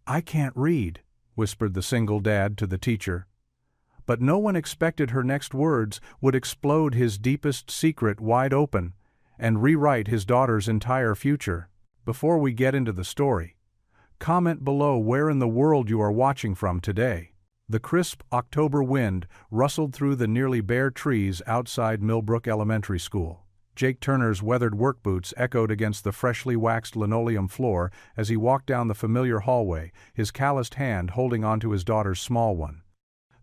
"I can't read," whispered the single dad to the teacher. But no one expected her next words would explode his deepest secret wide open and rewrite his daughter's entire future. Before we get into the story, comment below where in the world you are watching from today. The crisp October wind rustled through the nearly bare trees outside Millbrook Elementary School. Jake Turner's weathered work boots echoed against the freshly waxed linoleum floor as he walked down the familiar hallway, his calloused hand holding onto his daughter's small one.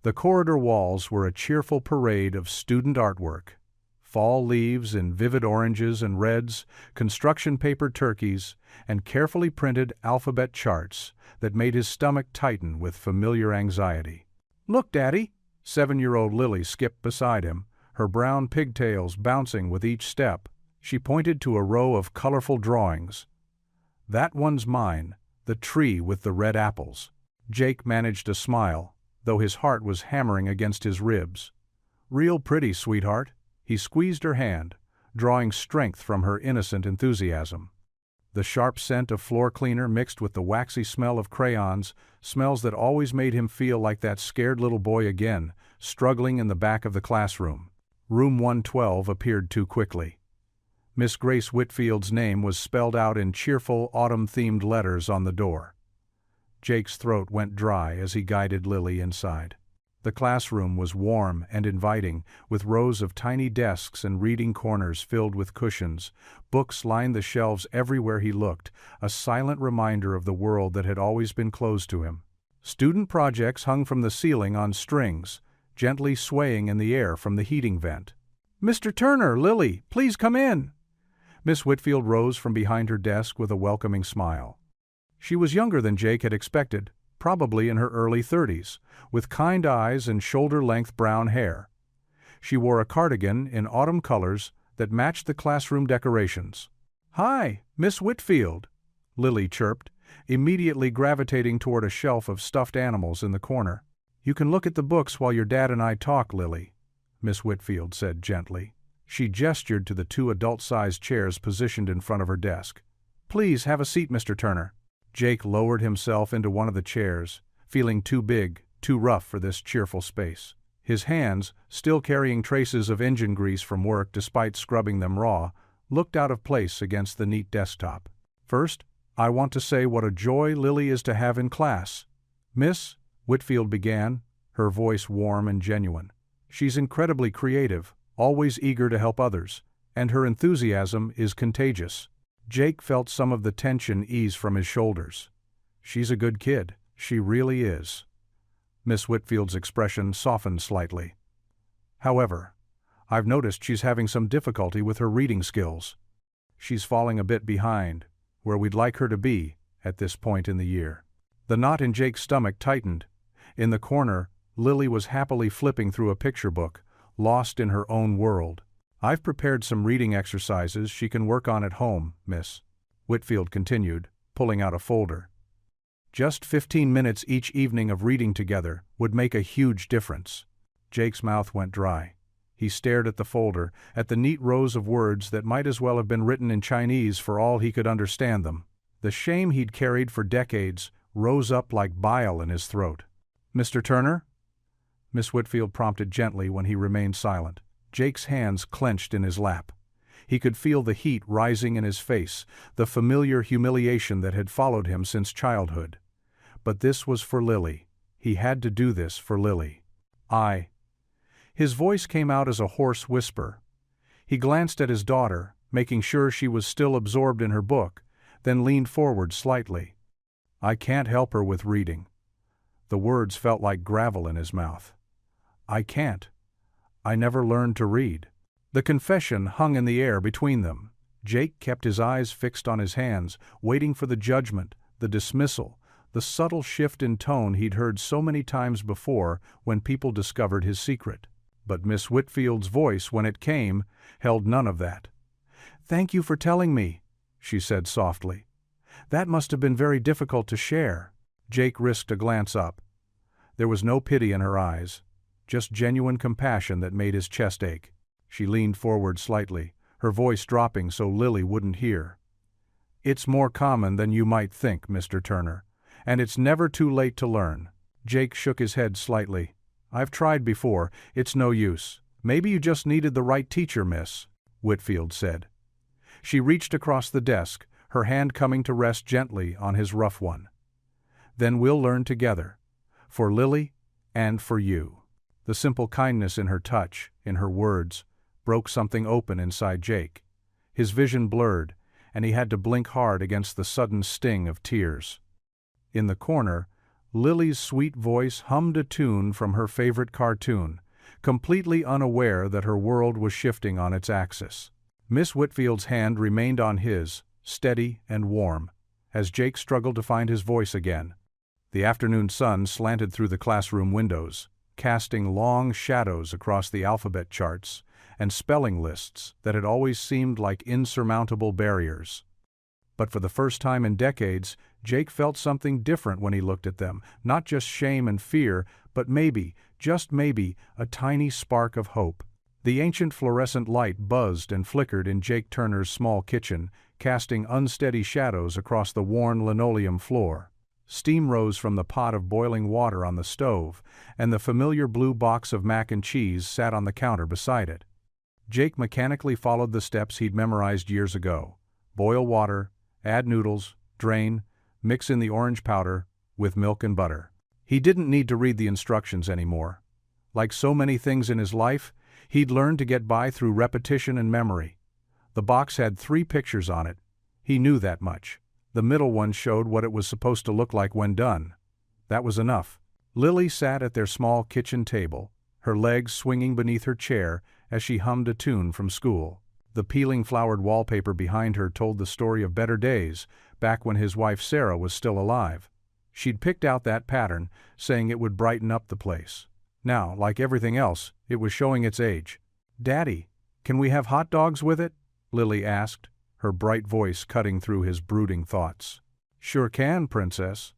The corridor walls were a cheerful parade of student artwork. Fall leaves in vivid oranges and reds, construction paper turkeys, and carefully printed alphabet charts that made his stomach tighten with familiar anxiety. "Look, Daddy!" 7-year-old Lily skipped beside him, her brown pigtails bouncing with each step. She pointed to a row of colorful drawings. "That one's mine, the tree with the red apples." Jake managed a smile, though his heart was hammering against his ribs. "Real pretty, sweetheart." He squeezed her hand, drawing strength from her innocent enthusiasm. The sharp scent of floor cleaner mixed with the waxy smell of crayons, smells that always made him feel like that scared little boy again, struggling in the back of the classroom. Room 112 appeared too quickly. Miss Grace Whitfield's name was spelled out in cheerful, autumn-themed letters on the door. Jake's throat went dry as he guided Lily inside. The classroom was warm and inviting, with rows of tiny desks and reading corners filled with cushions. Books lined the shelves everywhere he looked, a silent reminder of the world that had always been closed to him. Student projects hung from the ceiling on strings, gently swaying in the air from the heating vent. "Mr. Turner, Lily, please come in." Miss Whitfield rose from behind her desk with a welcoming smile. She was younger than Jake had expected, probably in her early 30s, with kind eyes and shoulder-length brown hair. She wore a cardigan in autumn colors that matched the classroom decorations. "Hi, Miss Whitfield," Lily chirped, immediately gravitating toward a shelf of stuffed animals in the corner. "You can look at the books while your dad and I talk, Lily," Miss Whitfield said gently. She gestured to the 2 adult-sized chairs positioned in front of her desk. "Please have a seat, Mr. Turner." Jake lowered himself into one of the chairs, feeling too big, too rough for this cheerful space. His hands, still carrying traces of engine grease from work despite scrubbing them raw, looked out of place against the neat desktop. "First, I want to say what a joy Lily is to have in class." "Miss," Whitfield began, her voice warm and genuine. "She's incredibly creative, always eager to help others, and her enthusiasm is contagious." Jake felt some of the tension ease from his shoulders. "She's a good kid, she really is." Miss Whitfield's expression softened slightly. "However, I've noticed she's having some difficulty with her reading skills. She's falling a bit behind, where we'd like her to be at this point in the year." The knot in Jake's stomach tightened. In the corner, Lily was happily flipping through a picture book, lost in her own world. "I've prepared some reading exercises she can work on at home, Miss," Whitfield continued, pulling out a folder. "Just 15 minutes each evening of reading together would make a huge difference." Jake's mouth went dry. He stared at the folder, at the neat rows of words that might as well have been written in Chinese for all he could understand them. The shame he'd carried for decades rose up like bile in his throat. "Mr. Turner?" Miss Whitfield prompted gently when he remained silent. Jake's hands clenched in his lap. He could feel the heat rising in his face, the familiar humiliation that had followed him since childhood. But this was for Lily. He had to do this for Lily. "I." His voice came out as a hoarse whisper. He glanced at his daughter, making sure she was still absorbed in her book, then leaned forward slightly. "I can't help her with reading." The words felt like gravel in his mouth. "I can't. I never learned to read." The confession hung in the air between them. Jake kept his eyes fixed on his hands, waiting for the judgment, the dismissal, the subtle shift in tone he'd heard so many times before when people discovered his secret. But Miss Whitfield's voice, when it came, held none of that. "Thank you for telling me," she said softly. "That must have been very difficult to share." Jake risked a glance up. There was no pity in her eyes, just genuine compassion that made his chest ache. She leaned forward slightly, her voice dropping so Lily wouldn't hear. "It's more common than you might think, Mr. Turner, And it's never too late to learn. Jake shook his head slightly. I've tried before, it's no use. Maybe you just needed the right teacher, miss, Whitfield said. She reached across the desk, her hand coming to rest gently on his rough one. Then we'll learn together. For Lily, and for you. The simple kindness in her touch, in her words, broke something open inside Jake. His vision blurred, and he had to blink hard against the sudden sting of tears. In the corner, Lily's sweet voice hummed a tune from her favorite cartoon, completely unaware that her world was shifting on its axis. Miss Whitfield's hand remained on his, steady and warm, as Jake struggled to find his voice again. The afternoon sun slanted through the classroom windows, casting long shadows across the alphabet charts and spelling lists that had always seemed like insurmountable barriers. But for the first time in decades, Jake felt something different when he looked at them, not just shame and fear, but maybe, just maybe, a tiny spark of hope. The ancient fluorescent light buzzed and flickered in Jake Turner's small kitchen, casting unsteady shadows across the worn linoleum floor. Steam rose from the pot of boiling water on the stove, and the familiar blue box of mac and cheese sat on the counter beside it. Jake mechanically followed the steps he'd memorized years ago. Boil water, add noodles, drain, mix in the orange powder, with milk and butter. He didn't need to read the instructions anymore. Like so many things in his life, he'd learned to get by through repetition and memory. The box had 3 pictures on it. He knew that much. The middle one showed what it was supposed to look like when done. That was enough. Lily sat at their small kitchen table, her legs swinging beneath her chair as she hummed a tune from school. The peeling flowered wallpaper behind her told the story of better days, back when his wife Sarah was still alive. She'd picked out that pattern, saying it would brighten up the place. Now, like everything else, it was showing its age. "Daddy, can we have hot dogs with it?" Lily asked, her bright voice cutting through his brooding thoughts. "Sure can, Princess."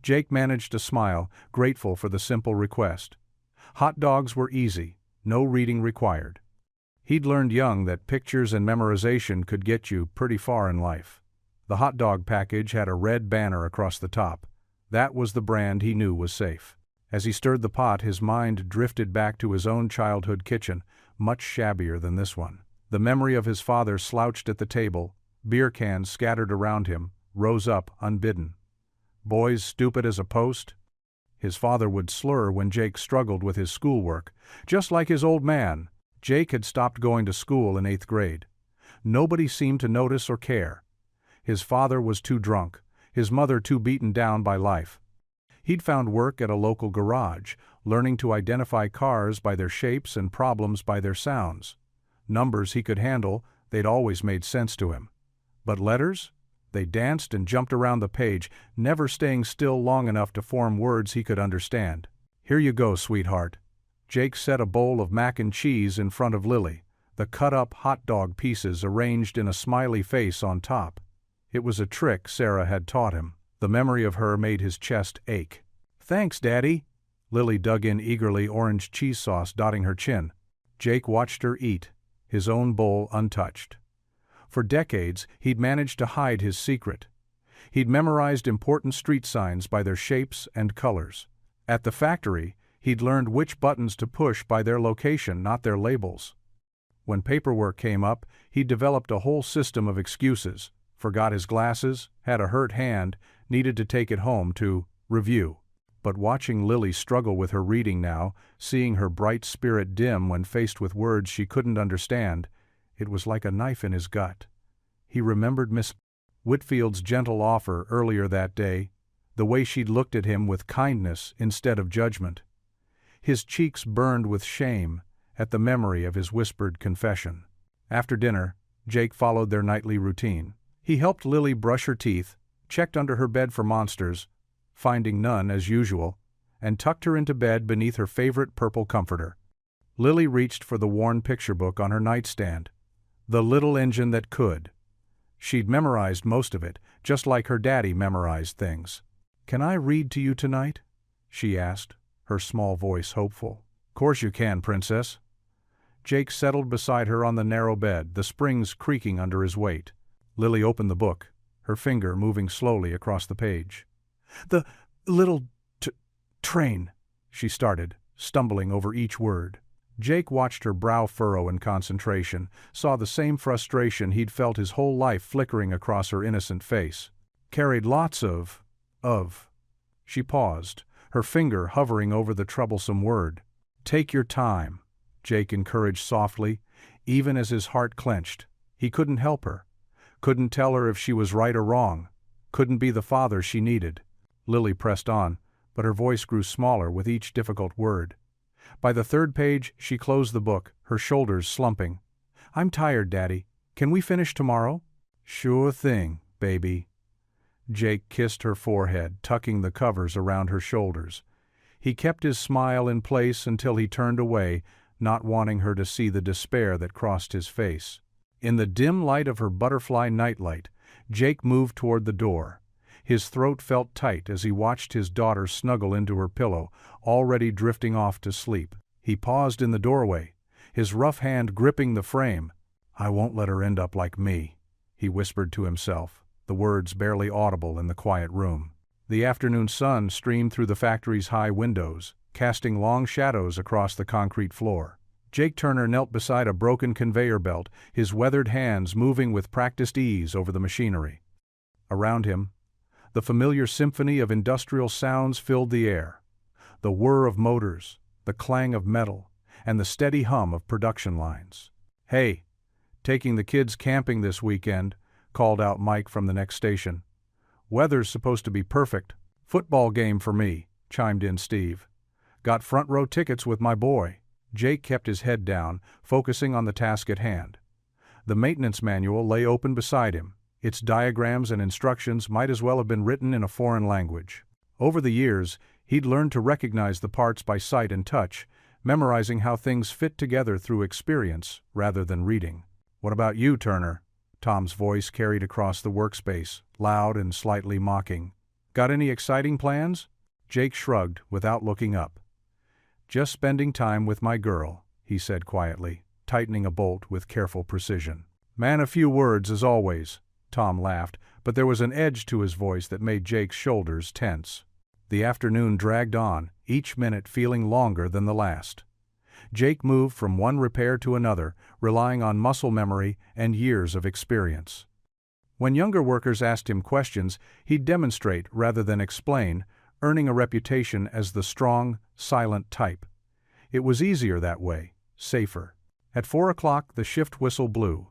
Jake managed to smile, grateful for the simple request. Hot dogs were easy, no reading required. He'd learned young that pictures and memorization could get you pretty far in life. The hot dog package had a red banner across the top. That was the brand he knew was safe. As he stirred the pot, his mind drifted back to his own childhood kitchen, much shabbier than this one. The memory of his father slouched at the table, beer cans scattered around him, rose up unbidden. "Boys stupid as a post?" His father would slur when Jake struggled with his schoolwork. Just like his old man, Jake had stopped going to school in 8th grade. Nobody seemed to notice or care. His father was too drunk, his mother too beaten down by life. He'd found work at a local garage, learning to identify cars by their shapes and problems by their sounds. Numbers he could handle, they'd always made sense to him. But letters? They danced and jumped around the page, never staying still long enough to form words he could understand. "Here you go, sweetheart." Jake set a bowl of mac and cheese in front of Lily, the cut-up hot dog pieces arranged in a smiley face on top. It was a trick Sarah had taught him. The memory of her made his chest ache. "Thanks, Daddy." Lily dug in eagerly, orange cheese sauce dotting her chin. Jake watched her eat, his own bowl untouched. For decades, he'd managed to hide his secret. He'd memorized important street signs by their shapes and colors. At the factory, he'd learned which buttons to push by their location, not their labels. When paperwork came up, he'd developed a whole system of excuses. Forgot his glasses, had a hurt hand, needed to take it home to review. But watching Lily struggle with her reading now, seeing her bright spirit dim when faced with words she couldn't understand, it was like a knife in his gut. He remembered Miss Whitfield's gentle offer earlier that day, the way she'd looked at him with kindness instead of judgment. His cheeks burned with shame at the memory of his whispered confession. After dinner, Jake followed their nightly routine. He helped Lily brush her teeth, checked under her bed for monsters, finding none as usual, and tucked her into bed beneath her favorite purple comforter. Lily reached for the worn picture book on her nightstand. The Little Engine That Could. She'd memorized most of it, just like her daddy memorized things. "Can I read to you tonight?" she asked, her small voice hopeful. "Course you can, Princess." Jake settled beside her on the narrow bed, the springs creaking under his weight. Lily opened the book, her finger moving slowly across the page. The little train, she started, stumbling over each word. Jake watched her brow furrow in concentration, saw the same frustration he'd felt his whole life flickering across her innocent face. Carried lots of. She paused, her finger hovering over the troublesome word. Take your time, Jake encouraged softly, even as his heart clenched. He couldn't help her. Couldn't tell her if she was right or wrong. Couldn't be the father she needed. Lily pressed on, but her voice grew smaller with each difficult word. By the third page, she closed the book, her shoulders slumping. I'm tired, Daddy. Can we finish tomorrow? Sure thing, baby. Jake kissed her forehead, tucking the covers around her shoulders. He kept his smile in place until he turned away, not wanting her to see the despair that crossed his face. In the dim light of her butterfly nightlight, Jake moved toward the door. His throat felt tight as he watched his daughter snuggle into her pillow, already drifting off to sleep. He paused in the doorway, his rough hand gripping the frame. I won't let her end up like me, he whispered to himself, the words barely audible in the quiet room. The afternoon sun streamed through the factory's high windows, casting long shadows across the concrete floor. Jake Turner knelt beside a broken conveyor belt, his weathered hands moving with practiced ease over the machinery. Around him, the familiar symphony of industrial sounds filled the air. The whir of motors, the clang of metal, and the steady hum of production lines. Hey, taking the kids camping this weekend, called out Mike from the next station. Weather's supposed to be perfect. Football game for me, chimed in Steve. Got front row tickets with my boy. Jake kept his head down, focusing on the task at hand. The maintenance manual lay open beside him. Its diagrams and instructions might as well have been written in a foreign language. Over the years, he'd learned to recognize the parts by sight and touch, memorizing how things fit together through experience rather than reading. What about you, Turner? Tom's voice carried across the workspace, loud and slightly mocking. Got any exciting plans? Jake shrugged without looking up. Just spending time with my girl, he said quietly, tightening a bolt with careful precision. Man, a few words as always, Tom laughed, but there was an edge to his voice that made Jake's shoulders tense. The afternoon dragged on, each minute feeling longer than the last. Jake moved from one repair to another, relying on muscle memory and years of experience. When younger workers asked him questions, he'd demonstrate rather than explain, earning a reputation as the strong, silent type. It was easier that way, safer. At 4 o'clock, the shift whistle blew.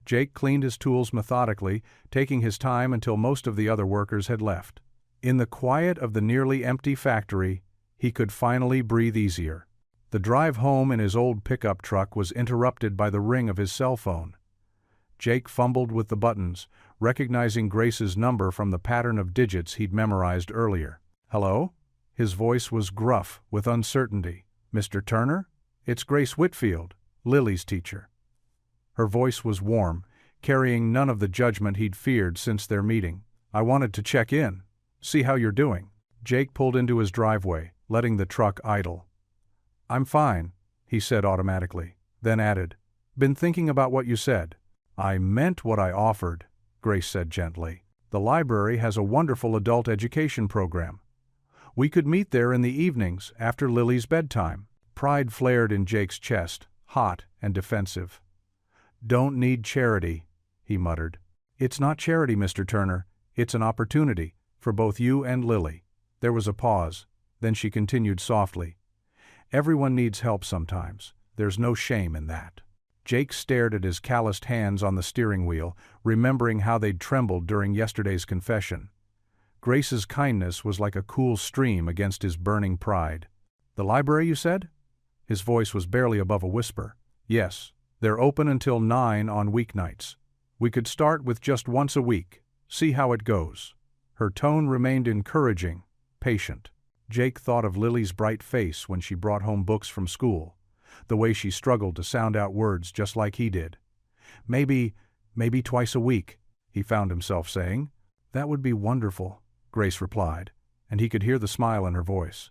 Jake cleaned his tools methodically, taking his time until most of the other workers had left. In the quiet of the nearly empty factory, he could finally breathe easier. The drive home in his old pickup truck was interrupted by the ring of his cell phone. Jake fumbled with the buttons, recognizing Grace's number from the pattern of digits he'd memorized earlier. Hello? His voice was gruff with uncertainty. Mr. Turner? It's Grace Whitfield, Lily's teacher. Her voice was warm, carrying none of the judgment he'd feared since their meeting. I wanted to check in, see how you're doing. Jake pulled into his driveway, letting the truck idle. I'm fine, he said automatically, then added, been thinking about what you said. I meant what I offered, Grace said gently. The library has a wonderful adult education program. We could meet there in the evenings after Lily's bedtime. Pride flared in Jake's chest, hot and defensive. Don't need charity, he muttered. It's not charity, Mr. Turner. It's an opportunity, for both you and Lily. There was a pause, then she continued softly. Everyone needs help sometimes. There's no shame in that. Jake stared at his calloused hands on the steering wheel, remembering how they'd trembled during yesterday's confession. Grace's kindness was like a cool stream against his burning pride. The library, you said? His voice was barely above a whisper. Yes, they're open until 9 on weeknights. We could start with just once a week, see how it goes. Her tone remained encouraging, patient. Jake thought of Lily's bright face when she brought home books from school, the way she struggled to sound out words just like he did. Maybe twice a week, he found himself saying. That would be wonderful, Grace replied, and he could hear the smile in her voice.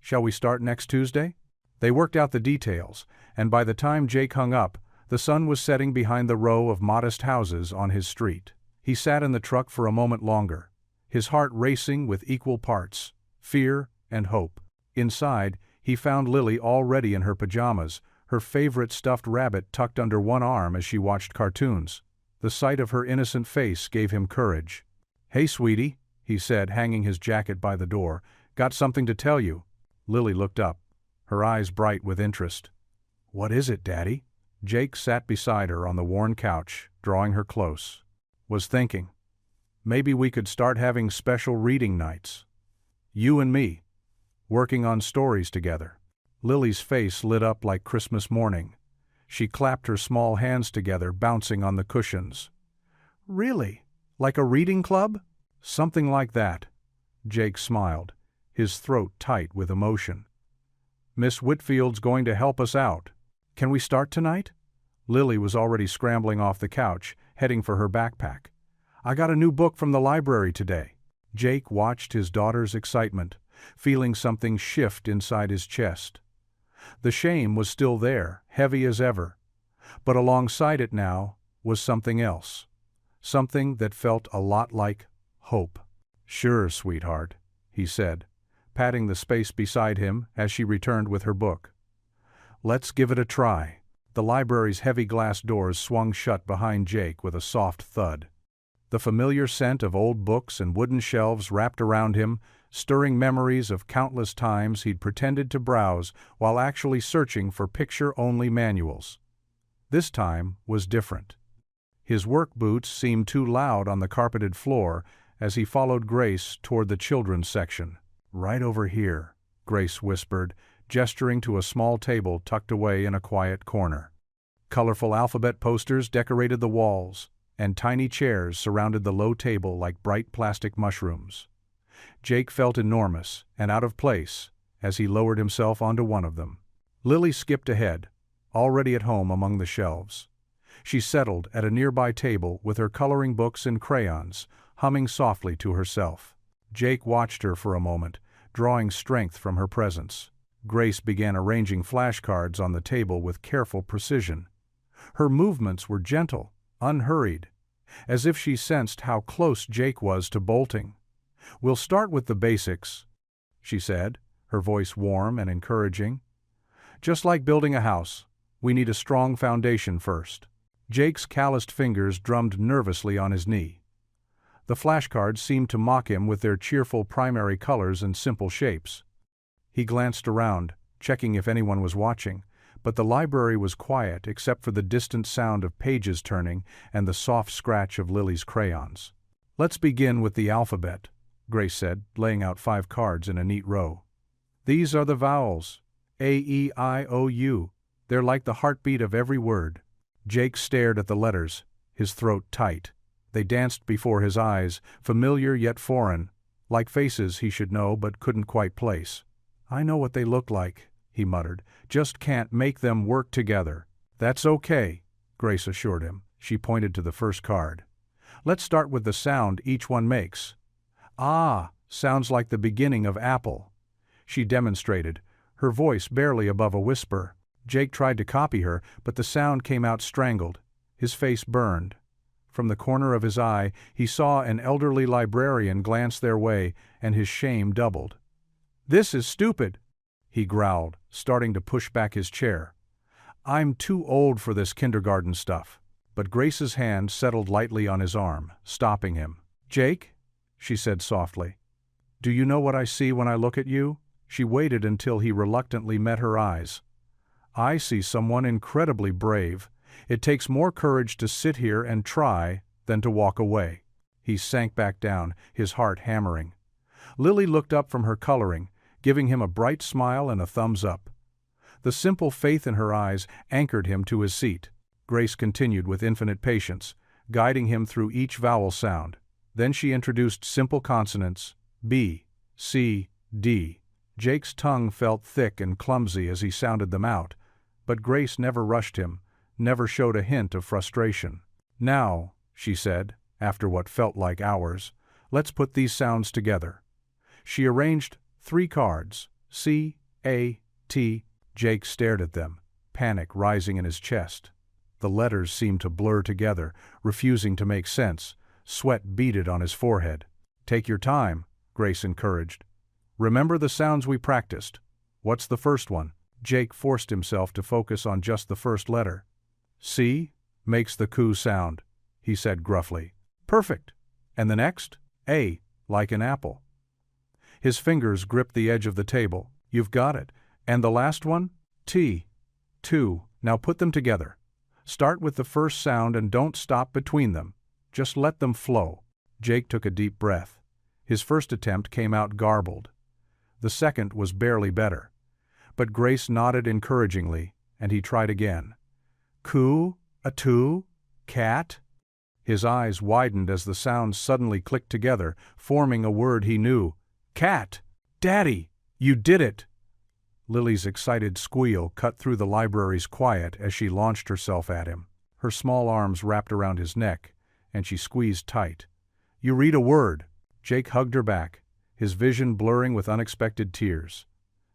Shall we start next Tuesday? They worked out the details, and by the time Jake hung up, the sun was setting behind the row of modest houses on his street. He sat in the truck for a moment longer, his heart racing with equal parts, fear and hope. Inside, he found Lily already in her pajamas, her favorite stuffed rabbit tucked under one arm as she watched cartoons. The sight of her innocent face gave him courage. "Hey, sweetie," he said, hanging his jacket by the door. "Got something to tell you." Lily looked up, her eyes bright with interest. "What is it, Daddy?" Jake sat beside her on the worn couch, drawing her close. "Was thinking. Maybe we could start having special reading nights. You and me. Working on stories together." Lily's face lit up like Christmas morning. She clapped her small hands together, bouncing on the cushions. "Really? Like a reading club?" "Something like that." Jake smiled, his throat tight with emotion. "Miss Whitfield's going to help us out. Can we start tonight?" Lily was already scrambling off the couch, heading for her backpack. "I got a new book from the library today." Jake watched his daughter's excitement, feeling something shift inside his chest. The shame was still there, heavy as ever, but alongside it now was something else. Something that felt a lot like hope. "Sure, sweetheart," he said, patting the space beside him as she returned with her book. "Let's give it a try." The library's heavy glass doors swung shut behind Jake with a soft thud. The familiar scent of old books and wooden shelves wrapped around him, stirring memories of countless times he'd pretended to browse while actually searching for picture-only manuals. This time was different. His work boots seemed too loud on the carpeted floor as he followed Grace toward the children's section. "Right over here," Grace whispered, gesturing to a small table tucked away in a quiet corner. Colorful alphabet posters decorated the walls, and tiny chairs surrounded the low table like bright plastic mushrooms. Jake felt enormous and out of place as he lowered himself onto one of them. Lily skipped ahead, already at home among the shelves. She settled at a nearby table with her coloring books and crayons, humming softly to herself. Jake watched her for a moment, drawing strength from her presence. Grace began arranging flashcards on the table with careful precision. Her movements were gentle, unhurried, as if she sensed how close Jake was to bolting. "We'll start with the basics," she said, her voice warm and encouraging. "Just like building a house, we need a strong foundation first." Jake's calloused fingers drummed nervously on his knee. The flashcards seemed to mock him with their cheerful primary colors and simple shapes. He glanced around, checking if anyone was watching, but the library was quiet except for the distant sound of pages turning and the soft scratch of Lily's crayons. "Let's begin with the alphabet," Grace said, laying out 5 cards in a neat row. "These are the vowels, A, E, I, O, U. They're like the heartbeat of every word." Jake stared at the letters, his throat tight. They danced before his eyes, familiar yet foreign, like faces he should know but couldn't quite place. "I know what they look like," he muttered, "just can't make them work together." "That's okay," Grace assured him. She pointed to the first card. "Let's start with the sound each one makes." "Ah, sounds like the beginning of apple," she demonstrated, her voice barely above a whisper. Jake tried to copy her, but the sound came out strangled. His face burned. From the corner of his eye, he saw an elderly librarian glance their way, and his shame doubled. "This is stupid," he growled, starting to push back his chair. "I'm too old for this kindergarten stuff." But Grace's hand settled lightly on his arm, stopping him. "Jake," she said softly, "do you know what I see when I look at you?" She waited until he reluctantly met her eyes. "I see someone incredibly brave. It takes more courage to sit here and try than to walk away." He sank back down, his heart hammering. Lily looked up from her coloring, giving him a bright smile and a thumbs up. The simple faith in her eyes anchored him to his seat. Grace continued with infinite patience, guiding him through each vowel sound. Then she introduced simple consonants, B, C, D. Jake's tongue felt thick and clumsy as he sounded them out, but Grace never rushed him, never showed a hint of frustration. "Now," she said, after what felt like hours, "let's put these sounds together." She arranged 3 cards, C, A, T. Jake stared at them, panic rising in his chest. The letters seemed to blur together, refusing to make sense. Sweat beaded on his forehead. Take your time, Grace encouraged. Remember the sounds we practiced. What's the first one? Jake forced himself to focus on just the first letter. C makes the coo sound, he said gruffly. Perfect. And the next? A, like an apple. His fingers gripped the edge of the table. You've got it. And the last one? T. 2. Now put them together. Start with the first sound and don't stop between them. Just let them flow. Jake took a deep breath. His first attempt came out garbled. The second was barely better. But Grace nodded encouragingly, and he tried again. Coo, a two, cat. His eyes widened as the sounds suddenly clicked together, forming a word he knew. Cat! Daddy! You did it! Lily's excited squeal cut through the library's quiet as she launched herself at him. Her small arms wrapped around his neck, and she squeezed tight. You read a word. Jake hugged her back, his vision blurring with unexpected tears.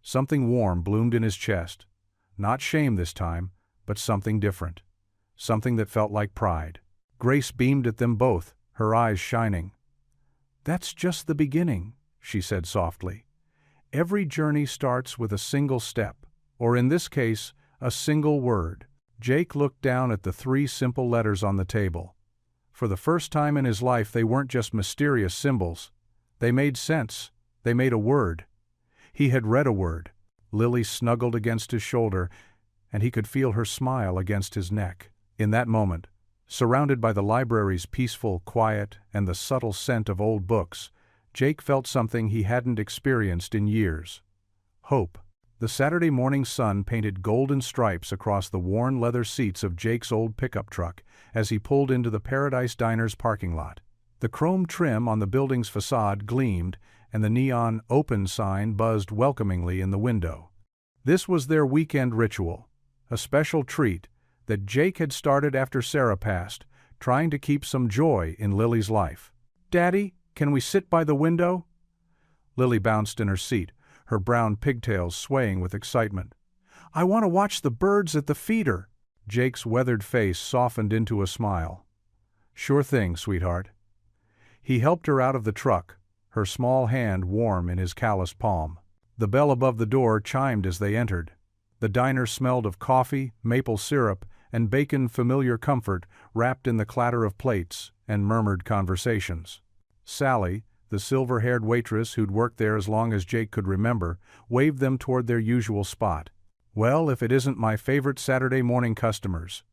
Something warm bloomed in his chest. Not shame this time, but something different. Something that felt like pride. Grace beamed at them both, her eyes shining. That's just the beginning, she said softly. Every journey starts with a single step, or in this case, a single word. Jake looked down at the 3 simple letters on the table. For the first time in his life, they weren't just mysterious symbols. They made sense. They made a word. He had read a word. Lily snuggled against his shoulder, and he could feel her smile against his neck. In that moment, surrounded by the library's peaceful quiet and the subtle scent of old books, Jake felt something he hadn't experienced in years. Hope. The Saturday morning sun painted golden stripes across the worn leather seats of Jake's old pickup truck as he pulled into the Paradise Diner's parking lot. The chrome trim on the building's facade gleamed, and the neon "Open" sign buzzed welcomingly in the window. This was their weekend ritual, a special treat that Jake had started after Sarah passed, trying to keep some joy in Lily's life. Daddy, can we sit by the window? Lily bounced in her seat, her brown pigtails swaying with excitement. I want to watch the birds at the feeder. Jake's weathered face softened into a smile. Sure thing, sweetheart. He helped her out of the truck, her small hand warm in his calloused palm. The bell above the door chimed as they entered. The diner smelled of coffee, maple syrup, and bacon familiar comfort wrapped in the clatter of plates and murmured conversations. Sally, the silver-haired waitress who'd worked there as long as Jake could remember, waved them toward their usual spot. Well, if it isn't my favorite Saturday morning customers.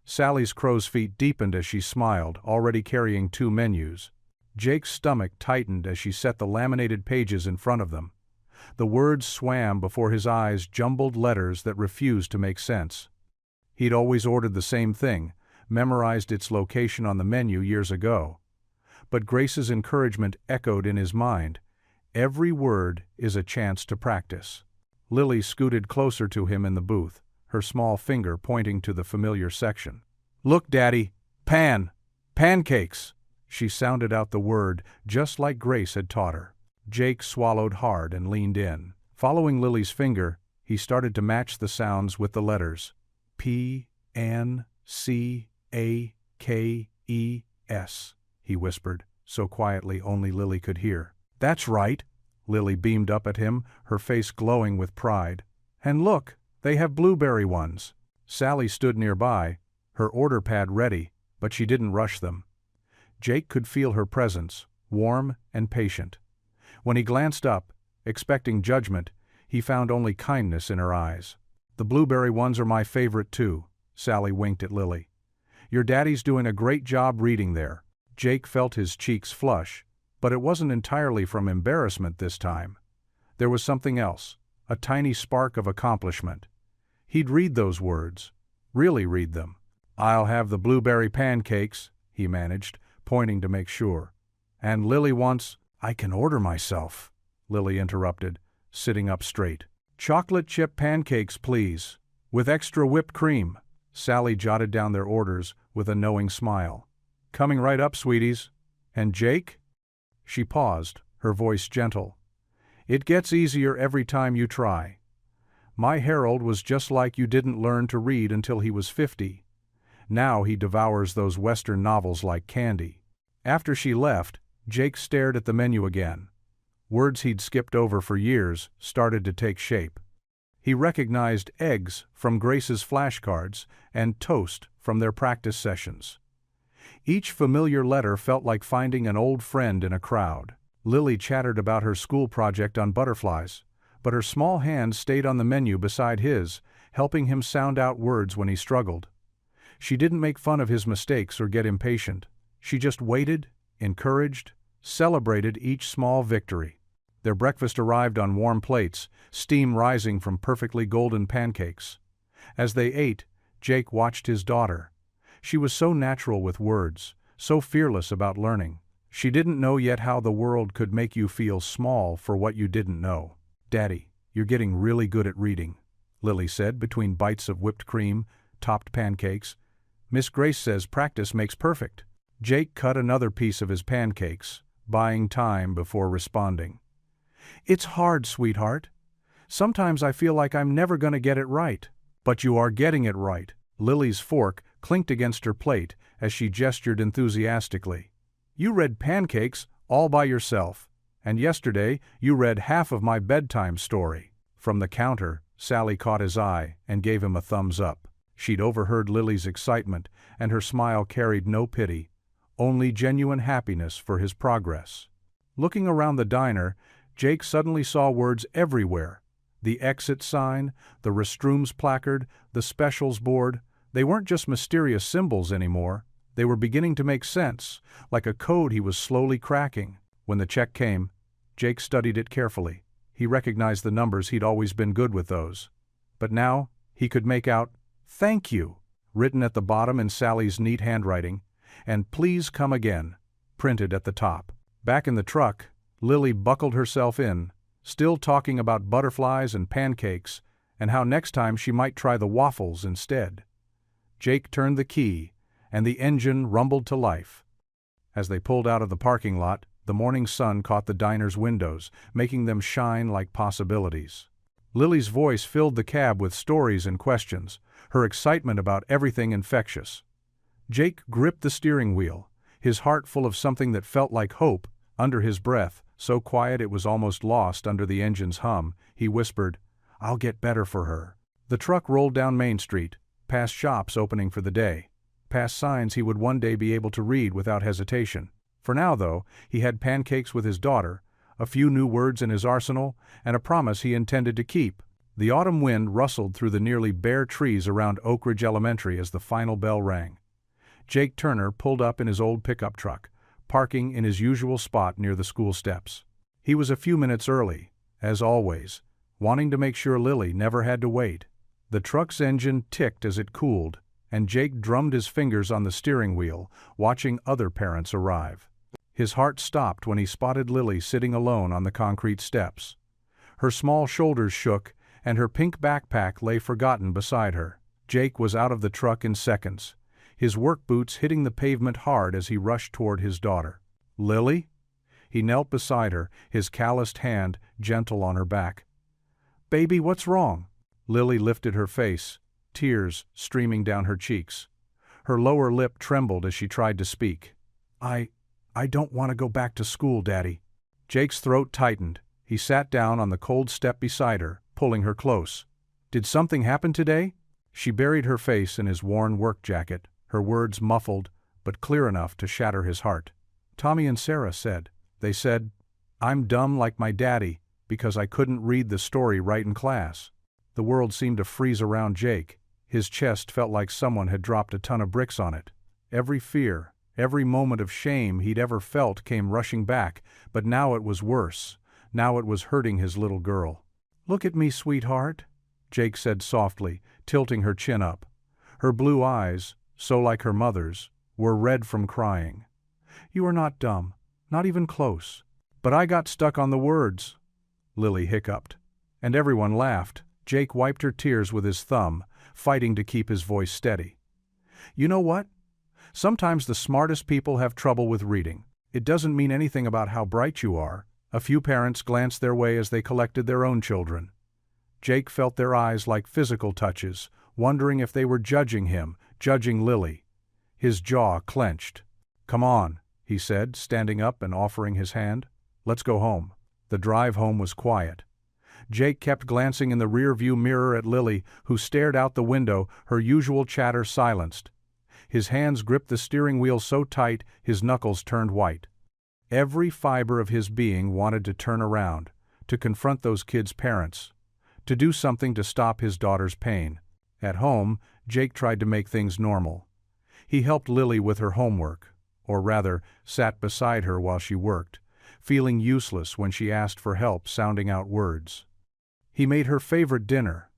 Sally's crow's feet deepened as she smiled, already carrying 2 menus. Jake's stomach tightened as she set the laminated pages in front of them. The words swam before his eyes, jumbled letters that refused to make sense. He'd always ordered the same thing, memorized its location on the menu years ago. But Grace's encouragement echoed in his mind. Every word is a chance to practice. Lily scooted closer to him in the booth, her small finger pointing to the familiar section. Look, Daddy, pancakes. She sounded out the word just like Grace had taught her. Jake swallowed hard and leaned in. Following Lily's finger, he started to match the sounds with the letters. P-N-C-A-K-E-S, he whispered, so quietly only Lily could hear. That's right. Lily beamed up at him, her face glowing with pride. And look, they have blueberry ones. Sally stood nearby, her order pad ready, but she didn't rush them. Jake could feel her presence, warm and patient. When he glanced up, expecting judgment, he found only kindness in her eyes. The blueberry ones are my favorite too, Sally winked at Lily. Your daddy's doing a great job reading there. Jake felt his cheeks flush, but it wasn't entirely from embarrassment this time. There was something else, a tiny spark of accomplishment. He'd read those words, really read them. I'll have the blueberry pancakes, he managed, pointing to make sure. And Lily wants— I can order myself, Lily interrupted, sitting up straight. Chocolate chip pancakes, please, with extra whipped cream. Sally jotted down their orders with a knowing smile. Coming right up, sweeties. And Jake? She paused, her voice gentle. It gets easier every time you try. My Harold was just like you didn't learn to read until he was 50. Now he devours those Western novels like candy. After she left, Jake stared at the menu again. Words he'd skipped over for years started to take shape. He recognized eggs from Grace's flashcards and toast from their practice sessions. Each familiar letter felt like finding an old friend in a crowd. Lily chattered about her school project on butterflies, but her small hand stayed on the menu beside his, helping him sound out words when he struggled. She didn't make fun of his mistakes or get impatient. She just waited, encouraged, celebrated each small victory. Their breakfast arrived on warm plates, steam rising from perfectly golden pancakes. As they ate, Jake watched his daughter. She was so natural with words, so fearless about learning. She didn't know yet how the world could make you feel small for what you didn't know. "Daddy, you're getting really good at reading," Lily said between bites of whipped cream, topped pancakes. "Miss Grace says practice makes perfect." Jake cut another piece of his pancakes, buying time before responding. "It's hard, sweetheart. Sometimes I feel like I'm never going to get it right." "But you are getting it right." Lily's fork clinked against her plate as she gestured enthusiastically. "You read pancakes all by yourself, and yesterday you read half of my bedtime story." From the counter, Sally caught his eye and gave him a thumbs up. She'd overheard Lily's excitement, and her smile carried no pity, only genuine happiness for his progress. Looking around the diner, Jake suddenly saw words everywhere. The exit sign, the restrooms placard, the specials board. They weren't just mysterious symbols anymore. They were beginning to make sense, like a code he was slowly cracking. When the check came, Jake studied it carefully. He recognized the numbers. He'd always been good with those. But now, he could make out, "Thank you," written at the bottom in Sally's neat handwriting, and "Please come again," printed at the top. Back in the truck, Lily buckled herself in, still talking about butterflies and pancakes, and how next time she might try the waffles instead. Jake turned the key, and the engine rumbled to life. As they pulled out of the parking lot, the morning sun caught the diner's windows, making them shine like possibilities. Lily's voice filled the cab with stories and questions, her excitement about everything infectious. Jake gripped the steering wheel, his heart full of something that felt like hope. Under his breath, so quiet it was almost lost under the engine's hum, he whispered, "I'll get better for her." The truck rolled down Main Street, past shops opening for the day, past signs he would one day be able to read without hesitation. For now, though, he had pancakes with his daughter, a few new words in his arsenal, and a promise he intended to keep. The autumn wind rustled through the nearly bare trees around Oak Ridge Elementary as the final bell rang. Jake Turner pulled up in his old pickup truck, parking in his usual spot near the school steps. He was a few minutes early, as always, wanting to make sure Lily never had to wait. The truck's engine ticked as it cooled, and Jake drummed his fingers on the steering wheel, watching other parents arrive. His heart stopped when he spotted Lily sitting alone on the concrete steps. Her small shoulders shook, and her pink backpack lay forgotten beside her. Jake was out of the truck in seconds, his work boots hitting the pavement hard as he rushed toward his daughter. "Lily?" He knelt beside her, his calloused hand gentle on her back. "Baby, what's wrong?" Lily lifted her face, tears streaming down her cheeks. Her lower lip trembled as she tried to speak. I don't want to go back to school, Daddy." Jake's throat tightened. He sat down on the cold step beside her, pulling her close. "Did something happen today?" She buried her face in his worn work jacket, her words muffled, but clear enough to shatter his heart. "Tommy and Sarah said. They said, I'm dumb like my daddy because I couldn't read the story right in class." The world seemed to freeze around Jake. His chest felt like someone had dropped a ton of bricks on it. Every fear, every moment of shame he'd ever felt came rushing back, but now it was worse. Now it was hurting his little girl. "Look at me, sweetheart," Jake said softly, tilting her chin up. Her blue eyes, so like her mother's, were red from crying. "You are not dumb, not even close." "But I got stuck on the words," Lily hiccuped. And everyone laughed. Jake wiped her tears with his thumb, fighting to keep his voice steady. "You know what? Sometimes the smartest people have trouble with reading. It doesn't mean anything about how bright you are." A few parents glanced their way as they collected their own children. Jake felt their eyes like physical touches, wondering if they were judging him, judging Lily. His jaw clenched. "Come on," he said, standing up and offering his hand. "Let's go home." The drive home was quiet. Jake kept glancing in the rear-view mirror at Lily, who stared out the window, her usual chatter silenced. His hands gripped the steering wheel so tight his knuckles turned white. Every fiber of his being wanted to turn around, to confront those kids' parents, to do something to stop his daughter's pain. At home, Jake tried to make things normal. He helped Lily with her homework, or rather, sat beside her while she worked, feeling useless when she asked for help sounding out words. He made her favorite dinner,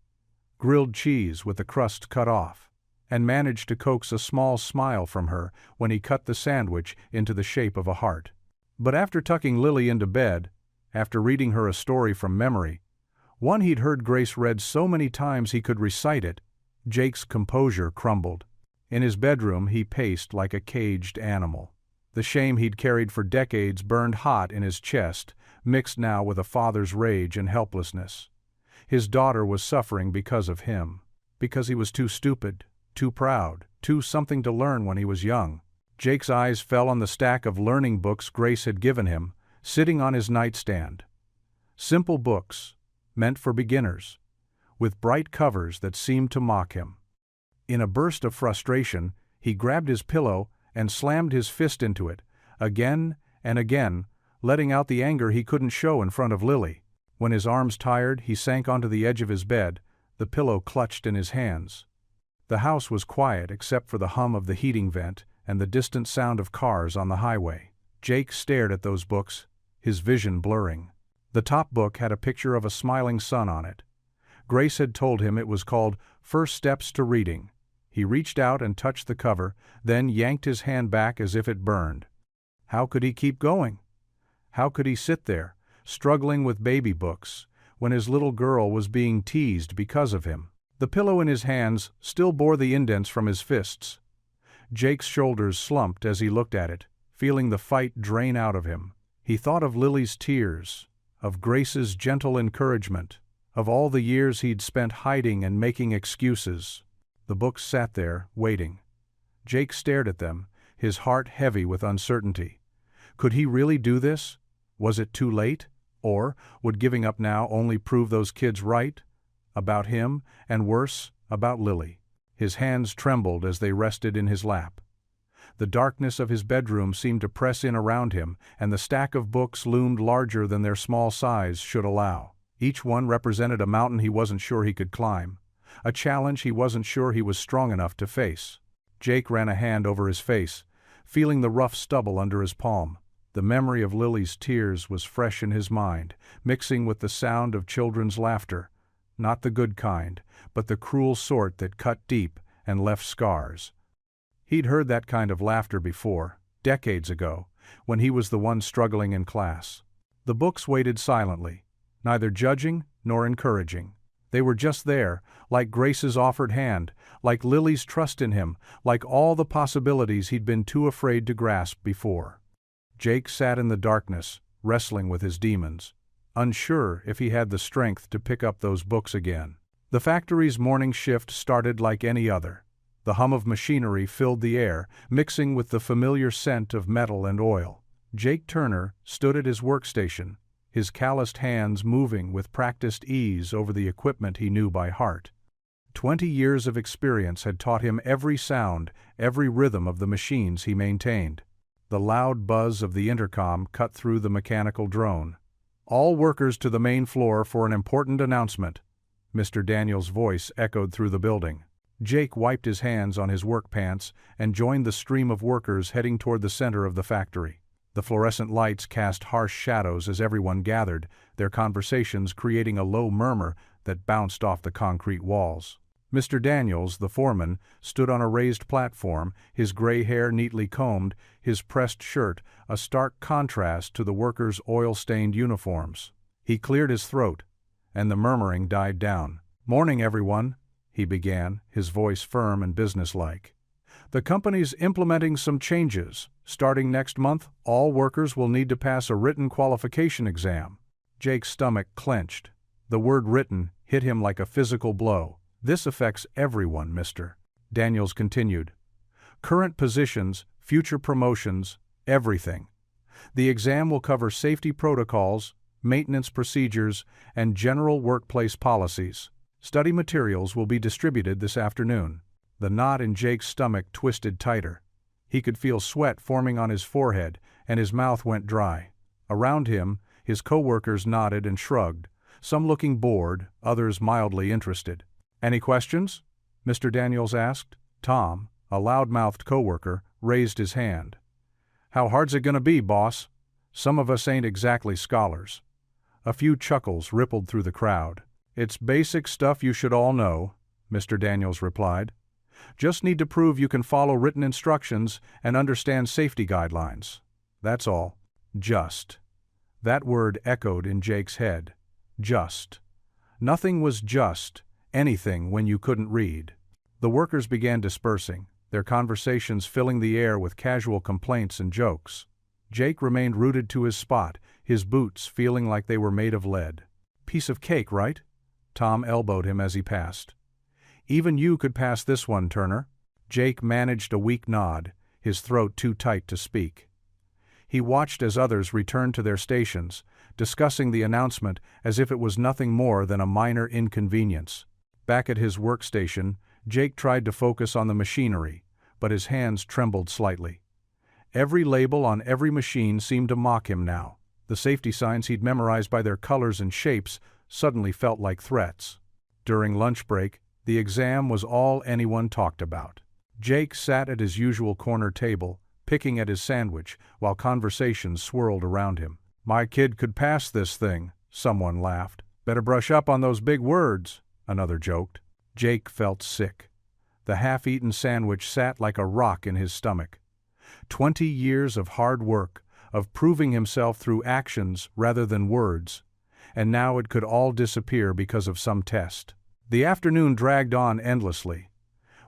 grilled cheese with the crust cut off, and managed to coax a small smile from her when he cut the sandwich into the shape of a heart. But after tucking Lily into bed, after reading her a story from memory, one he'd heard Grace read so many times he could recite it, Jake's composure crumbled. In his bedroom he paced like a caged animal. The shame he'd carried for decades burned hot in his chest, mixed now with a father's rage and helplessness. His daughter was suffering because of him, because he was too stupid, too proud, too something to learn when he was young. Jake's eyes fell on the stack of learning books Grace had given him, sitting on his nightstand. Simple books, meant for beginners, with bright covers that seemed to mock him. In a burst of frustration, he grabbed his pillow and slammed his fist into it, again and again, letting out the anger he couldn't show in front of Lily. When his arms tired, he sank onto the edge of his bed, the pillow clutched in his hands. The house was quiet except for the hum of the heating vent and the distant sound of cars on the highway. Jake stared at those books, his vision blurring. The top book had a picture of a smiling sun on it. Grace had told him it was called First Steps to Reading. He reached out and touched the cover, then yanked his hand back as if it burned. How could he keep going? How could he sit there, struggling with baby books, when his little girl was being teased because of him? The pillow in his hands still bore the indents from his fists. Jake's shoulders slumped as he looked at it, feeling the fight drain out of him. He thought of Lily's tears, of Grace's gentle encouragement, of all the years he'd spent hiding and making excuses. The books sat there, waiting. Jake stared at them, his heart heavy with uncertainty. Could he really do this? Was it too late? Or would giving up now only prove those kids right? About him, and worse, about Lily. His hands trembled as they rested in his lap. The darkness of his bedroom seemed to press in around him, and the stack of books loomed larger than their small size should allow. Each one represented a mountain he wasn't sure he could climb, a challenge he wasn't sure he was strong enough to face. Jake ran a hand over his face, feeling the rough stubble under his palm. The memory of Lily's tears was fresh in his mind, mixing with the sound of children's laughter. Not the good kind, but the cruel sort that cut deep and left scars. He'd heard that kind of laughter before, decades ago, when he was the one struggling in class. The books waited silently, neither judging nor encouraging. They were just there, like Grace's offered hand, like Lily's trust in him, like all the possibilities he'd been too afraid to grasp before. Jake sat in the darkness, wrestling with his demons, unsure if he had the strength to pick up those books again. The factory's morning shift started like any other. The hum of machinery filled the air, mixing with the familiar scent of metal and oil. Jake Turner stood at his workstation, his calloused hands moving with practiced ease over the equipment he knew by heart. 20 years of experience had taught him every sound, every rhythm of the machines he maintained. The loud buzz of the intercom cut through the mechanical drone. "All workers to the main floor for an important announcement." Mr. Daniels' voice echoed through the building. Jake wiped his hands on his work pants and joined the stream of workers heading toward the center of the factory. The fluorescent lights cast harsh shadows as everyone gathered, their conversations creating a low murmur that bounced off the concrete walls. Mr. Daniels, the foreman, stood on a raised platform, his gray hair neatly combed, his pressed shirt a stark contrast to the workers' oil-stained uniforms. He cleared his throat, and the murmuring died down. "Morning, everyone," he began, his voice firm and businesslike. "The company's implementing some changes. Starting next month, all workers will need to pass a written qualification exam." Jake's stomach clenched. The word written hit him like a physical blow. "This affects everyone, Mr. Daniels continued. "Current positions, future promotions, Everything. The exam will cover safety protocols, maintenance procedures, and general workplace policies. Study materials will be distributed this afternoon. The knot in Jake's stomach twisted tighter. He could feel sweat forming on his forehead, and his mouth went dry. Around him, his co-workers nodded and shrugged, some looking bored, others mildly interested. "Any questions?" Mr. Daniels asked. Tom, a loud-mouthed co-worker, raised his hand. "How hard's it gonna be, boss? Some of us ain't exactly scholars." A few chuckles rippled through the crowd. "It's basic stuff you should all know," Mr. Daniels replied. "Just need to prove you can follow written instructions and understand safety guidelines. That's all." Just. That word echoed in Jake's head. Just. Nothing was just anything when you couldn't read. The workers began dispersing, their conversations filling the air with casual complaints and jokes. Jake remained rooted to his spot, his boots feeling like they were made of lead. "Piece of cake, right?" Tom elbowed him as he passed. "Even you could pass this one, Turner." Jake managed a weak nod, his throat too tight to speak. He watched as others returned to their stations, discussing the announcement as if it was nothing more than a minor inconvenience. Back at his workstation, Jake tried to focus on the machinery, but his hands trembled slightly. Every label on every machine seemed to mock him now. The safety signs he'd memorized by their colors and shapes suddenly felt like threats. During lunch break, the exam was all anyone talked about. Jake sat at his usual corner table, picking at his sandwich, while conversations swirled around him. "My kid could pass this thing," someone laughed. "Better brush up on those big words," another joked. Jake felt sick. The half-eaten sandwich sat like a rock in his stomach. 20 years of hard work, of proving himself through actions rather than words, and now it could all disappear because of some test. The afternoon dragged on endlessly.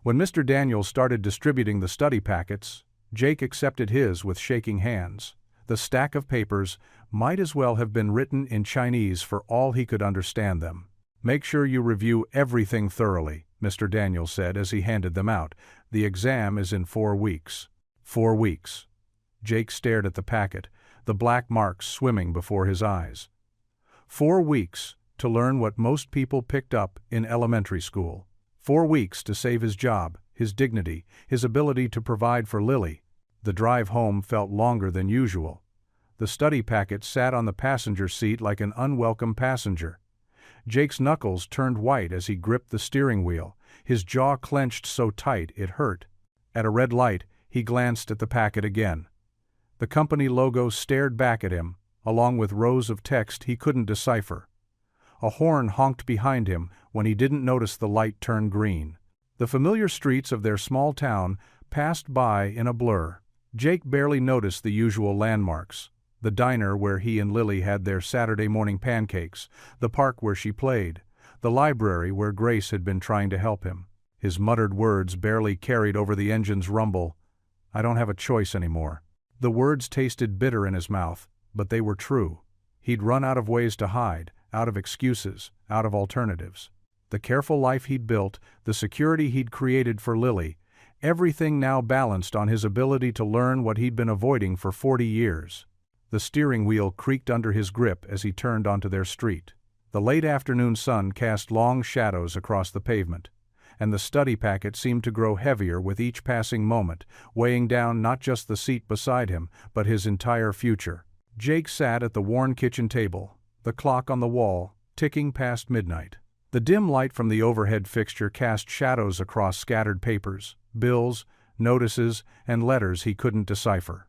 When Mr. Daniels started distributing the study packets, Jake accepted his with shaking hands. The stack of papers might as well have been written in Chinese for all he could understand them. "Make sure you review everything thoroughly," Mr. Daniels said as he handed them out. "The exam is in 4 weeks." 4 weeks. Jake stared at the packet, the black marks swimming before his eyes. 4 weeks to learn what most people picked up in elementary school. 4 weeks to save his job, his dignity, his ability to provide for Lily. The drive home felt longer than usual. The study packet sat on the passenger seat like an unwelcome passenger. Jake's knuckles turned white as he gripped the steering wheel, his jaw clenched so tight it hurt. At a red light, he glanced at the packet again. The company logo stared back at him, along with rows of text he couldn't decipher. A horn honked behind him when he didn't notice the light turn green. The familiar streets of their small town passed by in a blur. Jake barely noticed the usual landmarks. The diner where he and Lily had their Saturday morning pancakes, the park where she played, the library where Grace had been trying to help him. His muttered words barely carried over the engine's rumble. "I don't have a choice anymore." The words tasted bitter in his mouth, but they were true. He'd run out of ways to hide, out of excuses, out of alternatives. The careful life he'd built, the security he'd created for Lily, everything now balanced on his ability to learn what he'd been avoiding for 40 years. The steering wheel creaked under his grip as he turned onto their street. The late afternoon sun cast long shadows across the pavement, and the study packet seemed to grow heavier with each passing moment, weighing down not just the seat beside him, but his entire future. Jake sat at the worn kitchen table, the clock on the wall, ticking past midnight. The dim light from the overhead fixture cast shadows across scattered papers, bills, notices, and letters he couldn't decipher.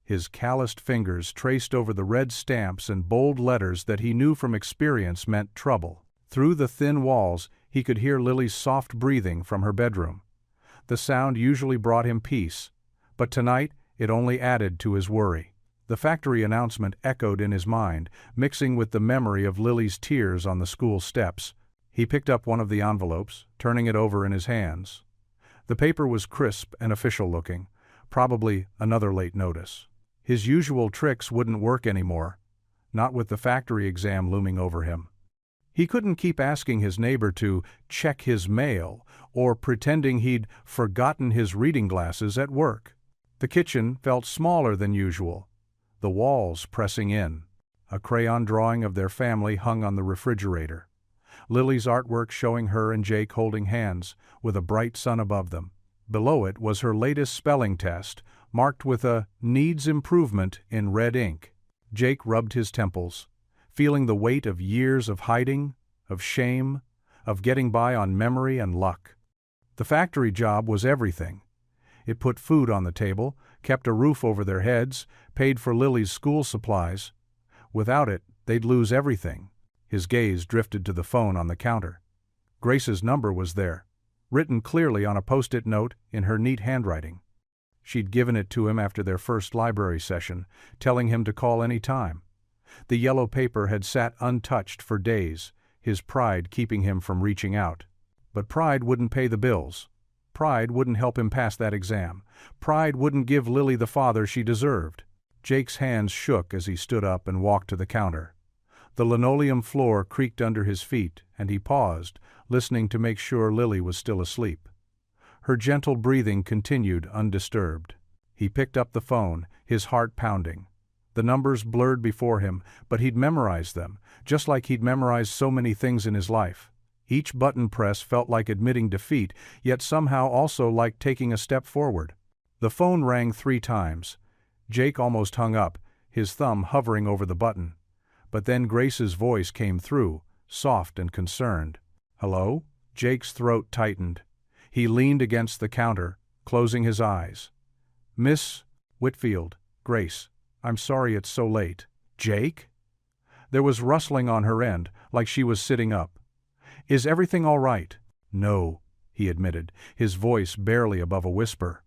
His calloused fingers traced over the red stamps and bold letters that he knew from experience meant trouble. Through the thin walls, he could hear Lily's soft breathing from her bedroom. The sound usually brought him peace, but tonight it only added to his worry. The factory announcement echoed in his mind, mixing with the memory of Lily's tears on the school steps. He picked up one of the envelopes, turning it over in his hands. The paper was crisp and official-looking, probably another late notice. His usual tricks wouldn't work anymore, not with the factory exam looming over him. He couldn't keep asking his neighbor to check his mail or pretending he'd forgotten his reading glasses at work. The kitchen felt smaller than usual, the walls pressing in. A crayon drawing of their family hung on the refrigerator. Lily's artwork showing her and Jake holding hands, with a bright sun above them. Below it was her latest spelling test, marked with a "Needs Improvement" in red ink. Jake rubbed his temples, feeling the weight of years of hiding, of shame, of getting by on memory and luck. The factory job was everything. It put food on the table, kept a roof over their heads, paid for Lily's school supplies. Without it, they'd lose everything. His gaze drifted to the phone on the counter. Grace's number was there, written clearly on a post-it note in her neat handwriting. She'd given it to him after their first library session, telling him to call any time. The yellow paper had sat untouched for days, his pride keeping him from reaching out. But pride wouldn't pay the bills. Pride wouldn't help him pass that exam. Pride wouldn't give Lily the father she deserved. Jake's hands shook as he stood up and walked to the counter. The linoleum floor creaked under his feet, and he paused, listening to make sure Lily was still asleep. Her gentle breathing continued undisturbed. He picked up the phone, his heart pounding. The numbers blurred before him, but he'd memorized them, just like he'd memorized so many things in his life. Each button press felt like admitting defeat, yet somehow also like taking a step forward. The phone rang 3 times. Jake almost hung up, his thumb hovering over the button. But then Grace's voice came through, soft and concerned. "Hello?" Jake's throat tightened. He leaned against the counter, closing his eyes. "Miss Whitfield, Grace, I'm sorry it's so late." "Jake?" There was rustling on her end, like she was sitting up. "Is everything all right?" "No," he admitted, his voice barely above a whisper.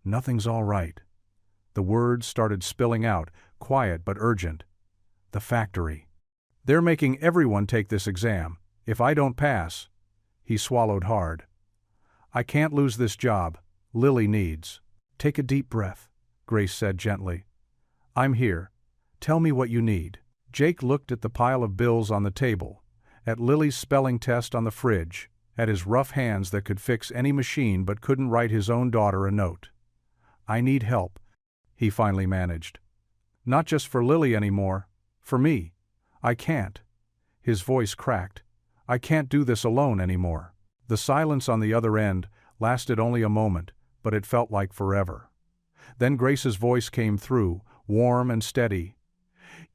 "Nothing's all right." The words started spilling out, quiet but urgent. "The factory. They're making everyone take this exam. If I don't pass..." He swallowed hard. "I can't lose this job. Lily needs..." "Take a deep breath," Grace said gently. "I'm here. Tell me what you need." Jake looked at the pile of bills on the table, at Lily's spelling test on the fridge, at his rough hands that could fix any machine but couldn't write his own daughter a note. "I need help," he finally managed. "Not just for Lily anymore. For me. I can't." His voice cracked. "I can't do this alone anymore." The silence on the other end lasted only a moment, but it felt like forever. Then Grace's voice came through, warm and steady.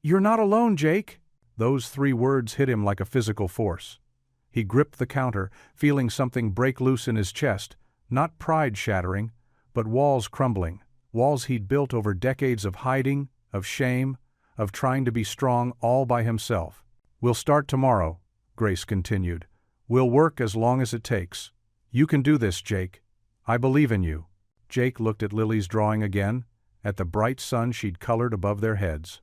"You're not alone, Jake." Those 3 words hit him like a physical force. He gripped the counter, feeling something break loose in his chest, not pride shattering, but walls crumbling, walls he'd built over decades of hiding, of shame, of trying to be strong all by himself. "We'll start tomorrow," Grace continued. "We'll work as long as it takes. You can do this, Jake. I believe in you." Jake looked at Lily's drawing again, at the bright sun she'd colored above their heads.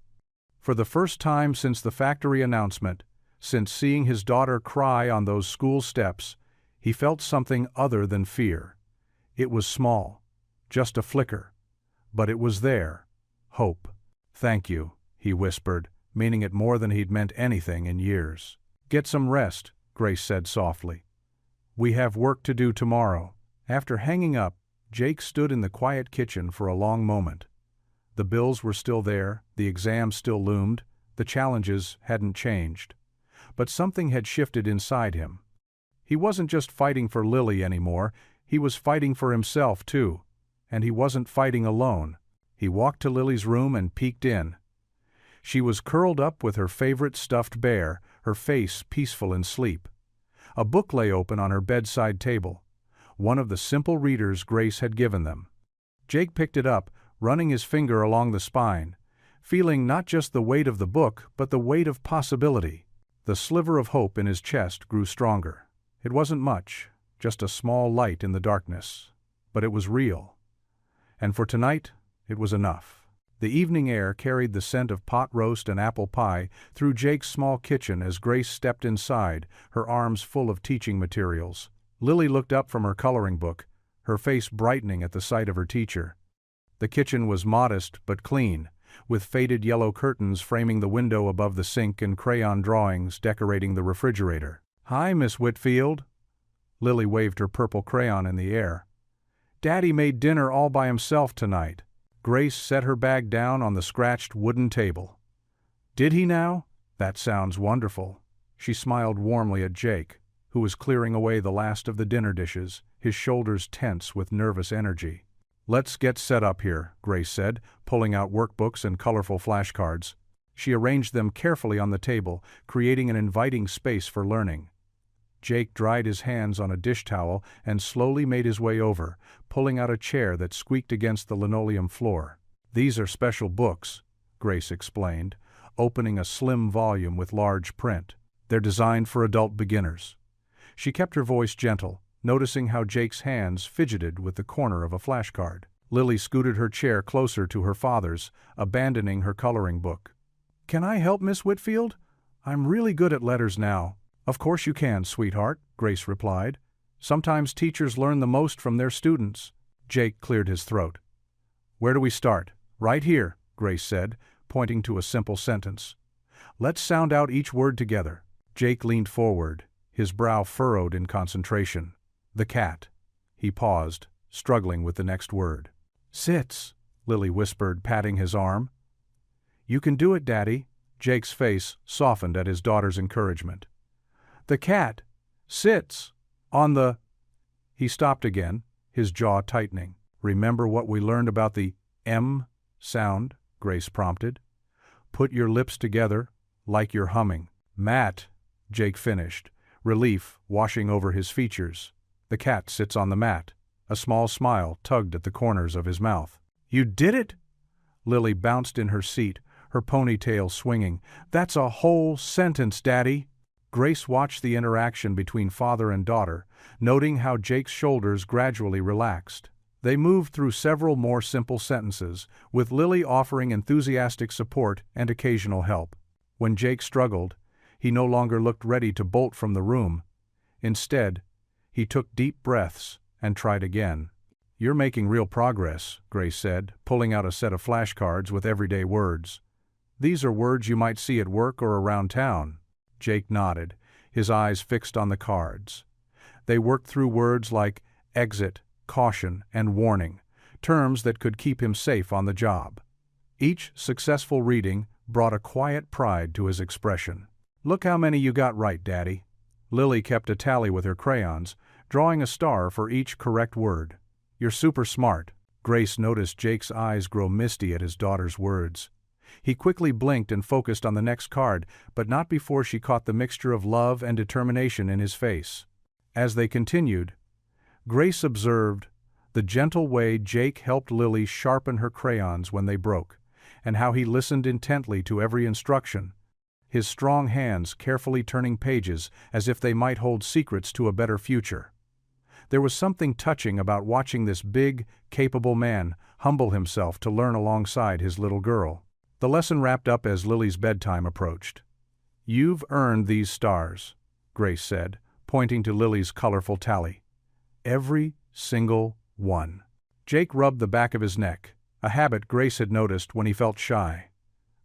For the first time since the factory announcement, since seeing his daughter cry on those school steps, he felt something other than fear. It was small, just a flicker. But it was there. Hope. "Thank you," he whispered, meaning it more than he'd meant anything in years. "Get some rest," Grace said softly. "We have work to do tomorrow." After hanging up, Jake stood in the quiet kitchen for a long moment. The bills were still there, the exam still loomed, the challenges hadn't changed. But something had shifted inside him. He wasn't just fighting for Lily anymore, he was fighting for himself too. And he wasn't fighting alone. He walked to Lily's room and peeked in. She was curled up with her favorite stuffed bear, her face peaceful in sleep. A book lay open on her bedside table, one of the simple readers Grace had given them. Jake picked it up, running his finger along the spine, feeling not just the weight of the book, but the weight of possibility. The sliver of hope in his chest grew stronger. It wasn't much, just a small light in the darkness. But it was real. And for tonight, it was enough. The evening air carried the scent of pot roast and apple pie through Jake's small kitchen as Grace stepped inside, her arms full of teaching materials. Lily looked up from her coloring book, her face brightening at the sight of her teacher. The kitchen was modest but clean, with faded yellow curtains framing the window above the sink and crayon drawings decorating the refrigerator. "Hi, Miss Whitfield." Lily waved her purple crayon in the air. Daddy made dinner all by himself tonight. Grace set her bag down on the scratched wooden table. Did he now? That sounds wonderful. She smiled warmly at Jake, who was clearing away the last of the dinner dishes, his shoulders tense with nervous energy. Let's get set up here, Grace said, pulling out workbooks and colorful flashcards. She arranged them carefully on the table, creating an inviting space for learning. Jake dried his hands on a dish towel and slowly made his way over, pulling out a chair that squeaked against the linoleum floor. These are special books, Grace explained, opening a slim volume with large print. They're designed for adult beginners. She kept her voice gentle, noticing how Jake's hands fidgeted with the corner of a flashcard. Lily scooted her chair closer to her father's, abandoning her coloring book. Can I help, Miss Whitfield? I'm really good at letters now. Of course you can, sweetheart, Grace replied. Sometimes teachers learn the most from their students. Jake cleared his throat. Where do we start? Right here, Grace said, pointing to a simple sentence. Let's sound out each word together. Jake leaned forward, his brow furrowed in concentration. The cat. He paused, struggling with the next word. Sits, Lily whispered, patting his arm. You can do it, Daddy. Jake's face softened at his daughter's encouragement. The cat sits on the... He stopped again, his jaw tightening. Remember what we learned about the M sound, Grace prompted. Put your lips together, like you're humming. Mat, Jake finished, relief washing over his features. The cat sits on the mat. A small smile tugged at the corners of his mouth. You did it? Lily bounced in her seat, her ponytail swinging. That's a whole sentence, Daddy. Grace watched the interaction between father and daughter, noting how Jake's shoulders gradually relaxed. They moved through several more simple sentences, with Lily offering enthusiastic support and occasional help. When Jake struggled, he no longer looked ready to bolt from the room. Instead, he took deep breaths and tried again. You're making real progress, Grace said, pulling out a set of flashcards with everyday words. These are words you might see at work or around town. Jake nodded, his eyes fixed on the cards. They worked through words like exit, caution, and warning, terms that could keep him safe on the job. Each successful reading brought a quiet pride to his expression. Look how many you got right, Daddy. Lily kept a tally with her crayons, drawing a star for each correct word. You're super smart. Grace noticed Jake's eyes grow misty at his daughter's words. He quickly blinked and focused on the next card, but not before she caught the mixture of love and determination in his face. As they continued, Grace observed the gentle way Jake helped Lily sharpen her crayons when they broke, and how he listened intently to every instruction, his strong hands carefully turning pages as if they might hold secrets to a better future. There was something touching about watching this big, capable man humble himself to learn alongside his little girl. The lesson wrapped up as Lily's bedtime approached. You've earned these stars, Grace said, pointing to Lily's colorful tally. Every single one. Jake rubbed the back of his neck, a habit Grace had noticed when he felt shy.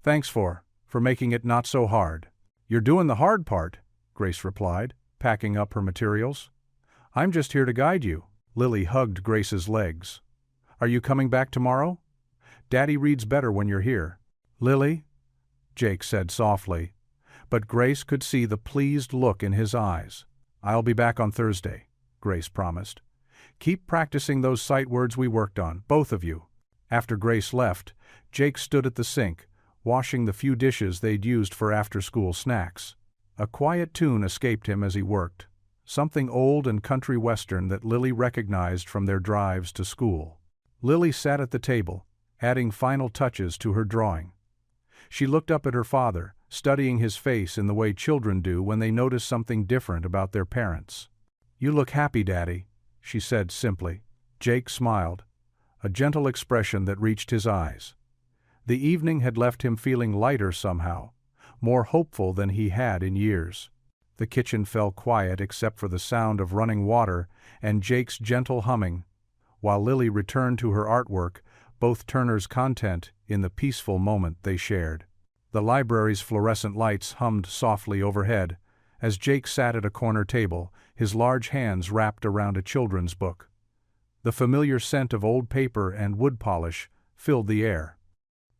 Thanks for making it not so hard. You're doing the hard part, Grace replied, packing up her materials. I'm just here to guide you. Lily hugged Grace's legs. Are you coming back tomorrow? Daddy reads better when you're here. Lily? Jake said softly, but Grace could see the pleased look in his eyes. I'll be back on Thursday, Grace promised. Keep practicing those sight words we worked on, both of you. After Grace left, Jake stood at the sink, washing the few dishes they'd used for after-school snacks. A quiet tune escaped him as he worked, something old and country western that Lily recognized from their drives to school. Lily sat at the table, adding final touches to her drawing. She looked up at her father, studying his face in the way children do when they notice something different about their parents. You look happy, Daddy, she said simply. Jake smiled, a gentle expression that reached his eyes. The evening had left him feeling lighter somehow, more hopeful than he had in years. The kitchen fell quiet except for the sound of running water and Jake's gentle humming, while Lily returned to her artwork, both Turner's content in the peaceful moment they shared. The library's fluorescent lights hummed softly overhead as Jake sat at a corner table, his large hands wrapped around a children's book. The familiar scent of old paper and wood polish filled the air.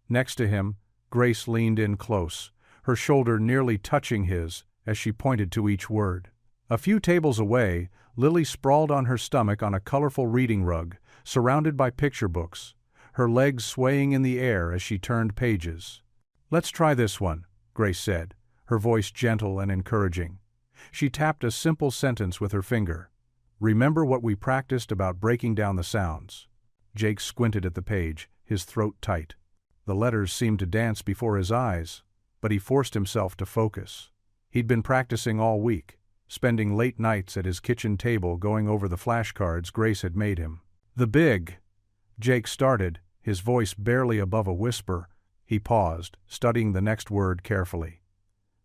Next to him, Grace leaned in close, her shoulder nearly touching his as she pointed to each word. A few tables away, Lily sprawled on her stomach on a colorful reading rug, surrounded by picture books, her legs swaying in the air as she turned pages. "Let's try this one," Grace said, her voice gentle and encouraging. She tapped a simple sentence with her finger. "Remember what we practiced about breaking down the sounds." Jake squinted at the page, his throat tight. The letters seemed to dance before his eyes, but he forced himself to focus. He'd been practicing all week, spending late nights at his kitchen table going over the flashcards Grace had made him. "The big," Jake started, his voice barely above a whisper. He paused, studying the next word carefully.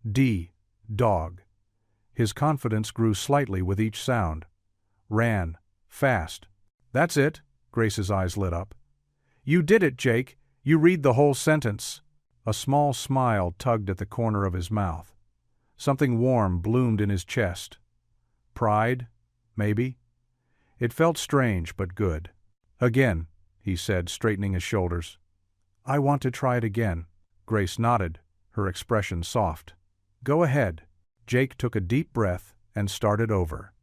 D. Dog. His confidence grew slightly with each sound. Ran. Fast. "That's it," Grace's eyes lit up. "You did it, Jake. You read the whole sentence." A small smile tugged at the corner of his mouth. Something warm bloomed in his chest. Pride? Maybe? It felt strange but good. "Again," he said, straightening his shoulders. "I want to try it again." Grace nodded, her expression soft. "Go ahead." Jake took a deep breath and started over.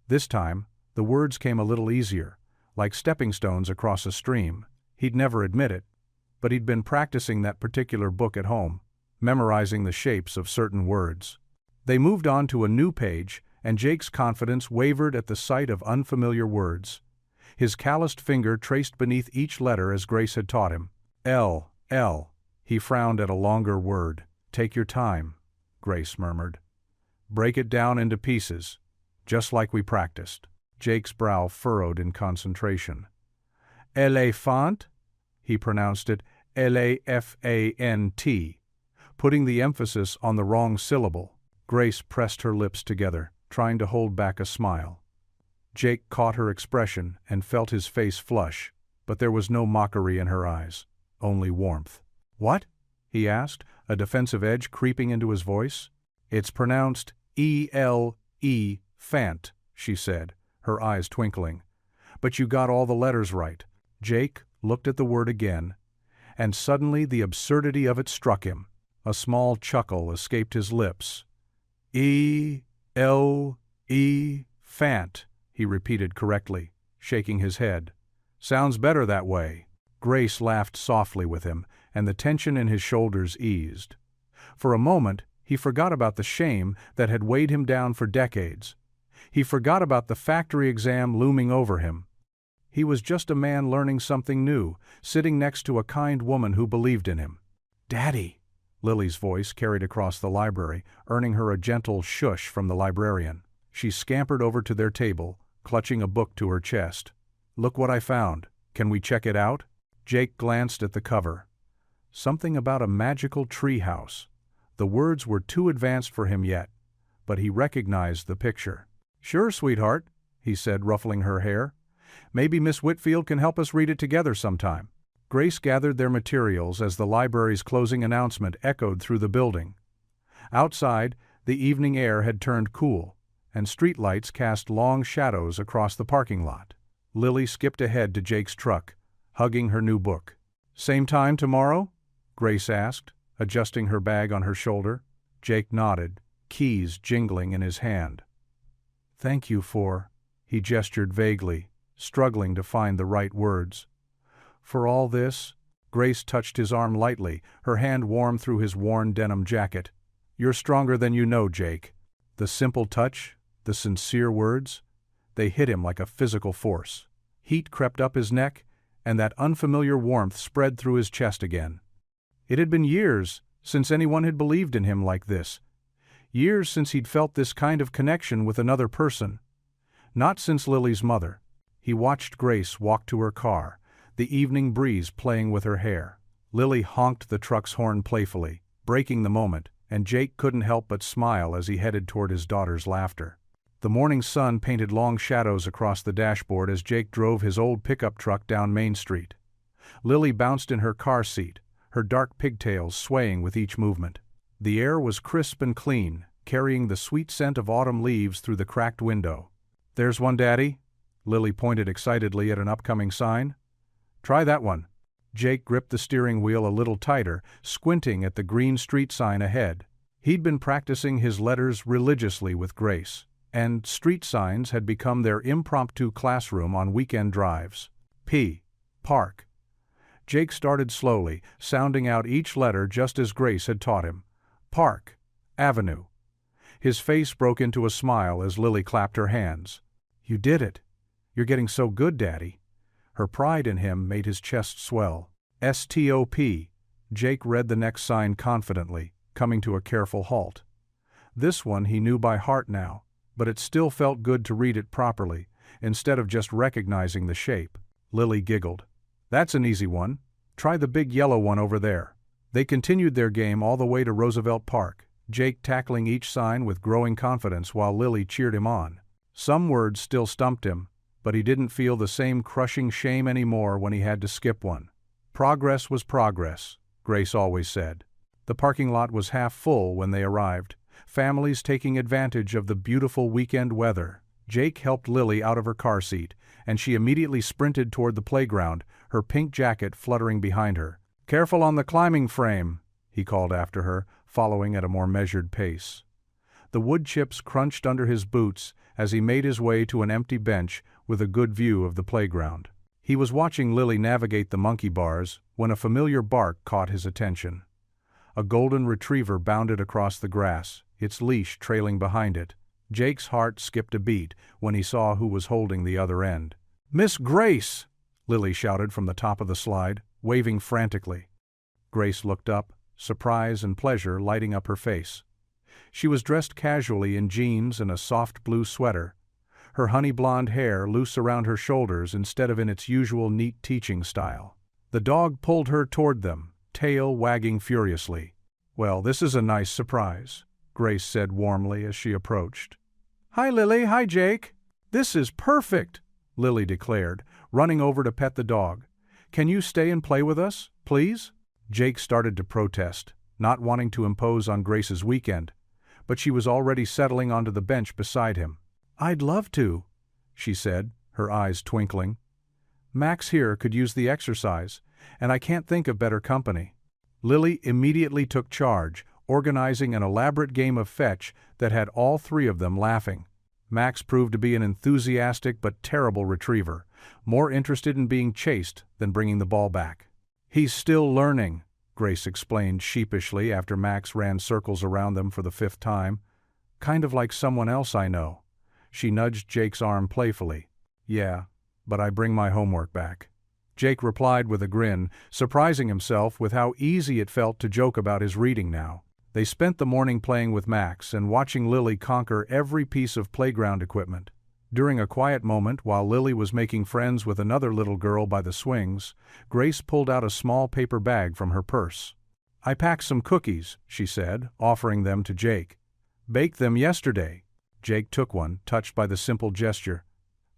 This time, the words came a little easier, like stepping stones across a stream. He'd never admit it, but he'd been practicing that particular book at home, memorizing the shapes of certain words. They moved on to a new page, and Jake's confidence wavered at the sight of unfamiliar words. His calloused finger traced beneath each letter as Grace had taught him. L. He frowned at a longer word. "Take your time," Grace murmured. "Break it down into pieces, just like we practiced." Jake's brow furrowed in concentration. "Elephant?" He pronounced it Elafant, putting the emphasis on the wrong syllable. Grace pressed her lips together, trying to hold back a smile. Jake caught her expression and felt his face flush, but there was no mockery in her eyes, only warmth. "What?" he asked, a defensive edge creeping into his voice. "It's pronounced E-L-E, Fant," she said, her eyes twinkling. "But you got all the letters right." Jake looked at the word again, and suddenly the absurdity of it struck him. A small chuckle escaped his lips. E-L-E, Fant, he repeated correctly, shaking his head. "Sounds better that way." Grace laughed softly with him, and the tension in his shoulders eased. For a moment, he forgot about the shame that had weighed him down for decades. He forgot about the factory exam looming over him. He was just a man learning something new, sitting next to a kind woman who believed in him. "Daddy!" Lily's voice carried across the library, earning her a gentle shush from the librarian. She scampered over to their table, clutching a book to her chest. "Look what I found. Can we check it out?" Jake glanced at the cover. Something about a magical tree house. The words were too advanced for him yet, but he recognized the picture. "Sure, sweetheart," he said, ruffling her hair. "Maybe Miss Whitfield can help us read it together sometime." Grace gathered their materials as the library's closing announcement echoed through the building. Outside, the evening air had turned cool, and streetlights cast long shadows across the parking lot. Lily skipped ahead to Jake's truck, hugging her new book. "Same time tomorrow?" Grace asked, adjusting her bag on her shoulder. Jake nodded, keys jingling in his hand. "Thank you for," he gestured vaguely, struggling to find the right words. "For all this?" Grace touched his arm lightly, her hand warm through his worn denim jacket. "You're stronger than you know, Jake." The simple touch, the sincere words, they hit him like a physical force. Heat crept up his neck, and that unfamiliar warmth spread through his chest again. It had been years since anyone had believed in him like this. Years since he'd felt this kind of connection with another person. Not since Lily's mother. He watched Grace walk to her car, the evening breeze playing with her hair. Lily honked the truck's horn playfully, breaking the moment, and Jake couldn't help but smile as he headed toward his daughter's laughter. The morning sun painted long shadows across the dashboard as Jake drove his old pickup truck down Main Street. Lily bounced in her car seat, her dark pigtails swaying with each movement. The air was crisp and clean, carrying the sweet scent of autumn leaves through the cracked window. "There's one, Daddy," Lily pointed excitedly at an upcoming sign. "Try that one." Jake gripped the steering wheel a little tighter, squinting at the green street sign ahead. He'd been practicing his letters religiously with Grace, and street signs had become their impromptu classroom on weekend drives. P. Park. Jake started slowly, sounding out each letter just as Grace had taught him. Park. Avenue. His face broke into a smile as Lily clapped her hands. "You did it. You're getting so good, Daddy." Her pride in him made his chest swell. "STOP." Jake read the next sign confidently, coming to a careful halt. This one he knew by heart now, but it still felt good to read it properly, instead of just recognizing the shape. Lily giggled. "That's an easy one. Try the big yellow one over there." They continued their game all the way to Roosevelt Park, Jake tackling each sign with growing confidence while Lily cheered him on. Some words still stumped him, but he didn't feel the same crushing shame anymore when he had to skip one. Progress was progress, Grace always said. The parking lot was half full when they arrived, families taking advantage of the beautiful weekend weather. Jake helped Lily out of her car seat, and she immediately sprinted toward the playground, her pink jacket fluttering behind her. "Careful on the climbing frame," he called after her, following at a more measured pace. The wood chips crunched under his boots as he made his way to an empty bench with a good view of the playground. He was watching Lily navigate the monkey bars when a familiar bark caught his attention. A golden retriever bounded across the grass, its leash trailing behind it. Jake's heart skipped a beat when he saw who was holding the other end. "Miss Grace!" Lily shouted from the top of the slide, waving frantically. Grace looked up, surprise and pleasure lighting up her face. She was dressed casually in jeans and a soft blue sweater, her honey blonde hair loose around her shoulders instead of in its usual neat teaching style. The dog pulled her toward them, tail wagging furiously. "Well, this is a nice surprise," Grace said warmly as she approached. "Hi, Lily. Hi, Jake." "This is perfect," Lily declared, running over to pet the dog. "Can you stay and play with us, please?" Jake started to protest, not wanting to impose on Grace's weekend, but she was already settling onto the bench beside him. "I'd love to," she said, her eyes twinkling. "Max here could use the exercise, and I can't think of better company." Lily immediately took charge, organizing an elaborate game of fetch that had all three of them laughing. Max proved to be an enthusiastic but terrible retriever, more interested in being chased than bringing the ball back. "He's still learning," Grace explained sheepishly after Max ran circles around them for the 5th time. "Kind of like someone else I know." She nudged Jake's arm playfully. "Yeah, but I bring my homework back." Jake replied with a grin, surprising himself with how easy it felt to joke about his reading now. They spent the morning playing with Max and watching Lily conquer every piece of playground equipment. During a quiet moment while Lily was making friends with another little girl by the swings, Grace pulled out a small paper bag from her purse. "I packed some cookies," she said, offering them to Jake. "Baked them yesterday." Jake took one, touched by the simple gesture.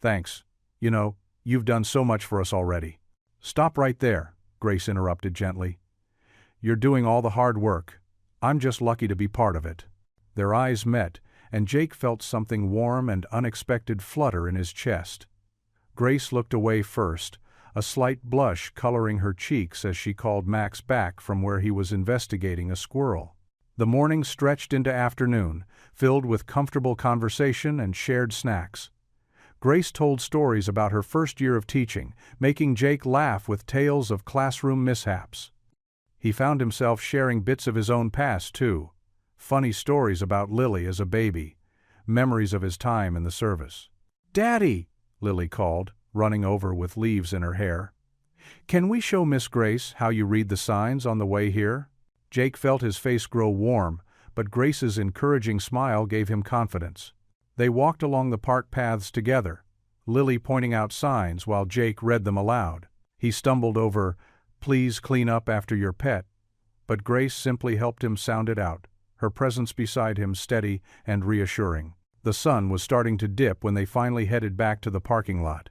"Thanks. You know, you've done so much for us already." "Stop right there," Grace interrupted gently. "You're doing all the hard work. I'm just lucky to be part of it." Their eyes met, and Jake felt something warm and unexpected flutter in his chest. Grace looked away first, a slight blush coloring her cheeks as she called Max back from where he was investigating a squirrel. The morning stretched into afternoon, filled with comfortable conversation and shared snacks. Grace told stories about her first year of teaching, making Jake laugh with tales of classroom mishaps. He found himself sharing bits of his own past, too. Funny stories about Lily as a baby, memories of his time in the service. "Daddy," Lily called, running over with leaves in her hair. "Can we show Miss Grace how you read the signs on the way here?" Jake felt his face grow warm, but Grace's encouraging smile gave him confidence. They walked along the park paths together, Lily pointing out signs while Jake read them aloud. He stumbled over, "Please clean up after your pet," but Grace simply helped him sound it out, her presence beside him steady and reassuring. The sun was starting to dip when they finally headed back to the parking lot.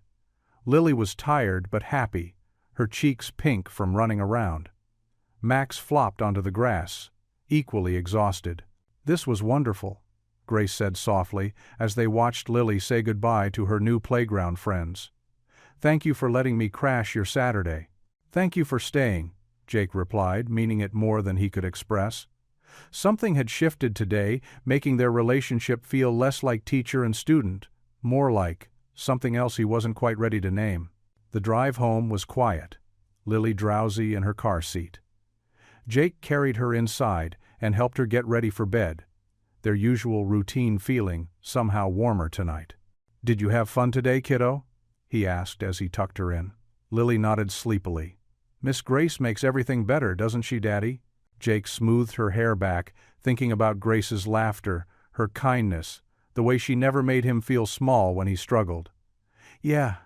Lily was tired but happy, her cheeks pink from running around. Max flopped onto the grass, equally exhausted. This was wonderful. Grace said softly as they watched Lily say goodbye to her new playground friends. "Thank you for letting me crash your Saturday." "Thank you for staying," Jake replied, meaning it more than he could express. Something had shifted today, making their relationship feel less like teacher and student, more like something else he wasn't quite ready to name. The drive home was quiet, Lily drowsy in her car seat. Jake carried her inside and helped her get ready for bed, their usual routine feeling somehow warmer tonight. "Did you have fun today, kiddo?" he asked as he tucked her in. Lily nodded sleepily. "Miss Grace makes everything better, doesn't she, Daddy?" Jake smoothed her hair back, thinking about Grace's laughter, her kindness, the way she never made him feel small when he struggled. "Yeah,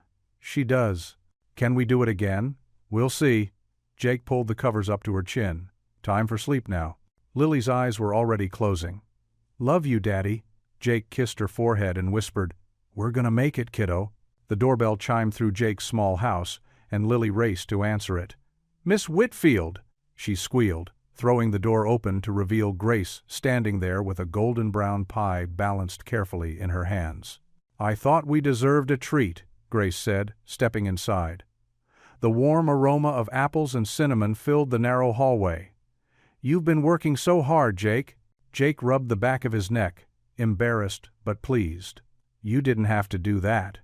she does. Can we do it again?" "We'll see." Jake pulled the covers up to her chin. "Time for sleep now." Lily's eyes were already closing. "Love you, Daddy." Jake kissed her forehead and whispered, "We're gonna make it, kiddo." The doorbell chimed through Jake's small house, and Lily raced to answer it. "Miss Whitfield!" she squealed, throwing the door open to reveal Grace standing there with a golden brown pie balanced carefully in her hands. "I thought we deserved a treat," Grace said, stepping inside. The warm aroma of apples and cinnamon filled the narrow hallway. "You've been working so hard, Jake." Jake rubbed the back of his neck, embarrassed but pleased. "You didn't have to do that."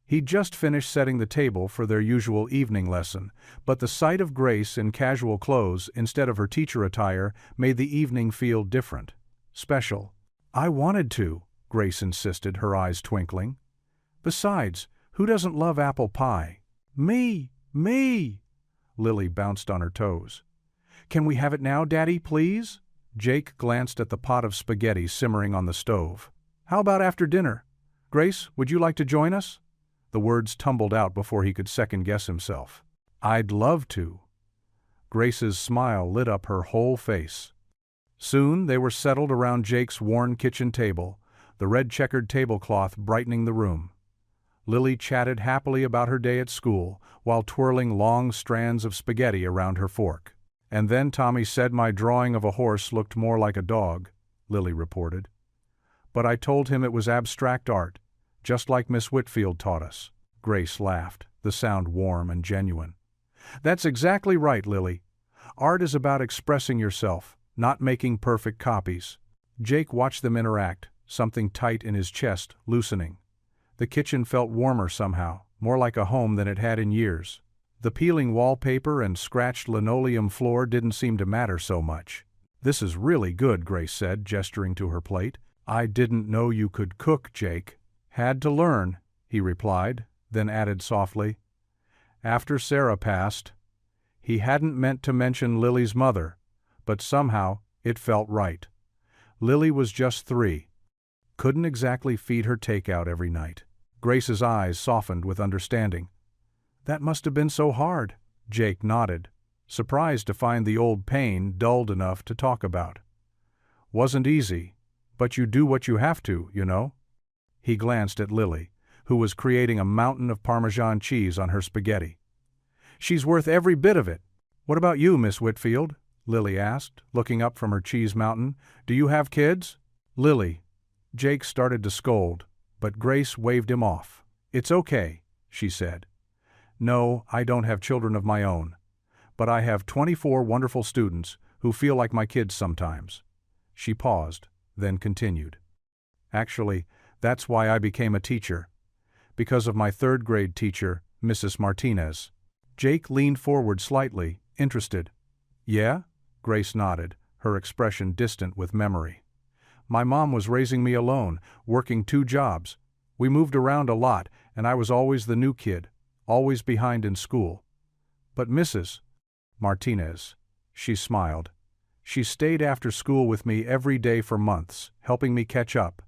He'd just finished setting the table for their usual evening lesson, but the sight of Grace in casual clothes instead of her teacher attire made the evening feel different, special. "I wanted to," Grace insisted, her eyes twinkling. "Besides, who doesn't love apple pie?" "Me! Me!" Lily bounced on her toes. "Can we have it now, Daddy, please?" Jake glanced at the pot of spaghetti simmering on the stove. "How about after dinner? Grace, would you like to join us?" The words tumbled out before he could second-guess himself. "I'd love to." Grace's smile lit up her whole face. Soon they were settled around Jake's worn kitchen table, the red checkered tablecloth brightening the room. Lily chatted happily about her day at school while twirling long strands of spaghetti around her fork. "And then Tommy said my drawing of a horse looked more like a dog," Lily reported. "But I told him it was abstract art, just like Miss Whitfield taught us." Grace laughed, the sound warm and genuine. "That's exactly right, Lily. Art is about expressing yourself, not making perfect copies." Jake watched them interact, something tight in his chest loosening. The kitchen felt warmer somehow, more like a home than it had in years. The peeling wallpaper and scratched linoleum floor didn't seem to matter so much. "This is really good," Grace said, gesturing to her plate. "I didn't know you could cook, Jake." "Had to learn," he replied, then added softly, "After Sarah passed." He hadn't meant to mention Lily's mother, but somehow it felt right. Lily was just 3. Couldn't exactly feed her takeout every night. Grace's eyes softened with understanding. "That must have been so hard." Jake nodded, surprised to find the old pain dulled enough to talk about. "Wasn't easy, but you do what you have to, you know." He glanced at Lily, who was creating a mountain of Parmesan cheese on her spaghetti. "She's worth every bit of it." "What about you, Miss Whitfield?" Lily asked, looking up from her cheese mountain. "Do you have kids?" "Lily." Jake started to scold, but Grace waved him off. "It's okay," she said. "No, I don't have children of my own. But I have 24 wonderful students who feel like my kids sometimes." She paused, then continued. "Actually, that's why I became a teacher. Because of my 3rd grade teacher, Mrs. Martinez." Jake leaned forward slightly, interested. "Yeah?" Grace nodded, her expression distant with memory. "My mom was raising me alone, working 2 jobs. We moved around a lot, and I was always the new kid, always behind in school. But Mrs. Martinez," she smiled. "She stayed after school with me every day for months, helping me catch up.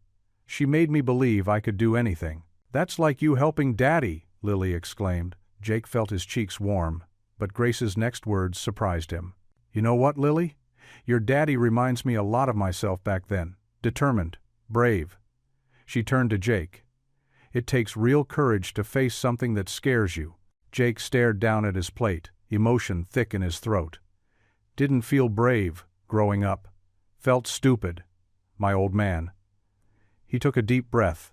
She made me believe I could do anything." "That's like you helping Daddy," Lily exclaimed. Jake felt his cheeks warm, but Grace's next words surprised him. "You know what, Lily? Your daddy reminds me a lot of myself back then. Determined, brave." She turned to Jake. "It takes real courage to face something that scares you." Jake stared down at his plate, emotion thick in his throat. "Didn't feel brave, growing up. Felt stupid. My old man." He took a deep breath.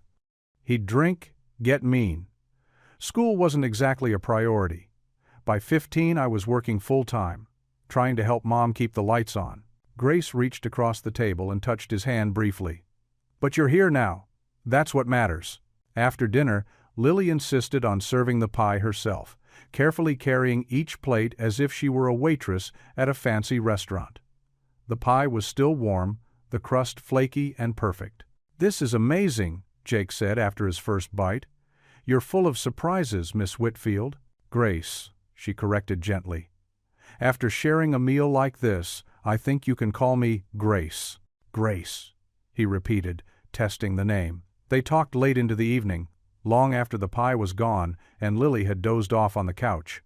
He'd drink, get mean. School wasn't exactly a priority. By 15 I was working full-time, trying to help Mom keep the lights on. Grace reached across the table and touched his hand briefly. But you're here now. That's what matters. After dinner, Lily insisted on serving the pie herself, carefully carrying each plate as if she were a waitress at a fancy restaurant. The pie was still warm, the crust flaky and perfect. "This is amazing," Jake said after his first bite. "You're full of surprises, Miss Whitfield." "Grace," she corrected gently. "After sharing a meal like this, I think you can call me Grace." "Grace," he repeated, testing the name. They talked late into the evening, long after the pie was gone and Lily had dozed off on the couch.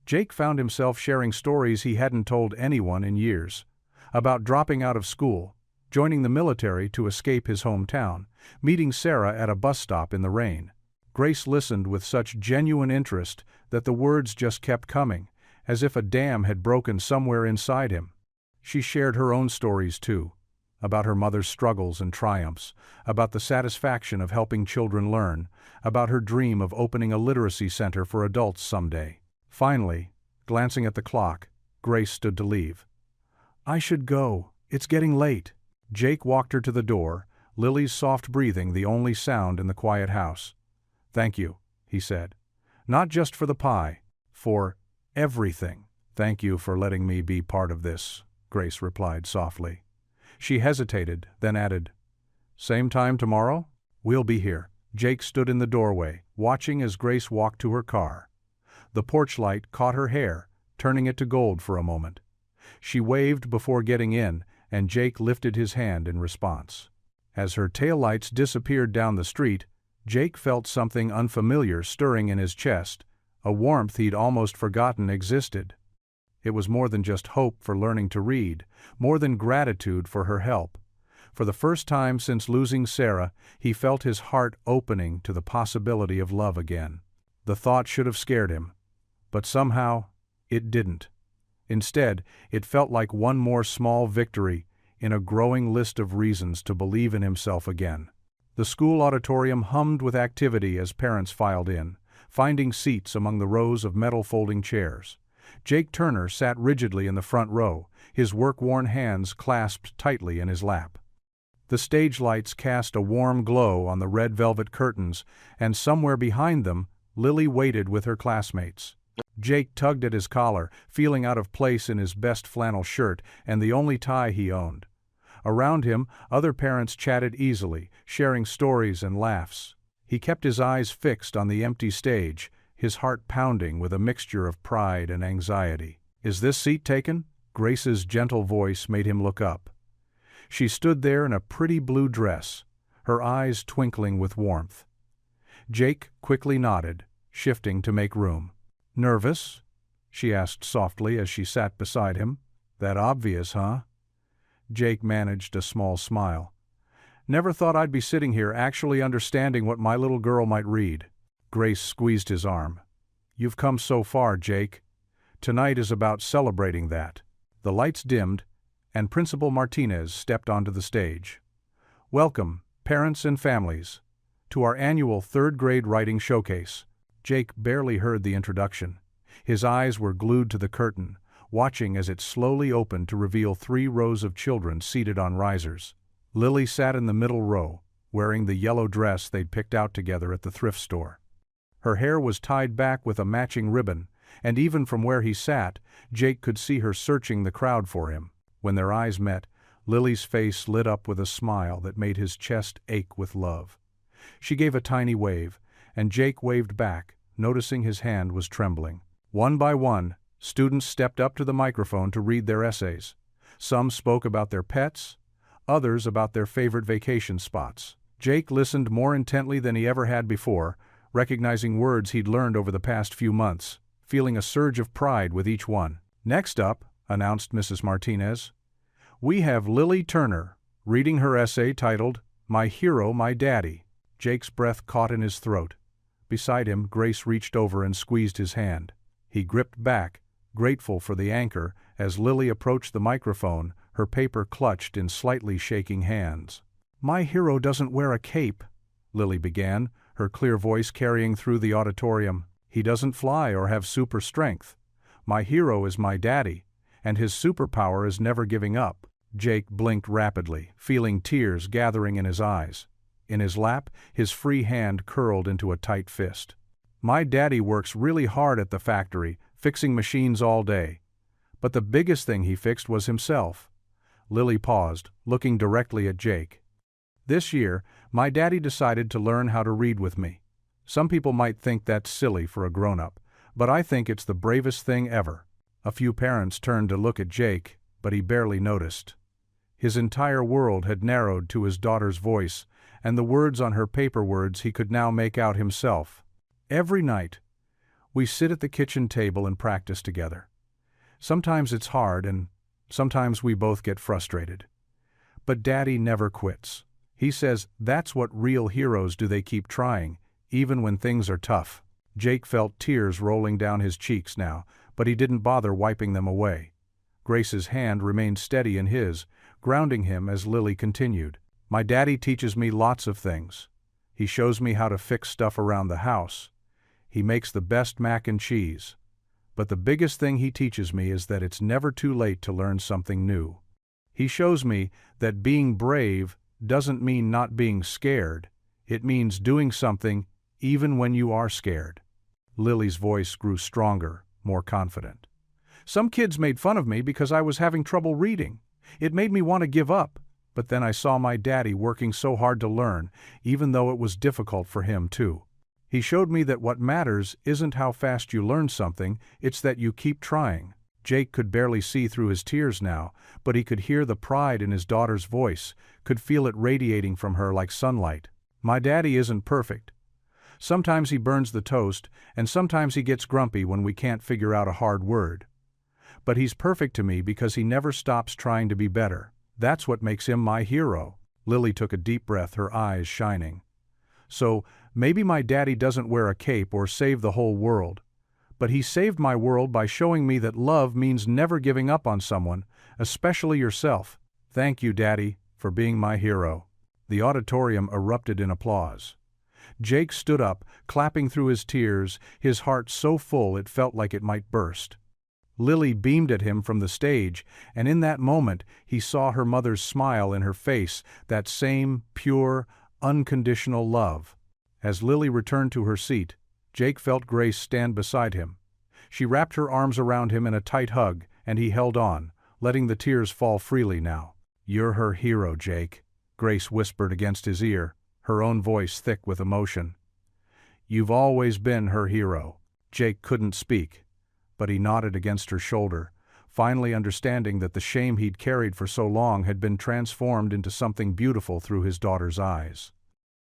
Jake found himself sharing stories he hadn't told anyone in years. About dropping out of school, joining the military to escape his hometown, meeting Sarah at a bus stop in the rain. Grace listened with such genuine interest that the words just kept coming, as if a dam had broken somewhere inside him. She shared her own stories too, about her mother's struggles and triumphs, about the satisfaction of helping children learn, about her dream of opening a literacy center for adults someday. Finally, glancing at the clock, Grace stood to leave. "I should go. It's getting late." Jake walked her to the door, Lily's soft breathing the only sound in the quiet house. "Thank you," he said. "Not just for the pie, for everything." "Thank you for letting me be part of this," Grace replied softly. She hesitated, then added, "Same time tomorrow?" "We'll be here." Jake stood in the doorway, watching as Grace walked to her car. The porch light caught her hair, turning it to gold for a moment. She waved before getting in, and Jake lifted his hand in response. As her taillights disappeared down the street, Jake felt something unfamiliar stirring in his chest, a warmth he'd almost forgotten existed. It was more than just hope for learning to read, more than gratitude for her help. For the first time since losing Sarah, he felt his heart opening to the possibility of love again. The thought should have scared him, but somehow it didn't. Instead, it felt like one more small victory in a growing list of reasons to believe in himself again. The school auditorium hummed with activity as parents filed in, finding seats among the rows of metal folding chairs. Jake Turner sat rigidly in the front row, his work-worn hands clasped tightly in his lap. The stage lights cast a warm glow on the red velvet curtains, and somewhere behind them, Lily waited with her classmates. Jake tugged at his collar, feeling out of place in his best flannel shirt and the only tie he owned. Around him, other parents chatted easily, sharing stories and laughs. He kept his eyes fixed on the empty stage, his heart pounding with a mixture of pride and anxiety. "Is this seat taken?" Grace's gentle voice made him look up. She stood there in a pretty blue dress, her eyes twinkling with warmth. Jake quickly nodded, shifting to make room. "Nervous?" she asked softly as she sat beside him. "That obvious, huh?" Jake managed a small smile. "Never thought I'd be sitting here actually understanding what my little girl might read." Grace squeezed his arm. "You've come so far, Jake. Tonight is about celebrating that." The lights dimmed, and Principal Martinez stepped onto the stage. "Welcome, parents and families, to our annual third-grade writing showcase." Jake barely heard the introduction. His eyes were glued to the curtain, watching as it slowly opened to reveal 3 rows of children seated on risers. Lily sat in the middle row, wearing the yellow dress they'd picked out together at the thrift store. Her hair was tied back with a matching ribbon, and even from where he sat, Jake could see her searching the crowd for him. When their eyes met, Lily's face lit up with a smile that made his chest ache with love. She gave a tiny wave, and Jake waved back, noticing his hand was trembling. One by one, students stepped up to the microphone to read their essays. Some spoke about their pets, others about their favorite vacation spots. Jake listened more intently than he ever had before, recognizing words he'd learned over the past few months, feeling a surge of pride with each one. "Next up," announced Mrs. Martinez, "we have Lily Turner, reading her essay titled, 'My Hero, My Daddy.'" Jake's breath caught in his throat. Beside him, Grace reached over and squeezed his hand. He gripped back, grateful for the anchor, as Lily approached the microphone, her paper clutched in slightly shaking hands. "My hero doesn't wear a cape," Lily began, her clear voice carrying through the auditorium. "He doesn't fly or have super strength. My hero is my daddy, and his superpower is never giving up." Jake blinked rapidly, feeling tears gathering in his eyes. In his lap, his free hand curled into a tight fist. "My daddy works really hard at the factory, fixing machines all day. But the biggest thing he fixed was himself." Lily paused, looking directly at Jake. "This year, my daddy decided to learn how to read with me. Some people might think that's silly for a grown-up, but I think it's the bravest thing ever." A few parents turned to look at Jake, but he barely noticed. His entire world had narrowed to his daughter's voice, and the words on her paper words he could now make out himself. "Every night, we sit at the kitchen table and practice together. Sometimes it's hard, and sometimes we both get frustrated. But Daddy never quits. He says that's what real heroes do, they keep trying, even when things are tough." Jake felt tears rolling down his cheeks now, but he didn't bother wiping them away. Grace's hand remained steady in his, grounding him as Lily continued. "My daddy teaches me lots of things. He shows me how to fix stuff around the house. He makes the best mac and cheese. But the biggest thing he teaches me is that it's never too late to learn something new. He shows me that being brave doesn't mean not being scared. It means doing something even when you are scared." Lily's voice grew stronger, more confident. "Some kids made fun of me because I was having trouble reading. It made me want to give up, but then I saw my daddy working so hard to learn, even though it was difficult for him too. He showed me that what matters isn't how fast you learn something, it's that you keep trying." Jake could barely see through his tears now, but he could hear the pride in his daughter's voice, could feel it radiating from her like sunlight. "My daddy isn't perfect. Sometimes he burns the toast, and sometimes he gets grumpy when we can't figure out a hard word. But he's perfect to me because he never stops trying to be better. That's what makes him my hero." Lily took a deep breath, her eyes shining. "So, maybe my daddy doesn't wear a cape or save the whole world. But he saved my world by showing me that love means never giving up on someone, especially yourself. Thank you, Daddy, for being my hero." The auditorium erupted in applause. Jake stood up, clapping through his tears, his heart so full it felt like it might burst. Lily beamed at him from the stage, and in that moment he saw her mother's smile in her face, that same pure, unconditional love. As Lily returned to her seat, Jake felt Grace stand beside him. She wrapped her arms around him in a tight hug, and he held on, letting the tears fall freely now. "You're her hero, Jake," Grace whispered against his ear, her own voice thick with emotion. "You've always been her hero." Jake couldn't speak, but he nodded against her shoulder, finally understanding that the shame he'd carried for so long had been transformed into something beautiful through his daughter's eyes.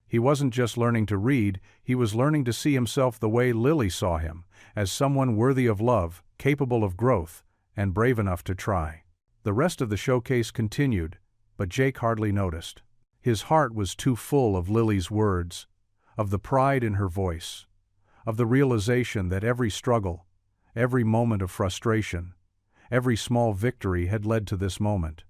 He wasn't just learning to read, he was learning to see himself the way Lily saw him, as someone worthy of love, capable of growth, and brave enough to try. The rest of the showcase continued, but Jake hardly noticed. His heart was too full of Lily's words, of the pride in her voice, of the realization that every struggle, every moment of frustration, every small victory had led to this moment.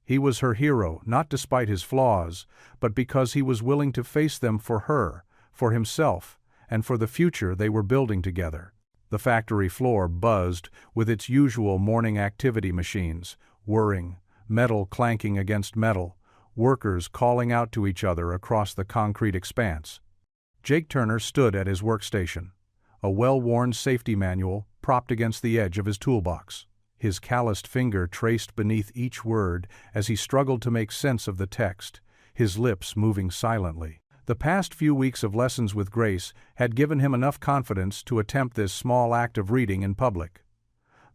He was her hero, not despite his flaws, but because he was willing to face them for her, for himself, and for the future they were building together. The factory floor buzzed with its usual morning activity machines, whirring, metal clanking against metal, workers calling out to each other across the concrete expanse. Jake Turner stood at his workstation, a well-worn safety manual propped against the edge of his toolbox. His calloused finger traced beneath each word as he struggled to make sense of the text, his lips moving silently. The past few weeks of lessons with Grace had given him enough confidence to attempt this small act of reading in public.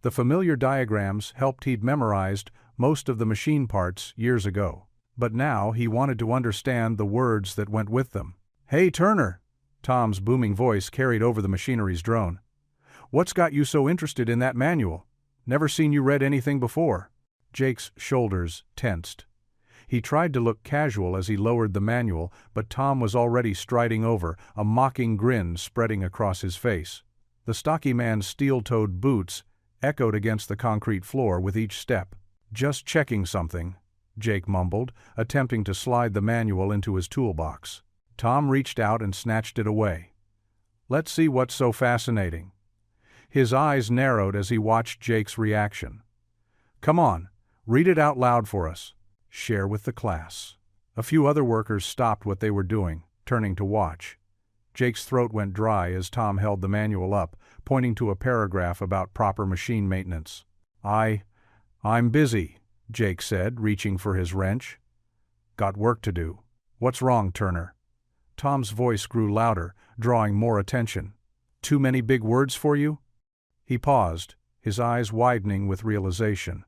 The familiar diagrams helped he'd memorized most of the machine parts years ago. But now he wanted to understand the words that went with them. "Hey, Turner!" Tom's booming voice carried over the machinery's drone. "What's got you so interested in that manual? Never seen you read anything before." Jake's shoulders tensed. He tried to look casual as he lowered the manual, but Tom was already striding over, a mocking grin spreading across his face. The stocky man's steel-toed boots echoed against the concrete floor with each step. "Just checking something," Jake mumbled, attempting to slide the manual into his toolbox. Tom reached out and snatched it away. "Let's see what's so fascinating." His eyes narrowed as he watched Jake's reaction. "Come on, read it out loud for us. Share with the class." A few other workers stopped what they were doing, turning to watch. Jake's throat went dry as Tom held the manual up, pointing to a paragraph about proper machine maintenance. I'm busy," Jake said, reaching for his wrench. "Got work to do." "What's wrong, Turner?" Tom's voice grew louder, drawing more attention. "Too many big words for you?" He paused, his eyes widening with realization.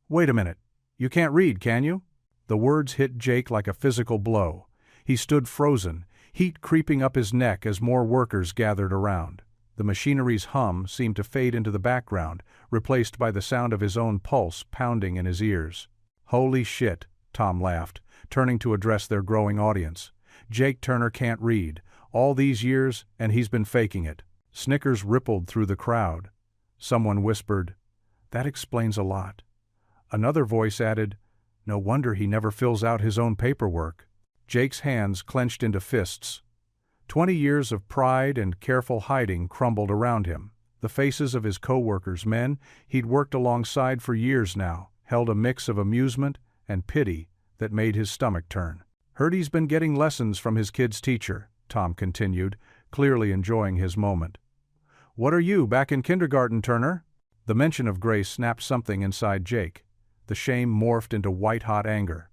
"Wait a minute. You can't read, can you?" The words hit Jake like a physical blow. He stood frozen, heat creeping up his neck as more workers gathered around. The machinery's hum seemed to fade into the background, replaced by the sound of his own pulse pounding in his ears. "Holy shit," Tom laughed, turning to address their growing audience. "Jake Turner can't read. All these years, and he's been faking it." Snickers rippled through the crowd. Someone whispered, "That explains a lot." Another voice added, "No wonder he never fills out his own paperwork." Jake's hands clenched into fists. 20 years of pride and careful hiding crumbled around him. The faces of his co-workers, men he'd worked alongside for years now, held a mix of amusement and pity that made his stomach turn. "Heard he's been getting lessons from his kid's teacher," Tom continued, clearly enjoying his moment. "What are you, back in kindergarten, Turner?" The mention of Grace snapped something inside Jake. The shame morphed into white-hot anger.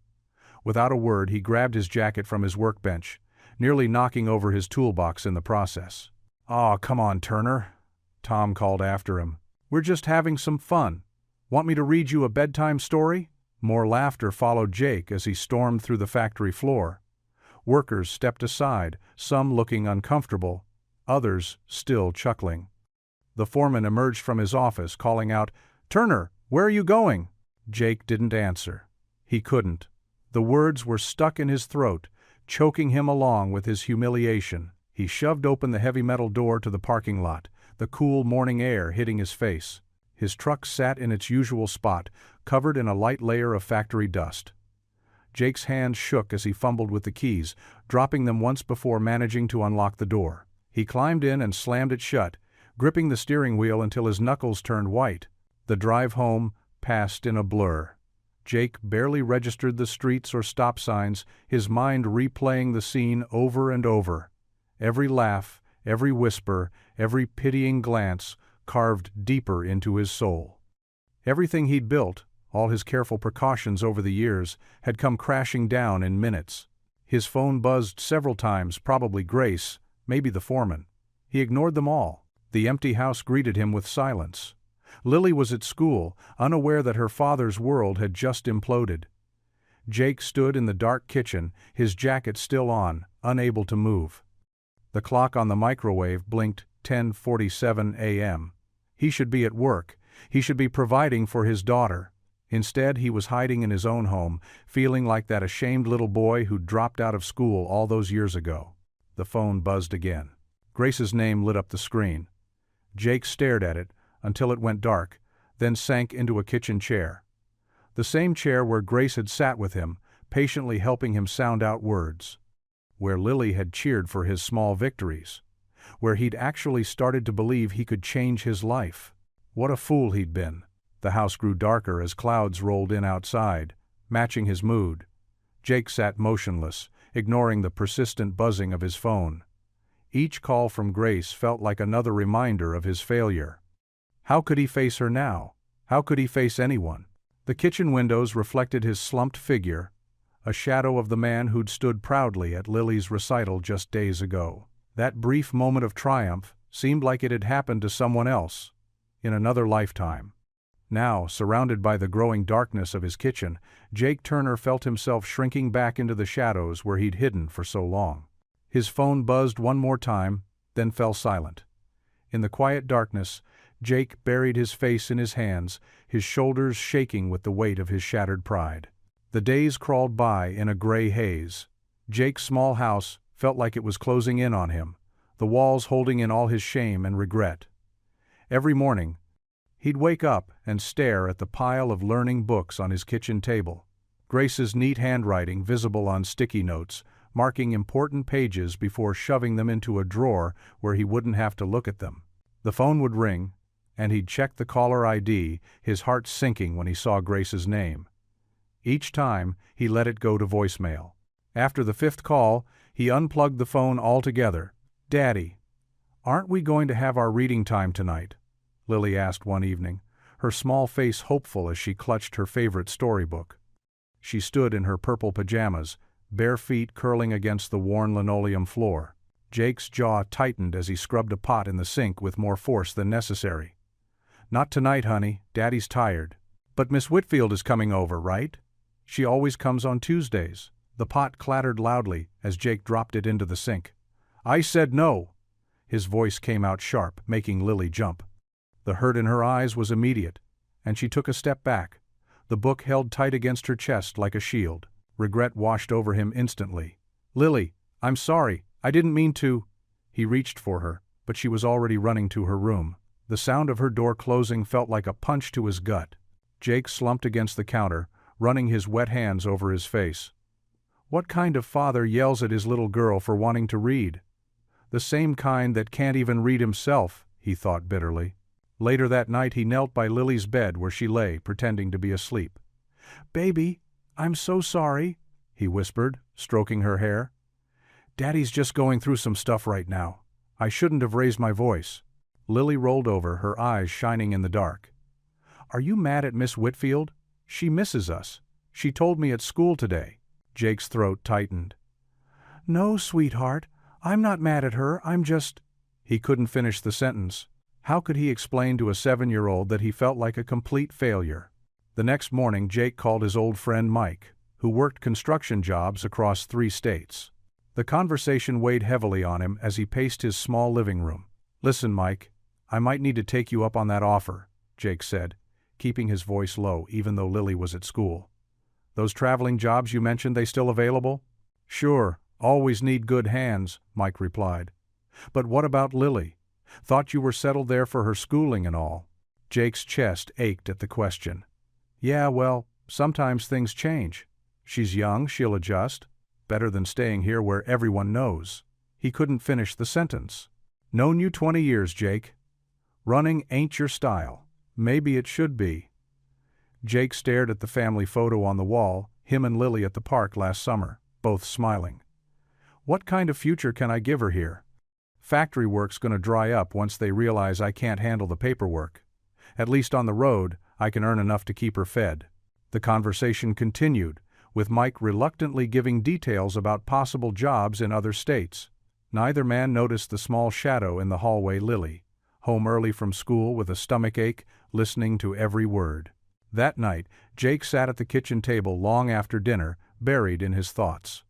Without a word, he grabbed his jacket from his workbench, nearly knocking over his toolbox in the process. "Aw, come on, Turner," Tom called after him. "We're just having some fun. Want me to read you a bedtime story?" More laughter followed Jake as he stormed through the factory floor. Workers stepped aside, some looking uncomfortable, others still chuckling. The foreman emerged from his office, calling out, "Turner, where are you going?" Jake didn't answer. He couldn't. The words were stuck in his throat, choking him along with his humiliation. He shoved open the heavy metal door to the parking lot, the cool morning air hitting his face. His truck sat in its usual spot, covered in a light layer of factory dust. Jake's hands shook as he fumbled with the keys, dropping them once before managing to unlock the door. He climbed in and slammed it shut, gripping the steering wheel until his knuckles turned white. The drive home passed in a blur. Jake barely registered the streets or stop signs, his mind replaying the scene over and over. Every laugh, every whisper, every pitying glance carved deeper into his soul. Everything he'd built, all his careful precautions over the years, had come crashing down in minutes. His phone buzzed several times, probably Grace, maybe the foreman. He ignored them all. The empty house greeted him with silence. Lily was at school, unaware that her father's world had just imploded. Jake stood in the dark kitchen, his jacket still on, unable to move. The clock on the microwave blinked 10:47 a.m. He should be at work. He should be providing for his daughter. Instead, he was hiding in his own home, feeling like that ashamed little boy who dropped out of school all those years ago. The phone buzzed again. Grace's name lit up the screen. Jake stared at it until it went dark, then sank into a kitchen chair. The same chair where Grace had sat with him, patiently helping him sound out words. Where Lily had cheered for his small victories. Where he'd actually started to believe he could change his life. What a fool he'd been. The house grew darker as clouds rolled in outside, matching his mood. Jake sat motionless, ignoring the persistent buzzing of his phone. Each call from Grace felt like another reminder of his failure. How could he face her now? How could he face anyone? The kitchen windows reflected his slumped figure, a shadow of the man who'd stood proudly at Lily's recital just days ago. That brief moment of triumph seemed like it had happened to someone else, in another lifetime. Now, surrounded by the growing darkness of his kitchen, Jake Turner felt himself shrinking back into the shadows where he'd hidden for so long. His phone buzzed one more time, then fell silent. In the quiet darkness, Jake buried his face in his hands, his shoulders shaking with the weight of his shattered pride. The days crawled by in a gray haze. Jake's small house felt like it was closing in on him, the walls holding in all his shame and regret. Every morning, he'd wake up and stare at the pile of learning books on his kitchen table. Grace's neat handwriting visible on sticky notes, marking important pages before shoving them into a drawer where he wouldn't have to look at them. The phone would ring, and he'd check the caller ID, his heart sinking when he saw Grace's name. Each time, he let it go to voicemail. After the 5th call, he unplugged the phone altogether. "Daddy, aren't we going to have our reading time tonight?" Lily asked one evening, her small face hopeful as she clutched her favorite storybook. She stood in her purple pajamas, bare feet curling against the worn linoleum floor. Jake's jaw tightened as he scrubbed a pot in the sink with more force than necessary. "Not tonight, honey. Daddy's tired." "But Miss Whitfield is coming over, right? She always comes on Tuesdays." The pot clattered loudly as Jake dropped it into the sink. "I said no." His voice came out sharp, making Lily jump. The hurt in her eyes was immediate, and she took a step back, the book held tight against her chest like a shield. Regret washed over him instantly. "Lily, I'm sorry, I didn't mean to." He reached for her, but she was already running to her room. The sound of her door closing felt like a punch to his gut. Jake slumped against the counter, running his wet hands over his face. What kind of father yells at his little girl for wanting to read? The same kind that can't even read himself, he thought bitterly. Later that night he knelt by Lily's bed where she lay, pretending to be asleep. "Baby, I'm so sorry," he whispered, stroking her hair. "Daddy's just going through some stuff right now. I shouldn't have raised my voice." Lily rolled over, her eyes shining in the dark. "Are you mad at Miss Whitfield? She misses us. She told me at school today." Jake's throat tightened. "No, sweetheart, I'm not mad at her, I'm just—" He couldn't finish the sentence. How could he explain to a 7-year-old that he felt like a complete failure? The next morning Jake called his old friend Mike, who worked construction jobs across 3 states. The conversation weighed heavily on him as he paced his small living room. "Listen, Mike, I might need to take you up on that offer," Jake said, keeping his voice low even though Lily was at school. "Those traveling jobs you mentioned, they still available?" "Sure, always need good hands," Mike replied. "But what about Lily? Thought you were settled there for her schooling and all." Jake's chest ached at the question. "Yeah, well, sometimes things change. She's young, she'll adjust. Better than staying here where everyone knows." He couldn't finish the sentence. "Known you 20 years, Jake. Running ain't your style. Maybe it should be." Jake stared at the family photo on the wall, him and Lily at the park last summer, both smiling. "What kind of future can I give her here? Factory work's gonna dry up once they realize I can't handle the paperwork. At least on the road, I can earn enough to keep her fed." The conversation continued, with Mike reluctantly giving details about possible jobs in other states. Neither man noticed the small shadow in the hallway Lily, home early from school with a stomachache, listening to every word. That night, Jake sat at the kitchen table long after dinner, buried in his thoughts.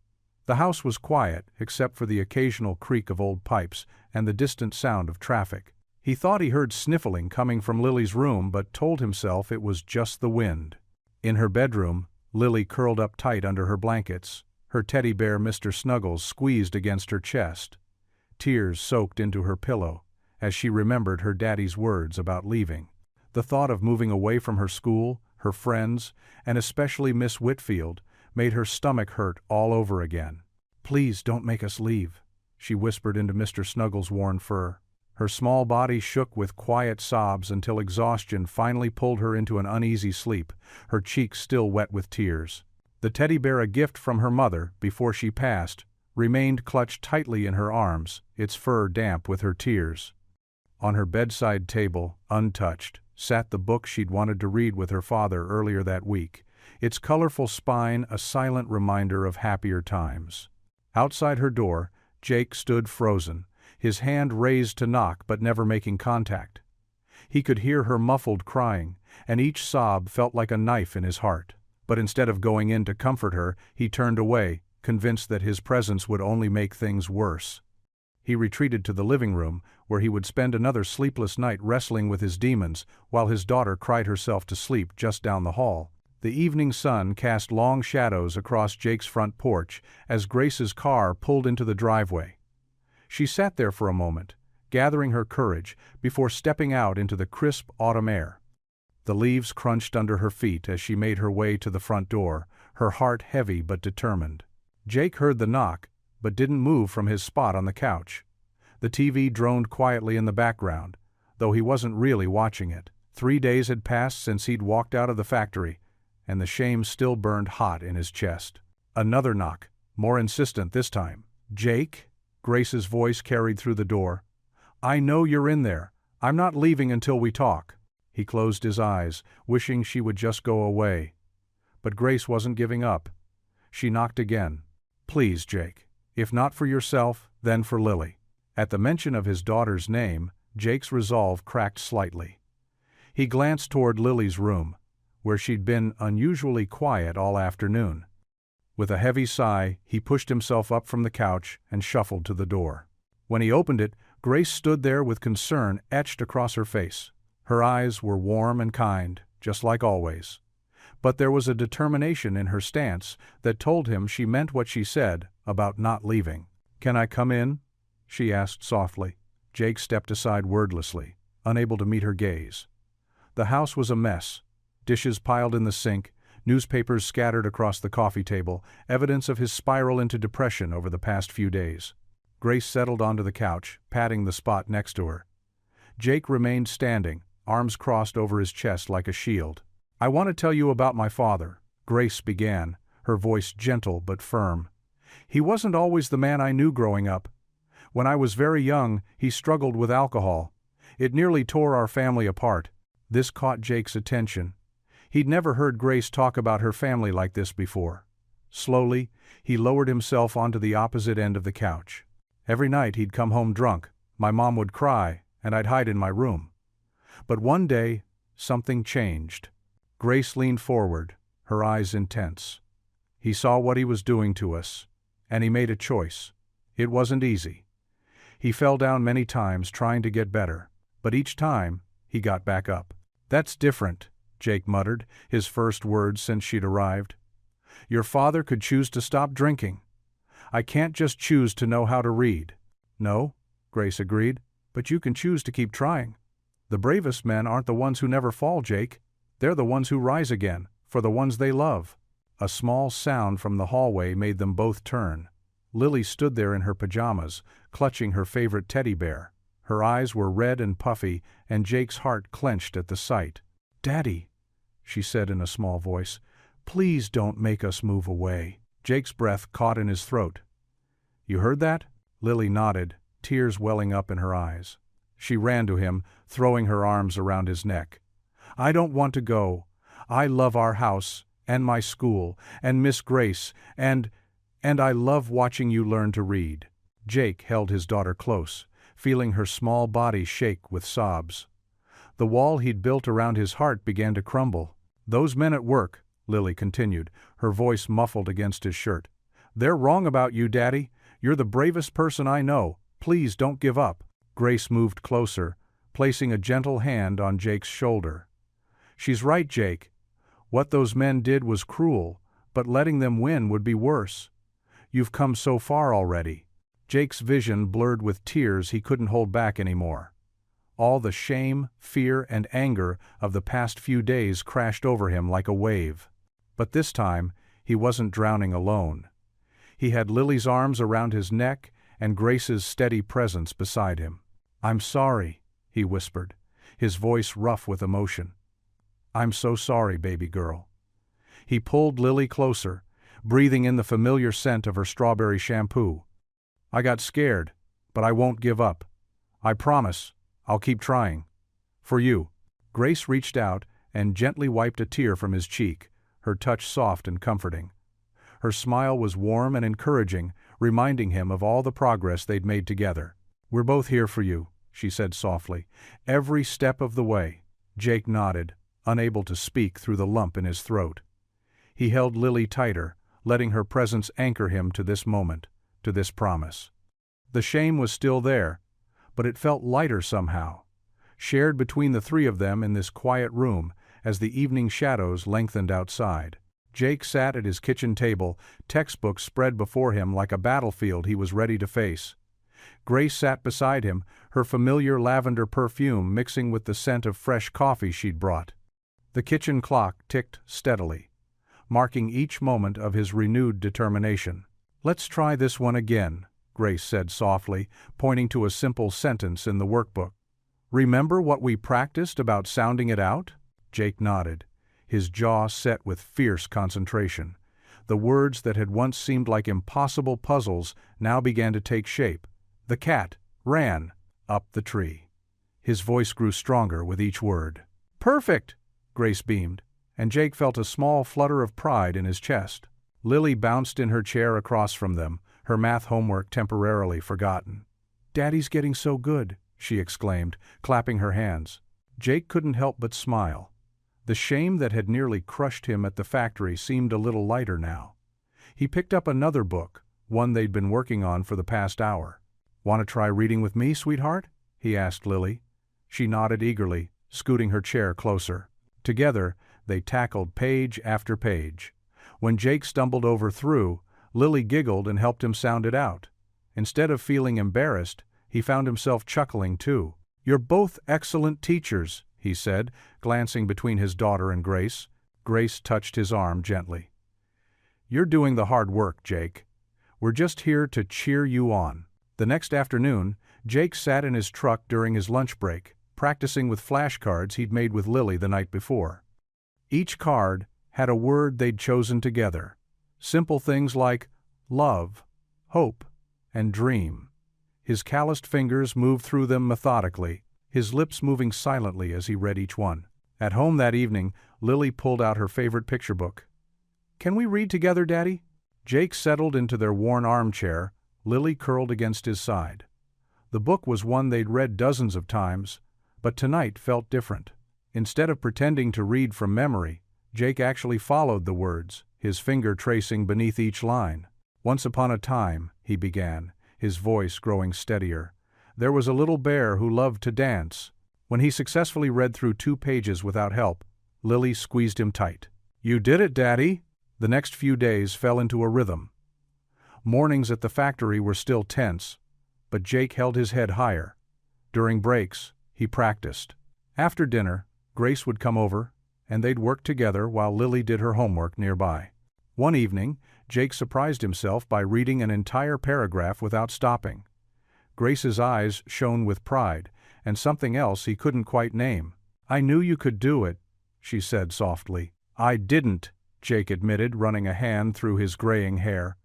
The house was quiet, except for the occasional creak of old pipes and the distant sound of traffic. He thought he heard sniffling coming from Lily's room, but told himself it was just the wind. In her bedroom, Lily curled up tight under her blankets, her teddy bear Mr. Snuggles squeezed against her chest. Tears soaked into her pillow as she remembered her daddy's words about leaving. The thought of moving away from her school, her friends, and especially Miss Whitfield, made her stomach hurt all over again. "Please don't make us leave," she whispered into Mr. Snuggles' worn fur. Her small body shook with quiet sobs until exhaustion finally pulled her into an uneasy sleep, her cheeks still wet with tears. The teddy bear, a gift from her mother before she passed, remained clutched tightly in her arms, its fur damp with her tears. On her bedside table, untouched, sat the book she'd wanted to read with her father earlier that week, its colorful spine a silent reminder of happier times. Outside her door, Jake stood frozen, his hand raised to knock but never making contact. He could hear her muffled crying, and each sob felt like a knife in his heart. But instead of going in to comfort her, he turned away, convinced that his presence would only make things worse. He retreated to the living room, where he would spend another sleepless night wrestling with his demons, while his daughter cried herself to sleep just down the hall. The evening sun cast long shadows across Jake's front porch as Grace's car pulled into the driveway. She sat there for a moment, gathering her courage, before stepping out into the crisp autumn air. The leaves crunched under her feet as she made her way to the front door, her heart heavy but determined. Jake heard the knock, but didn't move from his spot on the couch. The TV droned quietly in the background, though he wasn't really watching it. 3 days had passed since he'd walked out of the factory, and the shame still burned hot in his chest. Another knock, more insistent this time. "Jake?" Grace's voice carried through the door. "I know you're in there. I'm not leaving until we talk." He closed his eyes, wishing she would just go away. But Grace wasn't giving up. She knocked again. "Please, Jake. If not for yourself, then for Lily." At the mention of his daughter's name, Jake's resolve cracked slightly. He glanced toward Lily's room, where she'd been unusually quiet all afternoon. With a heavy sigh, he pushed himself up from the couch and shuffled to the door. When he opened it, Grace stood there with concern etched across her face. Her eyes were warm and kind, just like always. But there was a determination in her stance that told him she meant what she said about not leaving. "Can I come in?" she asked softly. Jake stepped aside wordlessly, unable to meet her gaze. The house was a mess. Dishes piled in the sink, newspapers scattered across the coffee table, evidence of his spiral into depression over the past few days. Grace settled onto the couch, patting the spot next to her. Jake remained standing, arms crossed over his chest like a shield. "I want to tell you about my father," Grace began, her voice gentle but firm. "He wasn't always the man I knew growing up. When I was very young, he struggled with alcohol. It nearly tore our family apart." This caught Jake's attention. He'd never heard Grace talk about her family like this before. Slowly, he lowered himself onto the opposite end of the couch. "Every night he'd come home drunk. My mom would cry, and I'd hide in my room. But one day, something changed." Grace leaned forward, her eyes intense. "He saw what he was doing to us, and he made a choice. It wasn't easy. He fell down many times trying to get better, but each time, he got back up." "That's different," Jake muttered, his first words since she'd arrived. "Your father could choose to stop drinking. I can't just choose to know how to read." "No," Grace agreed, "but you can choose to keep trying. The bravest men aren't the ones who never fall, Jake. They're the ones who rise again, for the ones they love." A small sound from the hallway made them both turn. Lily stood there in her pajamas, clutching her favorite teddy bear. Her eyes were red and puffy, and Jake's heart clenched at the sight. "Daddy," she said in a small voice, "please don't make us move away." Jake's breath caught in his throat. "You heard that?" Lily nodded, tears welling up in her eyes. She ran to him, throwing her arms around his neck. "I don't want to go. I love our house, and my school, and Miss Grace, and I love watching you learn to read." Jake held his daughter close, feeling her small body shake with sobs. The wall he'd built around his heart began to crumble. "Those men at work," Lily continued, her voice muffled against his shirt. "They're wrong about you, Daddy. You're the bravest person I know. Please don't give up." Grace moved closer, placing a gentle hand on Jake's shoulder. "She's right, Jake. What those men did was cruel, but letting them win would be worse. You've come so far already." Jake's vision blurred with tears he couldn't hold back anymore. All the shame, fear, and anger of the past few days crashed over him like a wave. But this time, he wasn't drowning alone. He had Lily's arms around his neck and Grace's steady presence beside him. "I'm sorry," he whispered, his voice rough with emotion. "I'm so sorry, baby girl." He pulled Lily closer, breathing in the familiar scent of her strawberry shampoo. "I got scared, but I won't give up. I promise, I'll keep trying. For you." Grace reached out and gently wiped a tear from his cheek, her touch soft and comforting. Her smile was warm and encouraging, reminding him of all the progress they'd made together. "We're both here for you," she said softly, "every step of the way." Jake nodded, unable to speak through the lump in his throat. He held Lily tighter, letting her presence anchor him to this moment, to this promise. The shame was still there, but it felt lighter somehow, shared between the three of them in this quiet room as the evening shadows lengthened outside. Jake sat at his kitchen table, textbooks spread before him like a battlefield he was ready to face. Grace sat beside him, her familiar lavender perfume mixing with the scent of fresh coffee she'd brought. The kitchen clock ticked steadily. marking each moment of his renewed determination. "Let's try this one again," Grace said softly, pointing to a simple sentence in the workbook. "Remember what we practiced about sounding it out?" Jake nodded, his jaw set with fierce concentration. The words that had once seemed like impossible puzzles now began to take shape. "The cat ran up the tree." His voice grew stronger with each word. "Perfect!" Grace beamed, and Jake felt a small flutter of pride in his chest. Lily bounced in her chair across from them, her math homework temporarily forgotten. "Daddy's getting so good," she exclaimed, clapping her hands. Jake couldn't help but smile. The shame that had nearly crushed him at the factory seemed a little lighter now. He picked up another book, one they'd been working on for the past hour. "Want to try reading with me, sweetheart?" he asked Lily. She nodded eagerly, scooting her chair closer. Together, they tackled page after page. When Jake stumbled over through, Lily giggled and helped him sound it out. Instead of feeling embarrassed, he found himself chuckling too. "You're both excellent teachers," he said, glancing between his daughter and Grace. Grace touched his arm gently. "You're doing the hard work, Jake. We're just here to cheer you on." The next afternoon, Jake sat in his truck during his lunch break, practicing with flashcards he'd made with Lily the night before. Each card had a word they'd chosen together. Simple things like love, hope, and dream. His calloused fingers moved through them methodically, his lips moving silently as he read each one. At home that evening, Lily pulled out her favorite picture book. "Can we read together, Daddy?" Jake settled into their worn armchair, Lily curled against his side. The book was one they'd read dozens of times, but tonight felt different. Instead of pretending to read from memory, Jake actually followed the words, his finger tracing beneath each line. "Once upon a time," he began, his voice growing steadier, "there was a little bear who loved to dance." When he successfully read through 2 pages without help, Lily squeezed him tight. "You did it, Daddy!" The next few days fell into a rhythm. Mornings at the factory were still tense, but Jake held his head higher. During breaks, he practiced. After dinner, Grace would come over, and they'd work together while Lily did her homework nearby. One evening, Jake surprised himself by reading an entire paragraph without stopping. Grace's eyes shone with pride, and something else he couldn't quite name. "I knew you could do it," she said softly. "I didn't," Jake admitted, running a hand through his graying hair.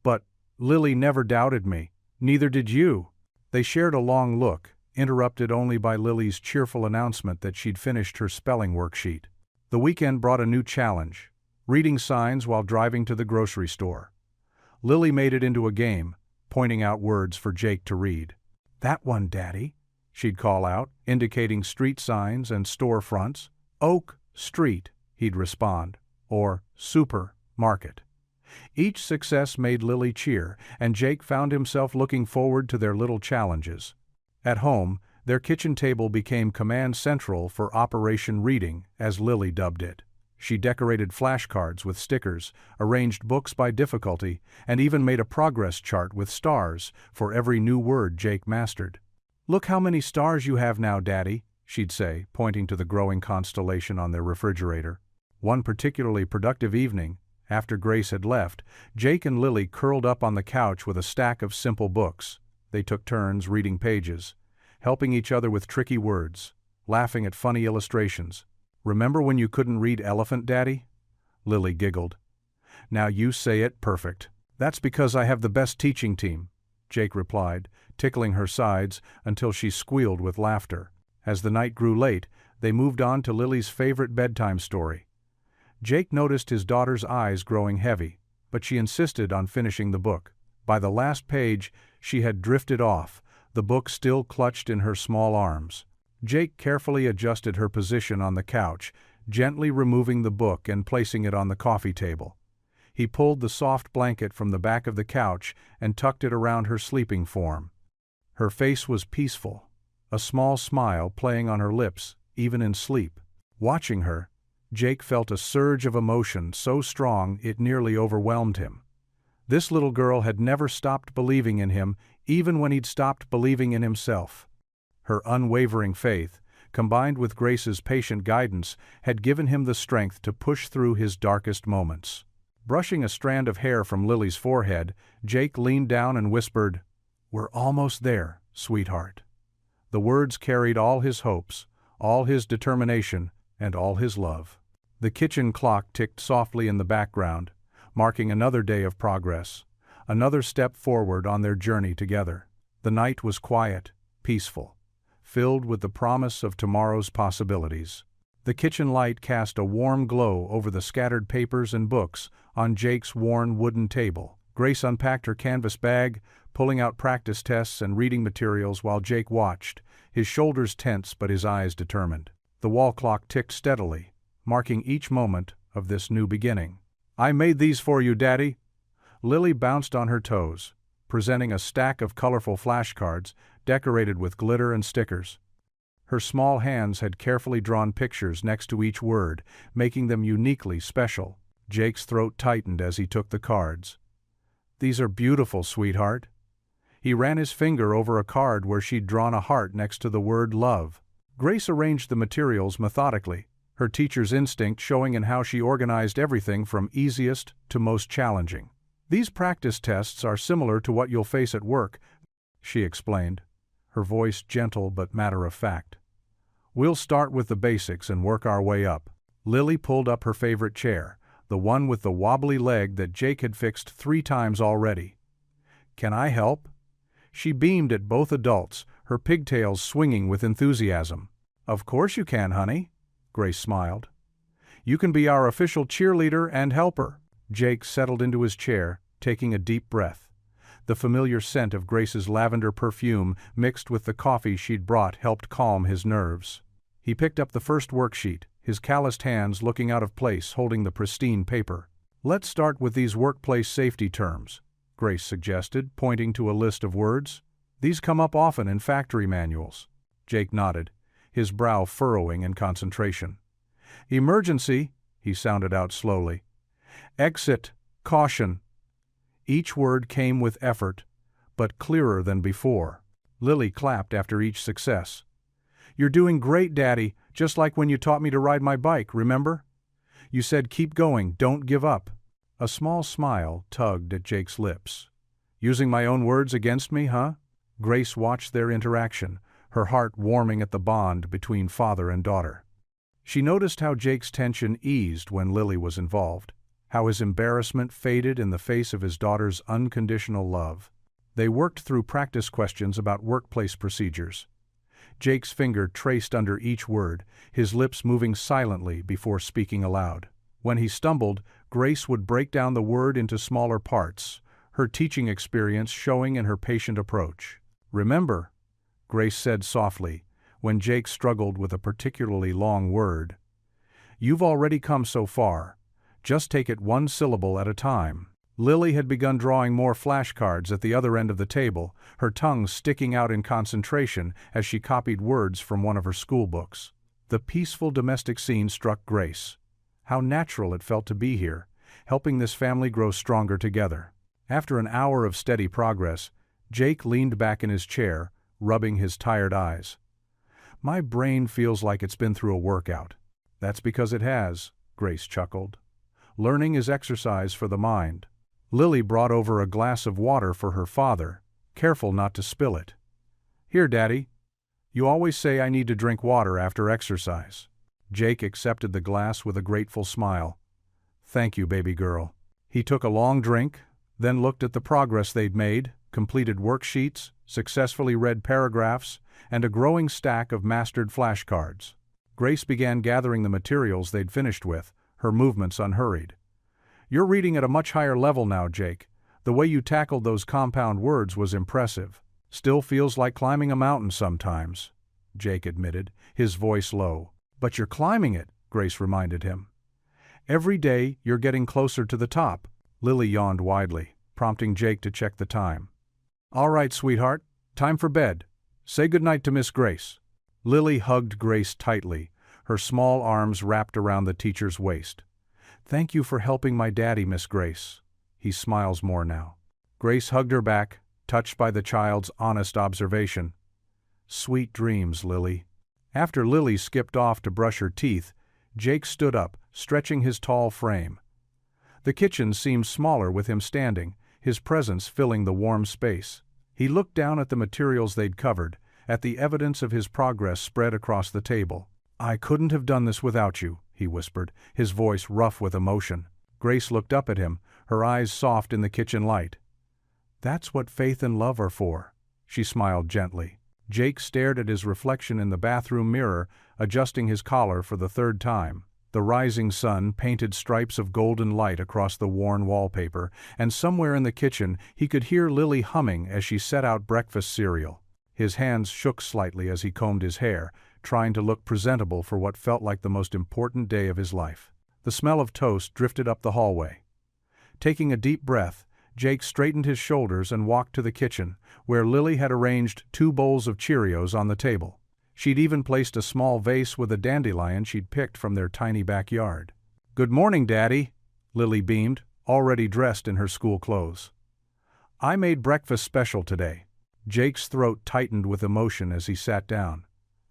"But Lily never doubted me. Neither did you." They shared a long look, interrupted only by Lily's cheerful announcement that she'd finished her spelling worksheet. The weekend brought a new challenge: reading signs while driving to the grocery store. Lily made it into a game, pointing out words for Jake to read. "That one, Daddy," she'd call out, indicating street signs and store fronts. "Oak Street," he'd respond, or Supermarket. Each success made Lily cheer, and Jake found himself looking forward to their little challenges. At home, their kitchen table became command central for Operation Reading, as Lily dubbed it. She decorated flashcards with stickers, arranged books by difficulty, and even made a progress chart with stars for every new word Jake mastered. "Look how many stars you have now, Daddy," she'd say, pointing to the growing constellation on their refrigerator. One particularly productive evening, after Grace had left, Jake and Lily curled up on the couch with a stack of simple books. They took turns reading pages, helping each other with tricky words, laughing at funny illustrations. "Remember when you couldn't read elephant, Daddy?" Lily giggled. "Now you say it perfect." "That's because I have the best teaching team," Jake replied, tickling her sides until she squealed with laughter. As the night grew late, they moved on to Lily's favorite bedtime story. Jake noticed his daughter's eyes growing heavy, but she insisted on finishing the book. By the last page, she had drifted off, the book still clutched in her small arms. Jake carefully adjusted her position on the couch, gently removing the book and placing it on the coffee table. He pulled the soft blanket from the back of the couch and tucked it around her sleeping form. Her face was peaceful, a small smile playing on her lips, even in sleep. Watching her, Jake felt a surge of emotion so strong it nearly overwhelmed him. This little girl had never stopped believing in him, even when he'd stopped believing in himself. Her unwavering faith, combined with Grace's patient guidance, had given him the strength to push through his darkest moments. Brushing a strand of hair from Lily's forehead, Jake leaned down and whispered, "We're almost there, sweetheart." The words carried all his hopes, all his determination, and all his love. The kitchen clock ticked softly in the background, marking another day of progress, another step forward on their journey together. The night was quiet, peaceful, filled with the promise of tomorrow's possibilities. The kitchen light cast a warm glow over the scattered papers and books on Jake's worn wooden table. Grace unpacked her canvas bag, pulling out practice tests and reading materials while Jake watched, his shoulders tense but his eyes determined. The wall clock ticked steadily, marking each moment of this new beginning. "I made these for you, Daddy." Lily bounced on her toes, presenting a stack of colorful flashcards decorated with glitter and stickers. Her small hands had carefully drawn pictures next to each word, making them uniquely special. Jake's throat tightened as he took the cards. "These are beautiful, sweetheart." He ran his finger over a card where she'd drawn a heart next to the word love. Grace arranged the materials methodically, her teacher's instinct showing in how she organized everything from easiest to most challenging. "These practice tests are similar to what you'll face at work," she explained, her voice gentle but matter-of-fact. "We'll start with the basics and work our way up." Lily pulled up her favorite chair, the one with the wobbly leg that Jake had fixed 3 times already. "Can I help?" She beamed at both adults, her pigtails swinging with enthusiasm. "Of course you can, honey," Grace smiled. "You can be our official cheerleader and helper." Jake settled into his chair, taking a deep breath. The familiar scent of Grace's lavender perfume mixed with the coffee she'd brought helped calm his nerves. He picked up the first worksheet, his calloused hands looking out of place holding the pristine paper. "Let's start with these workplace safety terms," Grace suggested, pointing to a list of words. "These come up often in factory manuals." Jake nodded, his brow furrowing in concentration. "Emergency," he sounded out slowly. "Exit, caution." Each word came with effort, but clearer than before. Lily clapped after each success. "You're doing great, Daddy, just like when you taught me to ride my bike, remember? You said keep going, don't give up." A small smile tugged at Jake's lips. "Using my own words against me, huh?" Grace watched their interaction, her heart warming at the bond between father and daughter. She noticed how Jake's tension eased when Lily was involved, how his embarrassment faded in the face of his daughter's unconditional love. They worked through practice questions about workplace procedures. Jake's finger traced under each word, his lips moving silently before speaking aloud. When he stumbled, Grace would break down the word into smaller parts, her teaching experience showing in her patient approach. "Remember," Grace said softly, when Jake struggled with a particularly long word, "you've already come so far. Just take it one syllable at a time." Lily had begun drawing more flashcards at the other end of the table, her tongue sticking out in concentration as she copied words from one of her school books. The peaceful domestic scene struck Grace. How natural it felt to be here, helping this family grow stronger together. After an hour of steady progress, Jake leaned back in his chair, rubbing his tired eyes. "My brain feels like it's been through a workout." "That's because it has," Grace chuckled. "Learning is exercise for the mind." Lily brought over a glass of water for her father, careful not to spill it. "Here, Daddy. You always say I need to drink water after exercise." Jake accepted the glass with a grateful smile. "Thank you, baby girl." He took a long drink, then looked at the progress they'd made, completed worksheets, successfully read paragraphs, and a growing stack of mastered flashcards. Grace began gathering the materials they'd finished with, her movements unhurried. "You're reading at a much higher level now, Jake. The way you tackled those compound words was impressive. Still feels like climbing a mountain sometimes," Jake admitted, his voice low. "But you're climbing it," Grace reminded him. "Every day you're getting closer to the top." Lily yawned widely, prompting Jake to check the time. "All right, sweetheart, time for bed. Say goodnight to Miss Grace." Lily hugged Grace tightly, her small arms wrapped around the teacher's waist. "Thank you for helping my daddy, Miss Grace." He smiles more now. Grace hugged her back, touched by the child's honest observation. "Sweet dreams, Lily." After Lily skipped off to brush her teeth, Jake stood up, stretching his tall frame. The kitchen seemed smaller with him standing, his presence filling the warm space. He looked down at the materials they'd covered, at the evidence of his progress spread across the table. "I couldn't have done this without you," he whispered, his voice rough with emotion. Grace looked up at him, her eyes soft in the kitchen light. "That's what faith and love are for," she smiled gently. Jake stared at his reflection in the bathroom mirror, adjusting his collar for the third time. The rising sun painted stripes of golden light across the worn wallpaper, and somewhere in the kitchen he could hear Lily humming as she set out breakfast cereal. His hands shook slightly as he combed his hair, trying to look presentable for what felt like the most important day of his life. The smell of toast drifted up the hallway. Taking a deep breath, Jake straightened his shoulders and walked to the kitchen, where Lily had arranged 2 bowls of Cheerios on the table. She'd even placed a small vase with a dandelion she'd picked from their tiny backyard. "Good morning, Daddy," Lily beamed, already dressed in her school clothes. "I made breakfast special today." Jake's throat tightened with emotion as he sat down.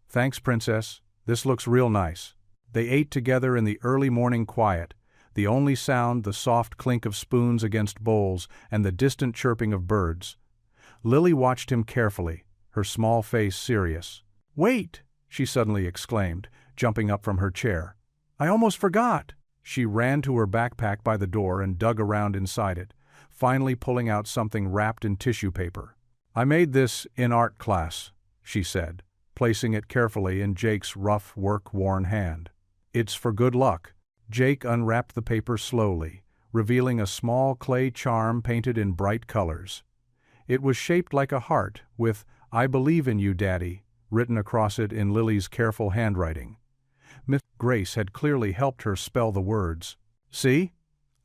"Thanks, Princess. This looks real nice." They ate together in the early morning quiet, the only sound the soft clink of spoons against bowls and the distant chirping of birds. Lily watched him carefully, her small face serious. "Wait!" she suddenly exclaimed, jumping up from her chair. "I almost forgot!" She ran to her backpack by the door and dug around inside it, finally pulling out something wrapped in tissue paper. "I made this in art class," she said, placing it carefully in Jake's rough, work-worn hand. "It's for good luck." Jake unwrapped the paper slowly, revealing a small clay charm painted in bright colors. It was shaped like a heart, with "I believe in you, Daddy," written across it in Lily's careful handwriting. Miss Grace had clearly helped her spell the words. "See?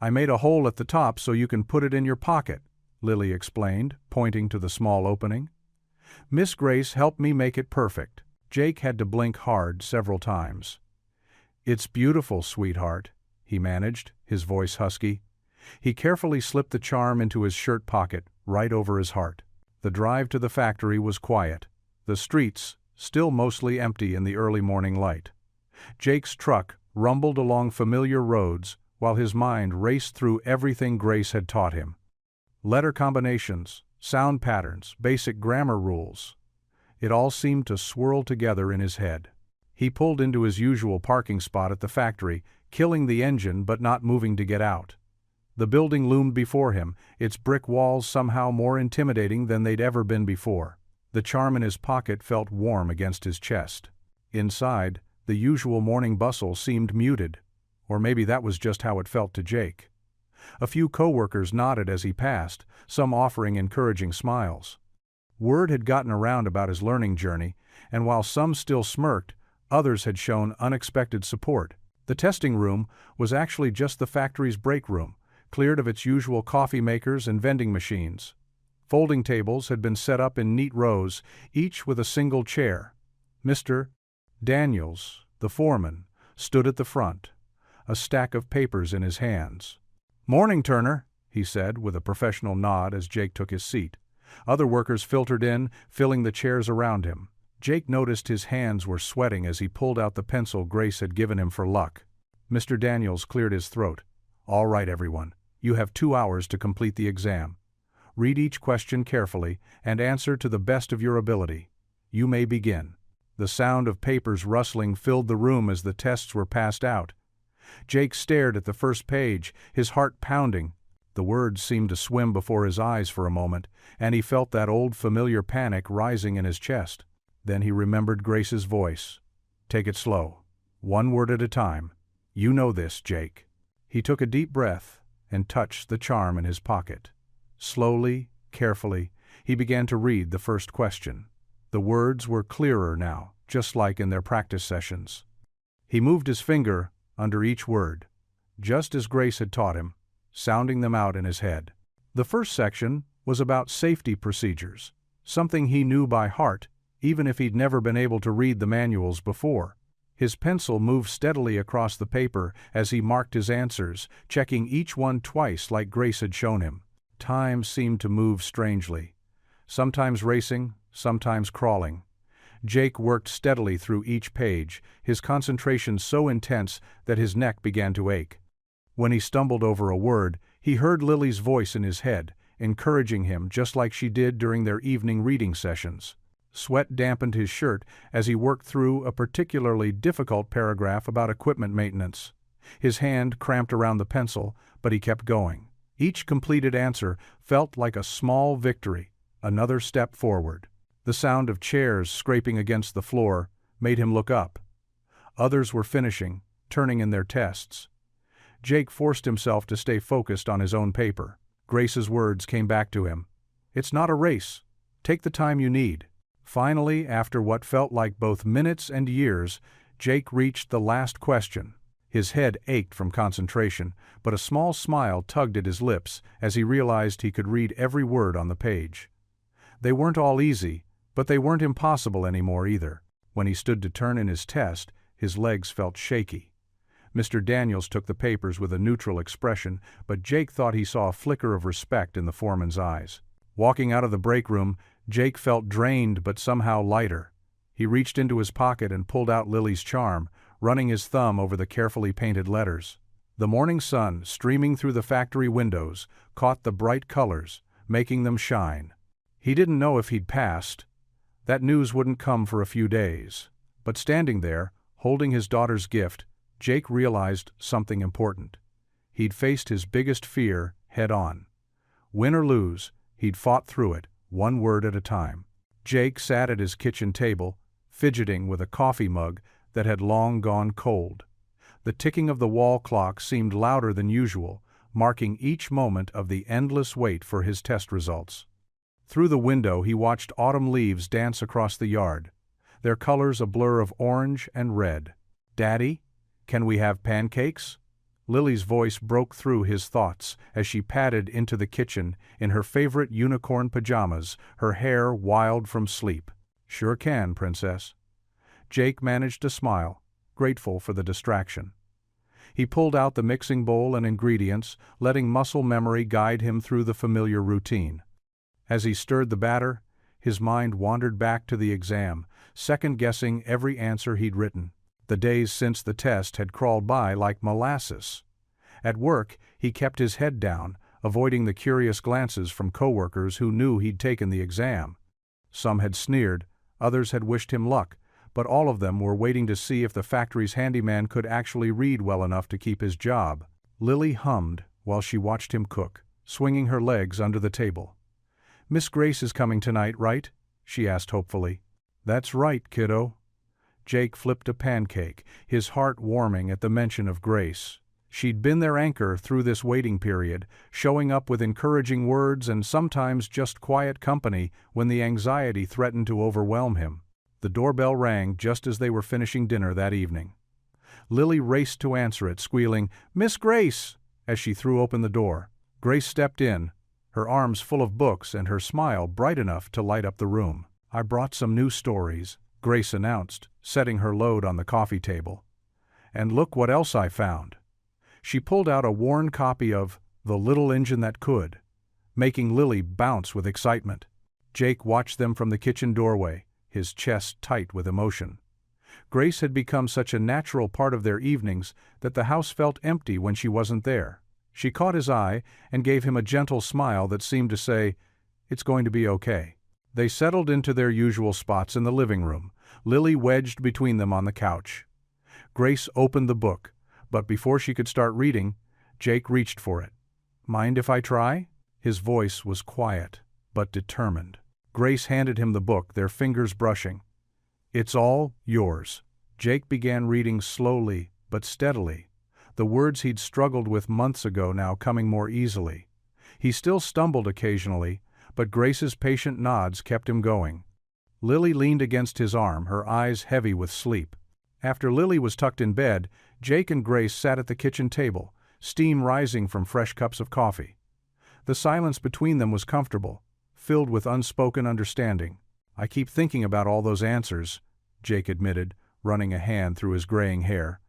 I made a hole at the top so you can put it in your pocket," Lily explained, pointing to the small opening. "Miss Grace helped me make it perfect." Jake had to blink hard several times. "It's beautiful, sweetheart," he managed, his voice husky. He carefully slipped the charm into his shirt pocket, right over his heart. The drive to the factory was quiet, the streets still mostly empty in the early morning light. Jake's truck rumbled along familiar roads while his mind raced through everything Grace had taught him. Letter combinations, sound patterns, basic grammar rules. It all seemed to swirl together in his head. He pulled into his usual parking spot at the factory, killing the engine but not moving to get out. The building loomed before him, its brick walls somehow more intimidating than they'd ever been before. The charm in his pocket felt warm against his chest. Inside, the usual morning bustle seemed muted, or maybe that was just how it felt to Jake. A few coworkers nodded as he passed, some offering encouraging smiles. Word had gotten around about his learning journey, and while some still smirked, others had shown unexpected support. The testing room was actually just the factory's break room, cleared of its usual coffee makers and vending machines. Folding tables had been set up in neat rows, each with a single chair. Mr. Daniels, the foreman, stood at the front, a stack of papers in his hands. "Morning, Turner," he said with a professional nod as Jake took his seat. Other workers filtered in, filling the chairs around him. Jake noticed his hands were sweating as he pulled out the pencil Grace had given him for luck. Mr. Daniels cleared his throat. "All right, everyone. You have 2 hours to complete the exam. Read each question carefully and answer to the best of your ability. You may begin." The sound of papers rustling filled the room as the tests were passed out. Jake stared at the first page, his heart pounding. The words seemed to swim before his eyes for a moment, and he felt that old familiar panic rising in his chest. Then he remembered Grace's voice. "Take it slow. 1 word at a time. You know this, Jake." He took a deep breath and touched the charm in his pocket. Slowly, carefully, he began to read the first question. The words were clearer now, just like in their practice sessions. He moved his finger under each word, just as Grace had taught him, sounding them out in his head. The first section was about safety procedures, something he knew by heart, even if he'd never been able to read the manuals before. His pencil moved steadily across the paper as he marked his answers, checking each one twice like Grace had shown him. Time seemed to move strangely, sometimes racing, sometimes crawling. Jake worked steadily through each page, his concentration so intense that his neck began to ache. When he stumbled over a word, he heard Lily's voice in his head, encouraging him just like she did during their evening reading sessions. Sweat dampened his shirt as he worked through a particularly difficult paragraph about equipment maintenance. His hand cramped around the pencil, but he kept going. Each completed answer felt like a small victory, another step forward. The sound of chairs scraping against the floor made him look up. Others were finishing, turning in their tests. Jake forced himself to stay focused on his own paper. Grace's words came back to him. "It's not a race. Take the time you need." Finally, after what felt like both minutes and years, Jake reached the last question. His head ached from concentration, but a small smile tugged at his lips as he realized he could read every word on the page. They weren't all easy, but they weren't impossible anymore either. When he stood to turn in his test, his legs felt shaky. Mr. Daniels took the papers with a neutral expression, but Jake thought he saw a flicker of respect in the foreman's eyes. Walking out of the break room, Jake felt drained but somehow lighter. He reached into his pocket and pulled out Lily's charm, running his thumb over the carefully painted letters. The morning sun, streaming through the factory windows, caught the bright colors, making them shine. He didn't know if he'd passed. That news wouldn't come for a few days. But standing there, holding his daughter's gift, Jake realized something important. He'd faced his biggest fear head-on. Win or lose, he'd fought through it, one word at a time. Jake sat at his kitchen table, fidgeting with a coffee mug that had long gone cold. The ticking of the wall clock seemed louder than usual, marking each moment of the endless wait for his test results. Through the window he watched autumn leaves dance across the yard, their colors a blur of orange and red. "Daddy, can we have pancakes?" Lily's voice broke through his thoughts as she padded into the kitchen in her favorite unicorn pajamas, her hair wild from sleep. "Sure can, Princess." Jake managed to smile, grateful for the distraction. He pulled out the mixing bowl and ingredients, letting muscle memory guide him through the familiar routine. As he stirred the batter, his mind wandered back to the exam, second-guessing every answer he'd written. The days since the test had crawled by like molasses. At work, he kept his head down, avoiding the curious glances from coworkers who knew he'd taken the exam. Some had sneered, others had wished him luck, but all of them were waiting to see if the factory's handyman could actually read well enough to keep his job. Lily hummed while she watched him cook, swinging her legs under the table. "Miss Grace is coming tonight, right?" she asked hopefully. "That's right, kiddo." Jake flipped a pancake, his heart warming at the mention of Grace. She'd been their anchor through this waiting period, showing up with encouraging words and sometimes just quiet company when the anxiety threatened to overwhelm him. The doorbell rang just as they were finishing dinner that evening. Lily raced to answer it, squealing, "Miss Grace!" as she threw open the door. Grace stepped in, her arms full of books and her smile bright enough to light up the room. "I brought some new stories," Grace announced, setting her load on the coffee table. "And look what else I found." She pulled out a worn copy of The Little Engine That Could, making Lily bounce with excitement. Jake watched them from the kitchen doorway, his chest tight with emotion. Grace had become such a natural part of their evenings that the house felt empty when she wasn't there. She caught his eye and gave him a gentle smile that seemed to say, "It's going to be okay." They settled into their usual spots in the living room, Lily wedged between them on the couch. Grace opened the book, but before she could start reading, Jake reached for it. "Mind if I try?" His voice was quiet, but determined. Grace handed him the book, their fingers brushing. "It's all yours." Jake began reading slowly but steadily, the words he'd struggled with months ago now coming more easily. He still stumbled occasionally, but Grace's patient nods kept him going. Lily leaned against his arm, her eyes heavy with sleep. After Lily was tucked in bed, Jake and Grace sat at the kitchen table, steam rising from fresh cups of coffee. The silence between them was comfortable, filled with unspoken understanding. "I keep thinking about all those answers," Jake admitted, running a hand through his graying hair.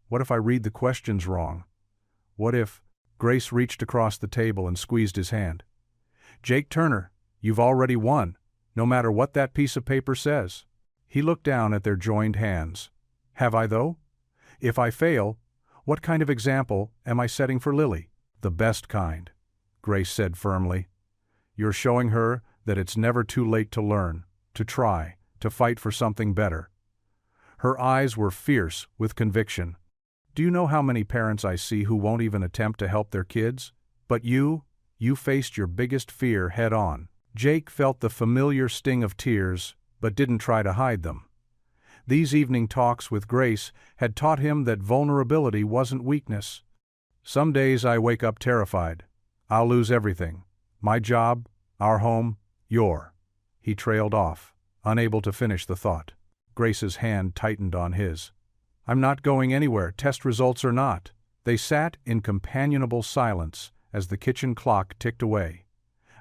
"What if I read the questions wrong? What if—" Grace reached across the table and squeezed his hand. "Jake Turner, you've already won, no matter what that piece of paper says." He looked down at their joined hands. Have I, though? If I fail, what kind of example am I setting for Lily? The best kind, Grace said firmly. You're showing her that it's never too late to learn, to try, to fight for something better. Her eyes were fierce with conviction. Do you know how many parents I see who won't even attempt to help their kids? But you faced your biggest fear head on. Jake felt the familiar sting of tears, but didn't try to hide them. These evening talks with Grace had taught him that vulnerability wasn't weakness. Some days I wake up terrified. I'll lose everything. My job, our home, He trailed off, unable to finish the thought. Grace's hand tightened on his. I'm not going anywhere, test results or not. They sat in companionable silence as the kitchen clock ticked away.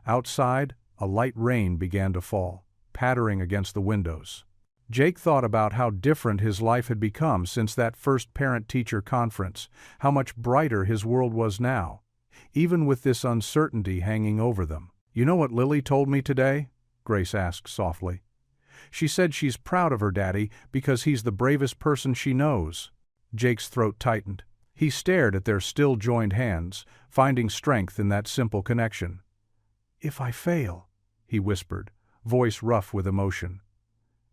Outside, a light rain began to fall, pattering against the windows. Jake thought about how different his life had become since that first parent-teacher conference, how much brighter his world was now, even with this uncertainty hanging over them. You know what Lily told me today? Grace asked softly. She said she's proud of her daddy because he's the bravest person she knows. Jake's throat tightened. He stared at their still joined hands, finding strength in that simple connection. If I fail, he whispered, voice rough with emotion.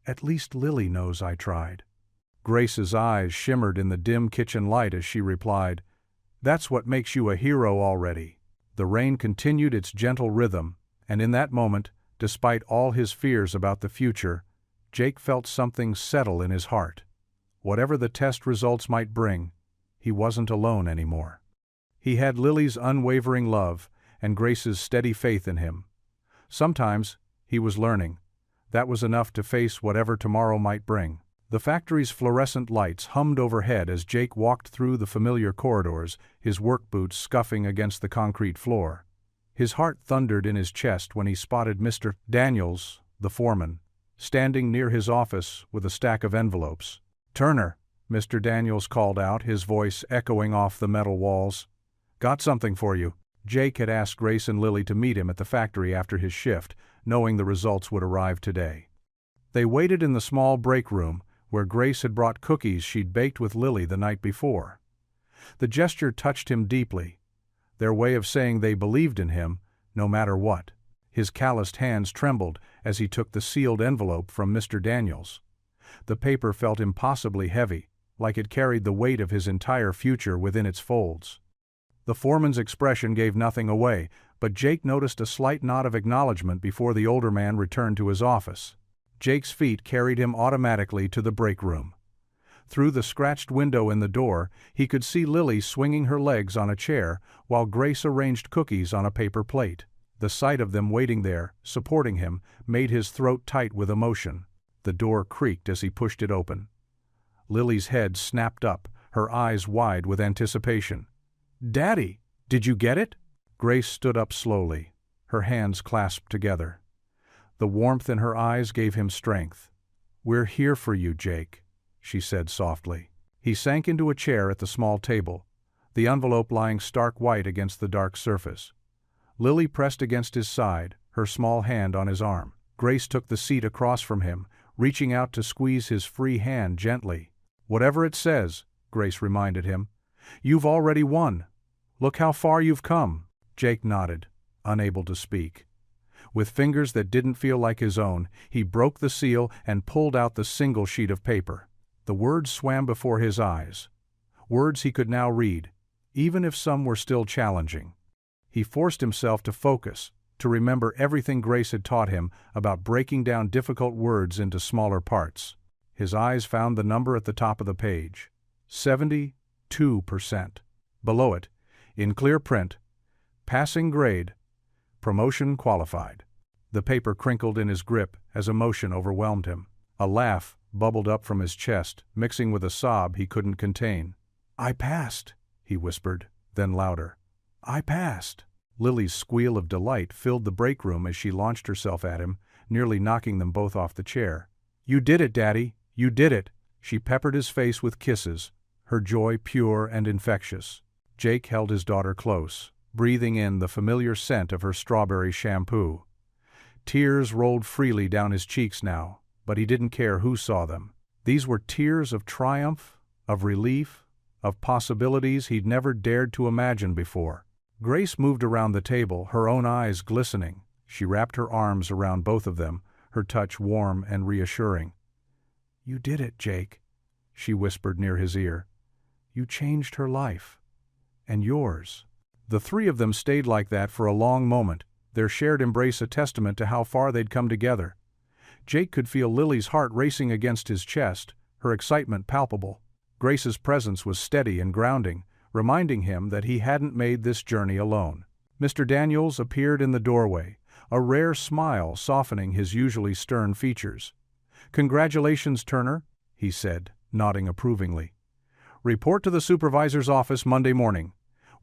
At least Lily knows I tried. Grace's eyes shimmered in the dim kitchen light as she replied, That's what makes you a hero already. The rain continued its gentle rhythm, and in that moment, despite all his fears about the future, Jake felt something settle in his heart. Whatever the test results might bring, he wasn't alone anymore. He had Lily's unwavering love and Grace's steady faith in him. Sometimes, he was learning. That was enough to face whatever tomorrow might bring. The factory's fluorescent lights hummed overhead as Jake walked through the familiar corridors, his work boots scuffing against the concrete floor. His heart thundered in his chest when he spotted Mr. Daniels, the foreman, standing near his office with a stack of envelopes. Turner, Mr. Daniels called out, his voice echoing off the metal walls. Got something for you. Jake had asked Grace and Lily to meet him at the factory after his shift, knowing the results would arrive today. They waited in the small break room, where Grace had brought cookies she'd baked with Lily the night before. The gesture touched him deeply, their way of saying they believed in him, no matter what. His calloused hands trembled as he took the sealed envelope from Mr. Daniels. The paper felt impossibly heavy, like it carried the weight of his entire future within its folds. The foreman's expression gave nothing away, but Jake noticed a slight nod of acknowledgement before the older man returned to his office. Jake's feet carried him automatically to the break room. Through the scratched window in the door, he could see Lily swinging her legs on a chair while Grace arranged cookies on a paper plate. The sight of them waiting there, supporting him, made his throat tight with emotion. The door creaked as he pushed it open. Lily's head snapped up, her eyes wide with anticipation. Daddy, did you get it? Grace stood up slowly, her hands clasped together. The warmth in her eyes gave him strength. We're here for you, Jake, she said softly. He sank into a chair at the small table, the envelope lying stark white against the dark surface. Lily pressed against his side, her small hand on his arm. Grace took the seat across from him, reaching out to squeeze his free hand gently. Whatever it says, Grace reminded him, you've already won. Look how far you've come. Jake nodded, unable to speak. With fingers that didn't feel like his own, he broke the seal and pulled out the single sheet of paper. The words swam before his eyes. Words he could now read, even if some were still challenging. He forced himself to focus, to remember everything Grace had taught him about breaking down difficult words into smaller parts. His eyes found the number at the top of the page. 72%. Below it, in clear print, passing grade, promotion qualified. The paper crinkled in his grip as emotion overwhelmed him. A laugh bubbled up from his chest, mixing with a sob he couldn't contain. I passed, he whispered, then louder. I passed. Lily's squeal of delight filled the break room as she launched herself at him, nearly knocking them both off the chair. You did it, Daddy, you did it. She peppered his face with kisses, her joy pure and infectious. Jake held his daughter close, breathing in the familiar scent of her strawberry shampoo. Tears rolled freely down his cheeks now, but he didn't care who saw them. These were tears of triumph, of relief, of possibilities he'd never dared to imagine before. Grace moved around the table, her own eyes glistening. She wrapped her arms around both of them, her touch warm and reassuring. "You did it, Jake," she whispered near his ear. "You changed her life. And yours." The three of them stayed like that for a long moment, their shared embrace a testament to how far they'd come together. Jake could feel Lily's heart racing against his chest, her excitement palpable. Grace's presence was steady and grounding, reminding him that he hadn't made this journey alone. Mr. Daniels appeared in the doorway, a rare smile softening his usually stern features. "Congratulations, Turner," he said, nodding approvingly. "Report to the supervisor's office Monday morning.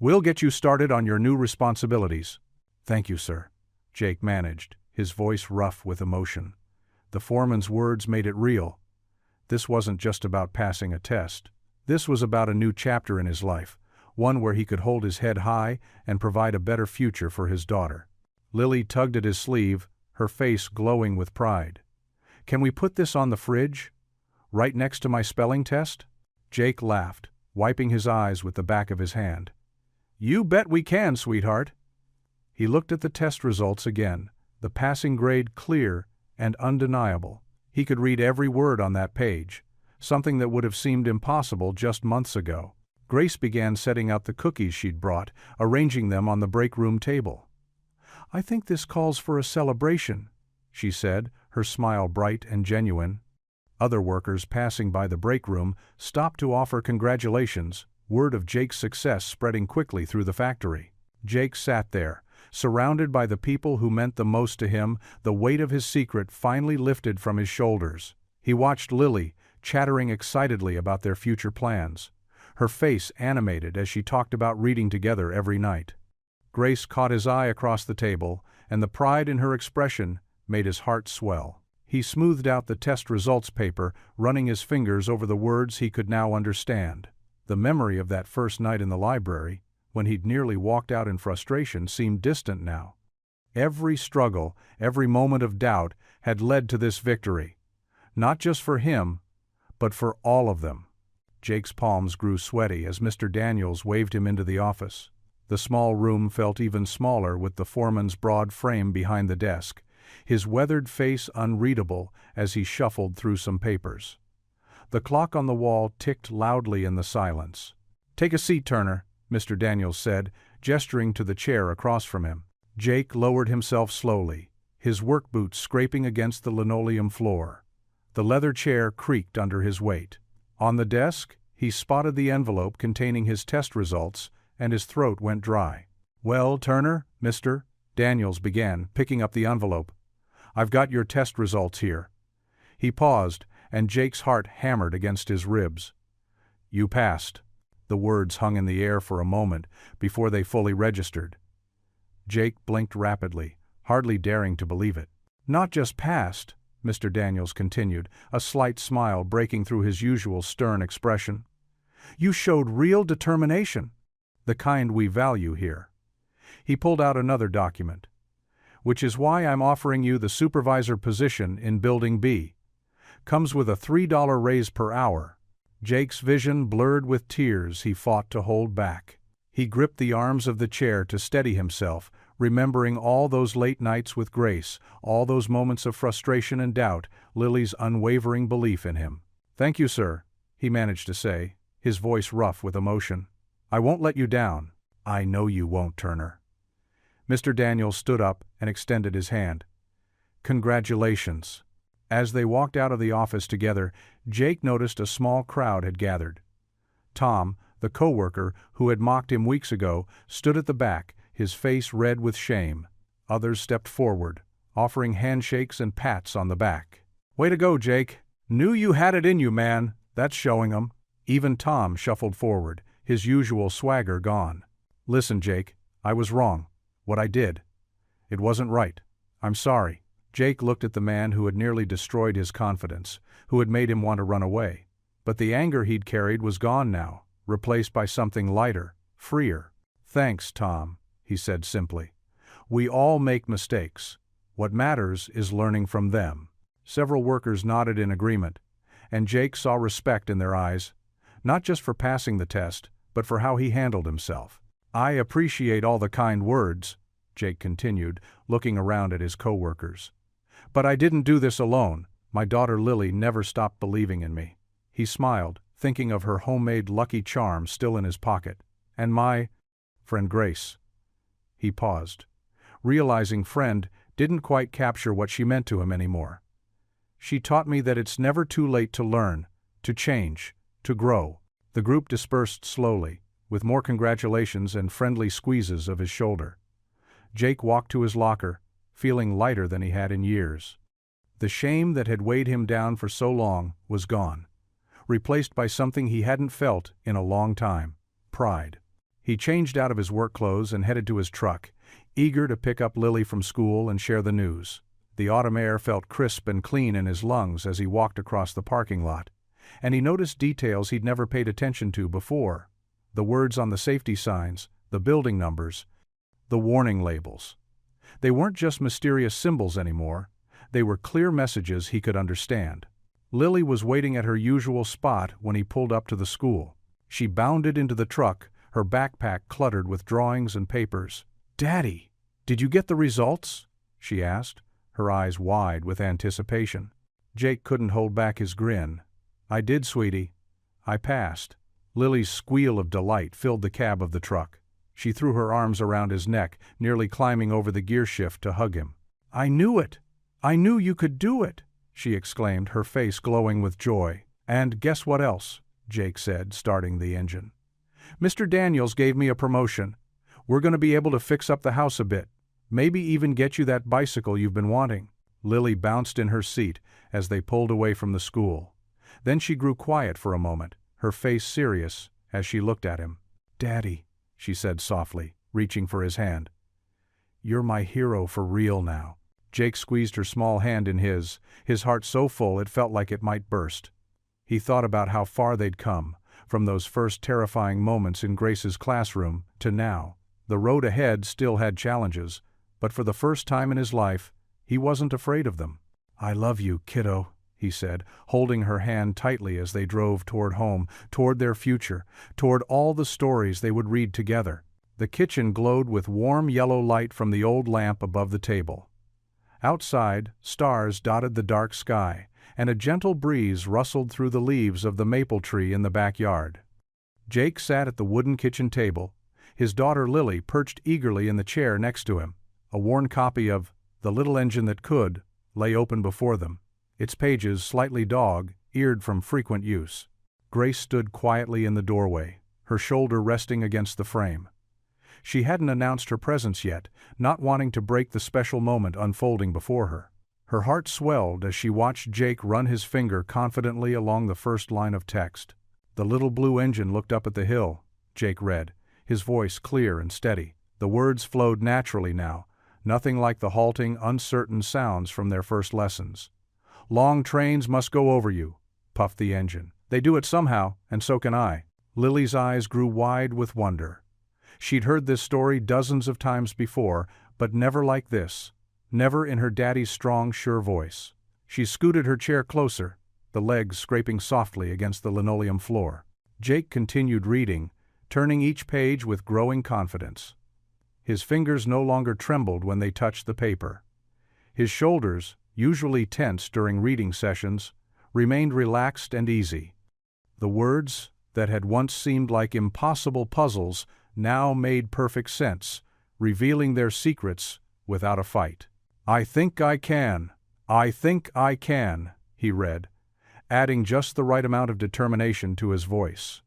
We'll get you started on your new responsibilities." "Thank you, sir," Jake managed, his voice rough with emotion. The foreman's words made it real. This wasn't just about passing a test. This was about a new chapter in his life, one where he could hold his head high and provide a better future for his daughter. Lily tugged at his sleeve, her face glowing with pride. "Can we put this on the fridge? Right next to my spelling test?" Jake laughed, wiping his eyes with the back of his hand. "You bet we can, sweetheart." He looked at the test results again, the passing grade clear and undeniable. He could read every word on that page, something that would have seemed impossible just months ago. Grace began setting out the cookies she'd brought, arranging them on the break room table. "I think this calls for a celebration," she said, her smile bright and genuine. Other workers passing by the break room stopped to offer congratulations, word of Jake's success spreading quickly through the factory. Jake sat there, surrounded by the people who meant the most to him, the weight of his secret finally lifted from his shoulders. He watched Lily, chattering excitedly about their future plans, her face animated as she talked about reading together every night. Grace caught his eye across the table, and the pride in her expression made his heart swell. He smoothed out the test results paper, running his fingers over the words he could now understand. The memory of that first night in the library, when he'd nearly walked out in frustration, seemed distant now. Every struggle, every moment of doubt had led to this victory. Not just for him, but for all of them. Jake's palms grew sweaty as Mr. Daniels waved him into the office. The small room felt even smaller with the foreman's broad frame behind the desk, his weathered face unreadable as he shuffled through some papers. The clock on the wall ticked loudly in the silence. "Take a seat, Turner," Mr. Daniels said, gesturing to the chair across from him. Jake lowered himself slowly, his work boots scraping against the linoleum floor. The leather chair creaked under his weight. On the desk, he spotted the envelope containing his test results, and his throat went dry. "Well, Turner," Mr. Daniels began, picking up the envelope. "I've got your test results here." He paused, and Jake's heart hammered against his ribs. "You passed." The words hung in the air for a moment before they fully registered. Jake blinked rapidly, hardly daring to believe it. "Not just passed," Mr. Daniels continued, a slight smile breaking through his usual stern expression. "You showed real determination, the kind we value here." He pulled out another document. "Which is why I'm offering you the supervisor position in Building B. Comes with a $3 raise per hour." Jake's vision blurred with tears he fought to hold back. He gripped the arms of the chair to steady himself, remembering all those late nights with Grace, all those moments of frustration and doubt, Lily's unwavering belief in him. "Thank you, sir," he managed to say, his voice rough with emotion. "I won't let you down." "I know you won't, Turner." Mr. Daniels stood up and extended his hand. "Congratulations." As they walked out of the office together, Jake noticed a small crowd had gathered. Tom, the co-worker who had mocked him weeks ago, stood at the back, his face red with shame. Others stepped forward, offering handshakes and pats on the back. "Way to go, Jake. Knew you had it in you, man. That's showing 'em." Even Tom shuffled forward, his usual swagger gone. "Listen, Jake, I was wrong. What I did. It wasn't right. I'm sorry." Jake looked at the man who had nearly destroyed his confidence, who had made him want to run away. But the anger he'd carried was gone now, replaced by something lighter, freer. "Thanks, Tom," he said simply. "We all make mistakes. What matters is learning from them." Several workers nodded in agreement, and Jake saw respect in their eyes, not just for passing the test, but for how he handled himself. "I appreciate all the kind words," Jake continued, looking around at his co-workers. "But I didn't do this alone. My daughter Lily never stopped believing in me." He smiled, thinking of her homemade Lucky Charm still in his pocket. "And my friend Grace." He paused, realizing friend didn't quite capture what she meant to him anymore. "She taught me that it's never too late to learn, to change, to grow." The group dispersed slowly, with more congratulations and friendly squeezes of his shoulder. Jake walked to his locker, feeling lighter than he had in years. The shame that had weighed him down for so long was gone, replaced by something he hadn't felt in a long time: pride. He changed out of his work clothes and headed to his truck, eager to pick up Lily from school and share the news. The autumn air felt crisp and clean in his lungs as he walked across the parking lot, and he noticed details he'd never paid attention to before: the words on the safety signs, the building numbers, the warning labels. They weren't just mysterious symbols anymore, they were clear messages he could understand. Lily was waiting at her usual spot when he pulled up to the school. She bounded into the truck, her backpack cluttered with drawings and papers. "Daddy, did you get the results?" she asked, her eyes wide with anticipation. Jake couldn't hold back his grin. "I did, sweetie. I passed." Lily's squeal of delight filled the cab of the truck. She threw her arms around his neck, nearly climbing over the gear shift to hug him. "I knew it! I knew you could do it!" she exclaimed, her face glowing with joy. "And guess what else?" Jake said, starting the engine. "Mr. Daniels gave me a promotion. We're going to be able to fix up the house a bit. Maybe even get you that bicycle you've been wanting." Lily bounced in her seat as they pulled away from the school. Then she grew quiet for a moment, her face serious as she looked at him. "Daddy," she said softly, reaching for his hand. "You're my hero for real now." Jake squeezed her small hand in his heart so full it felt like it might burst. He thought about how far they'd come, from those first terrifying moments in Grace's classroom to now. The road ahead still had challenges, but for the first time in his life, he wasn't afraid of them. "I love you, kiddo," he said, holding her hand tightly as they drove toward home, toward their future, toward all the stories they would read together. The kitchen glowed with warm yellow light from the old lamp above the table. Outside, stars dotted the dark sky, and a gentle breeze rustled through the leaves of the maple tree in the backyard. Jake sat at the wooden kitchen table, his daughter Lily perched eagerly in the chair next to him. A worn copy of The Little Engine That Could lay open before them, its pages slightly dog-eared from frequent use. Grace stood quietly in the doorway, her shoulder resting against the frame. She hadn't announced her presence yet, not wanting to break the special moment unfolding before her. Her heart swelled as she watched Jake run his finger confidently along the first line of text. "The little blue engine looked up at the hill," Jake read, his voice clear and steady. The words flowed naturally now, nothing like the halting, uncertain sounds from their first lessons. "Long trains must go over you," puffed the engine. "They do it somehow, and so can I." Lily's eyes grew wide with wonder. She'd heard this story dozens of times before, but never like this, never in her daddy's strong, sure voice. She scooted her chair closer, the legs scraping softly against the linoleum floor. Jake continued reading, turning each page with growing confidence. His fingers no longer trembled when they touched the paper. His shoulders, usually tense during reading sessions, remained relaxed and easy. The words, that had once seemed like impossible puzzles, now made perfect sense, revealing their secrets without a fight. "I think I can. I think I can," he read, adding just the right amount of determination to his voice.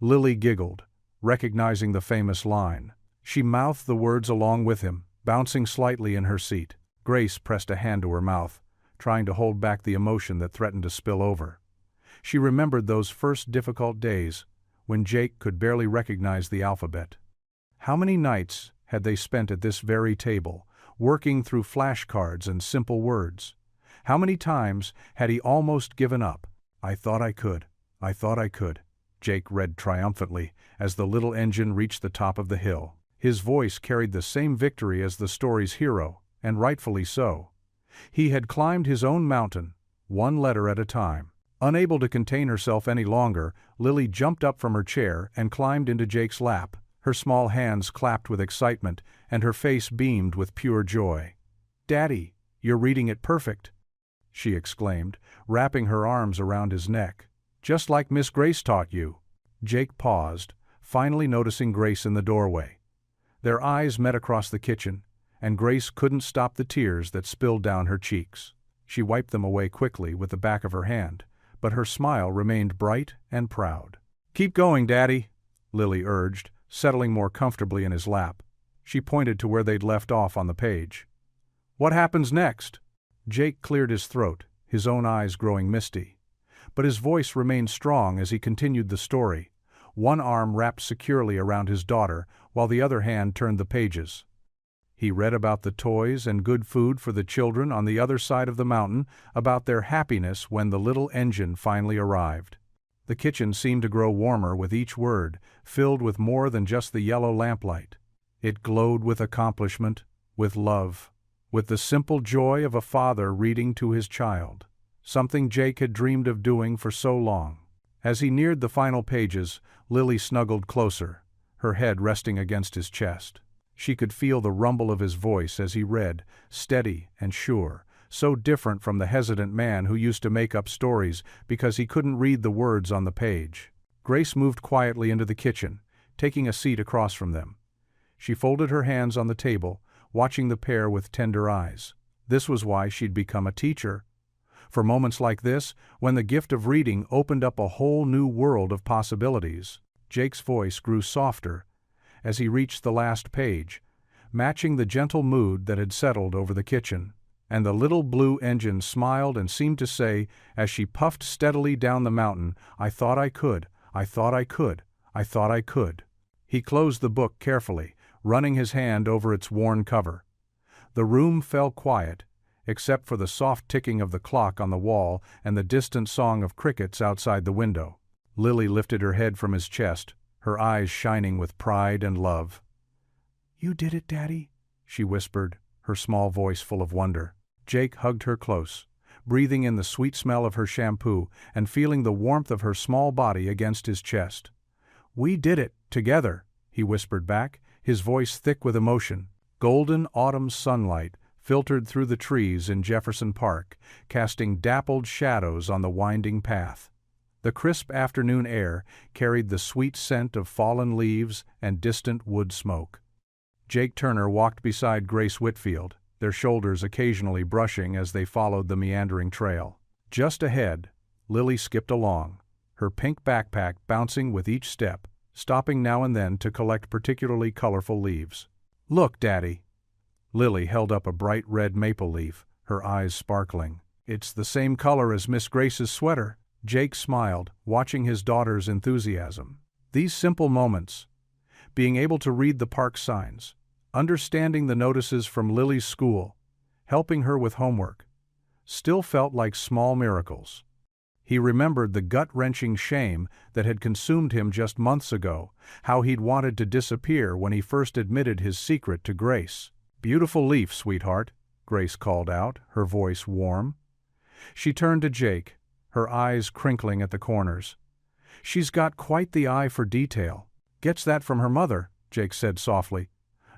Lily giggled, recognizing the famous line. She mouthed the words along with him, bouncing slightly in her seat. Grace pressed a hand to her mouth, trying to hold back the emotion that threatened to spill over. She remembered those first difficult days, when Jake could barely recognize the alphabet. How many nights had they spent at this very table, working through flashcards and simple words? How many times had he almost given up? "I thought I could. I thought I could," Jake read triumphantly as the little engine reached the top of the hill. His voice carried the same victory as the story's hero, and rightfully so. He had climbed his own mountain, one letter at a time. Unable to contain herself any longer, Lily jumped up from her chair and climbed into Jake's lap. Her small hands clapped with excitement, and her face beamed with pure joy. "Daddy, you're reading it perfect," she exclaimed, wrapping her arms around his neck. "Just like Miss Grace taught you." Jake paused, finally noticing Grace in the doorway. Their eyes met across the kitchen, and Grace couldn't stop the tears that spilled down her cheeks. She wiped them away quickly with the back of her hand, but her smile remained bright and proud. "Keep going, Daddy," Lily urged, settling more comfortably in his lap. She pointed to where they'd left off on the page. "What happens next?" Jake cleared his throat, his own eyes growing misty. But his voice remained strong as he continued the story, one arm wrapped securely around his daughter while the other hand turned the pages. He read about the toys and good food for the children on the other side of the mountain, about their happiness when the little engine finally arrived. The kitchen seemed to grow warmer with each word, filled with more than just the yellow lamplight. It glowed with accomplishment, with love, with the simple joy of a father reading to his child, something Jake had dreamed of doing for so long. As he neared the final pages, Lily snuggled closer, her head resting against his chest. She could feel the rumble of his voice as he read, steady and sure, so different from the hesitant man who used to make up stories because he couldn't read the words on the page. Grace moved quietly into the kitchen, taking a seat across from them. She folded her hands on the table, watching the pair with tender eyes. This was why she'd become a teacher. For moments like this, when the gift of reading opened up a whole new world of possibilities. Jake's voice grew softer as he reached the last page, matching the gentle mood that had settled over the kitchen. And the little blue engine smiled and seemed to say, as she puffed steadily down the mountain, "I thought I could, I thought I could, I thought I could." He closed the book carefully, running his hand over its worn cover. The room fell quiet, except for the soft ticking of the clock on the wall and the distant song of crickets outside the window. Lily lifted her head from his chest, her eyes shining with pride and love. "You did it, Daddy," she whispered, her small voice full of wonder. Jake hugged her close, breathing in the sweet smell of her shampoo and feeling the warmth of her small body against his chest. "We did it, together," he whispered back, his voice thick with emotion. Golden autumn sunlight filtered through the trees in Jefferson Park, casting dappled shadows on the winding path. The crisp afternoon air carried the sweet scent of fallen leaves and distant wood smoke. Jake Turner walked beside Grace Whitfield, their shoulders occasionally brushing as they followed the meandering trail. Just ahead, Lily skipped along, her pink backpack bouncing with each step, stopping now and then to collect particularly colorful leaves. "Look, Daddy." Lily held up a bright red maple leaf, her eyes sparkling. "It's the same color as Miss Grace's sweater." Jake smiled, watching his daughter's enthusiasm. These simple moments, being able to read the park signs, understanding the notices from Lily's school, helping her with homework, still felt like small miracles. He remembered the gut-wrenching shame that had consumed him just months ago, how he'd wanted to disappear when he first admitted his secret to Grace. "Beautiful leaf, sweetheart," Grace called out, her voice warm. She turned to Jake, her eyes crinkling at the corners. "She's got quite the eye for detail." "Gets that from her mother," Jake said softly,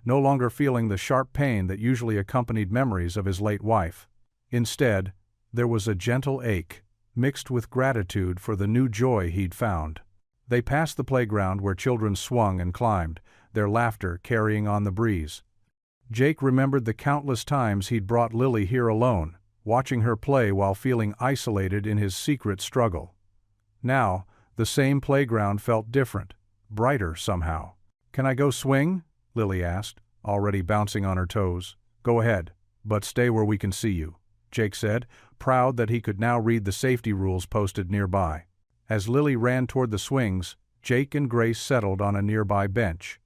no longer feeling the sharp pain that usually accompanied memories of his late wife. Instead, there was a gentle ache, mixed with gratitude for the new joy he'd found. They passed the playground where children swung and climbed, their laughter carrying on the breeze. Jake remembered the countless times he'd brought Lily here alone, watching her play while feeling isolated in his secret struggle. Now, the same playground felt different, brighter somehow. "Can I go swing?" Lily asked, already bouncing on her toes. "Go ahead, but stay where we can see you," Jake said, proud that he could now read the safety rules posted nearby. As Lily ran toward the swings, Jake and Grace settled on a nearby bench.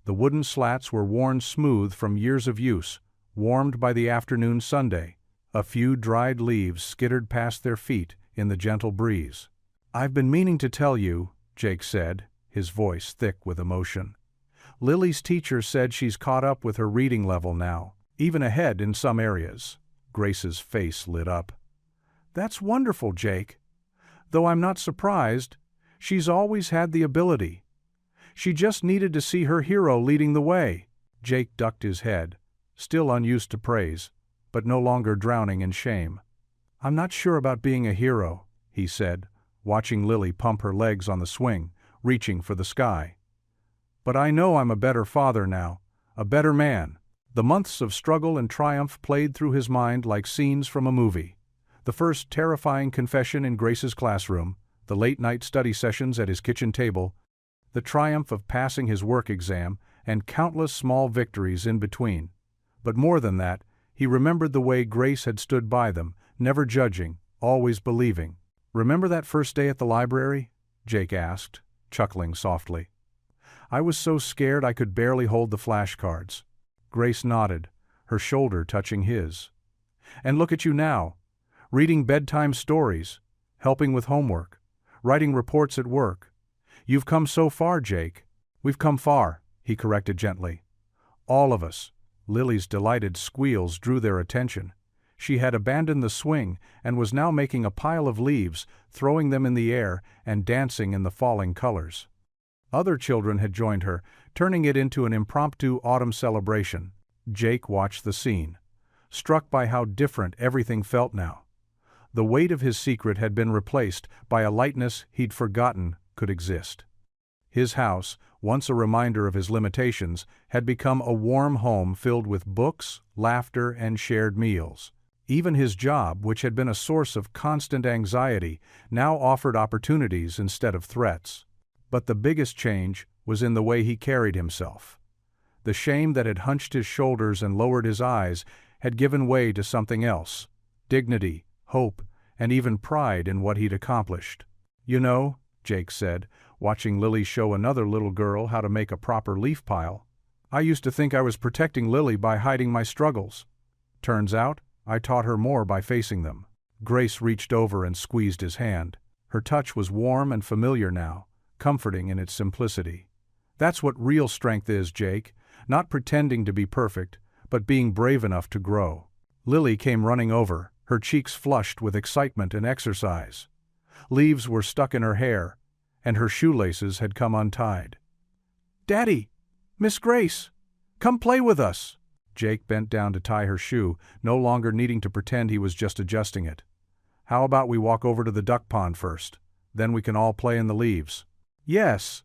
The wooden slats were worn smooth from years of use, warmed by the afternoon sunday. A few dried leaves skittered past their feet in the gentle breeze. "I've been meaning to tell you," Jake said, his voice thick with emotion. "Lily's teacher said she's caught up with her reading level now, even ahead in some areas." Grace's face lit up. "That's wonderful, Jake. Though I'm not surprised. She's always had the ability. She just needed to see her hero leading the way." Jake ducked his head, still unused to praise, but no longer drowning in shame. "I'm not sure about being a hero," he said, watching Lily pump her legs on the swing, reaching for the sky. "But I know I'm a better father now, a better man." The months of struggle and triumph played through his mind like scenes from a movie. The first terrifying confession in Grace's classroom, the late-night study sessions at his kitchen table, the triumph of passing his work exam, and countless small victories in between. But more than that, he remembered the way Grace had stood by them, never judging, always believing. "Remember that first day at the library?" Jake asked, chuckling softly. "I was so scared I could barely hold the flashcards." Grace nodded, her shoulder touching his. "And look at you now, reading bedtime stories, helping with homework, writing reports at work. You've come so far, Jake." "We've come far," he corrected gently. "All of us." Lily's delighted squeals drew their attention. She had abandoned the swing and was now making a pile of leaves, throwing them in the air and dancing in the falling colors. Other children had joined her, turning it into an impromptu autumn celebration. Jake watched the scene, struck by how different everything felt now. The weight of his secret had been replaced by a lightness he'd forgotten could exist. His house, once a reminder of his limitations, had become a warm home filled with books, laughter, and shared meals. Even his job, which had been a source of constant anxiety, now offered opportunities instead of threats. But the biggest change was in the way he carried himself. The shame that had hunched his shoulders and lowered his eyes had given way to something else: dignity, hope, and even pride in what he'd accomplished. "You know," Jake said, watching Lily show another little girl how to make a proper leaf pile, "I used to think I was protecting Lily by hiding my struggles. Turns out, I taught her more by facing them." Grace reached over and squeezed his hand. Her touch was warm and familiar now, comforting in its simplicity. "That's what real strength is, Jake. Not pretending to be perfect, but being brave enough to grow." Lily came running over, her cheeks flushed with excitement and exercise. Leaves were stuck in her hair, and her shoelaces had come untied. "Daddy! Miss Grace! Come play with us!" Jake bent down to tie her shoe, no longer needing to pretend he was just adjusting it. "How about we walk over to the duck pond first? Then we can all play in the leaves." "Yes."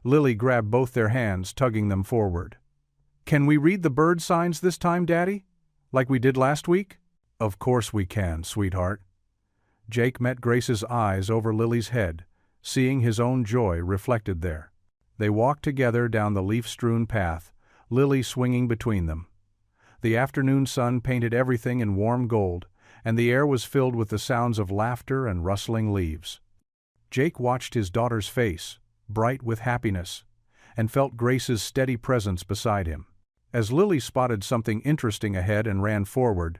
Lily grabbed both their hands, tugging them forward. "Can we read the bird signs this time, Daddy? Like we did last week?" "Of course we can, sweetheart." Jake met Grace's eyes over Lily's head, seeing his own joy reflected there. They walked together down the leaf-strewn path, Lily swinging between them. The afternoon sun painted everything in warm gold, and the air was filled with the sounds of laughter and rustling leaves. Jake watched his daughter's face, bright with happiness, and felt Grace's steady presence beside him. As Lily spotted something interesting ahead and ran forward,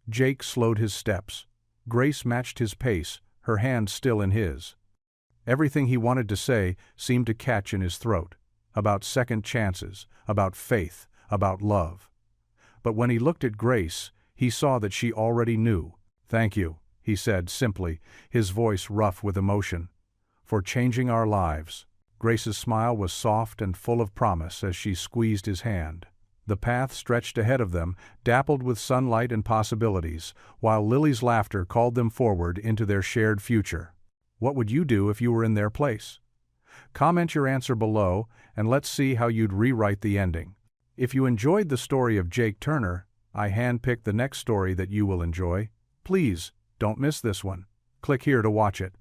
Jake slowed his steps. Grace matched his pace, her hand still in his. Everything he wanted to say seemed to catch in his throat, about second chances, about faith, about love. But when he looked at Grace, he saw that she already knew. "Thank you," he said simply, his voice rough with emotion, "for changing our lives." Grace's smile was soft and full of promise as she squeezed his hand. The path stretched ahead of them, dappled with sunlight and possibilities, while Lily's laughter called them forward into their shared future. What would you do if you were in their place? Comment your answer below, and let's see how you'd rewrite the ending. If you enjoyed the story of Jake Turner, I handpicked the next story that you will enjoy. Please, don't miss this one. Click here to watch it.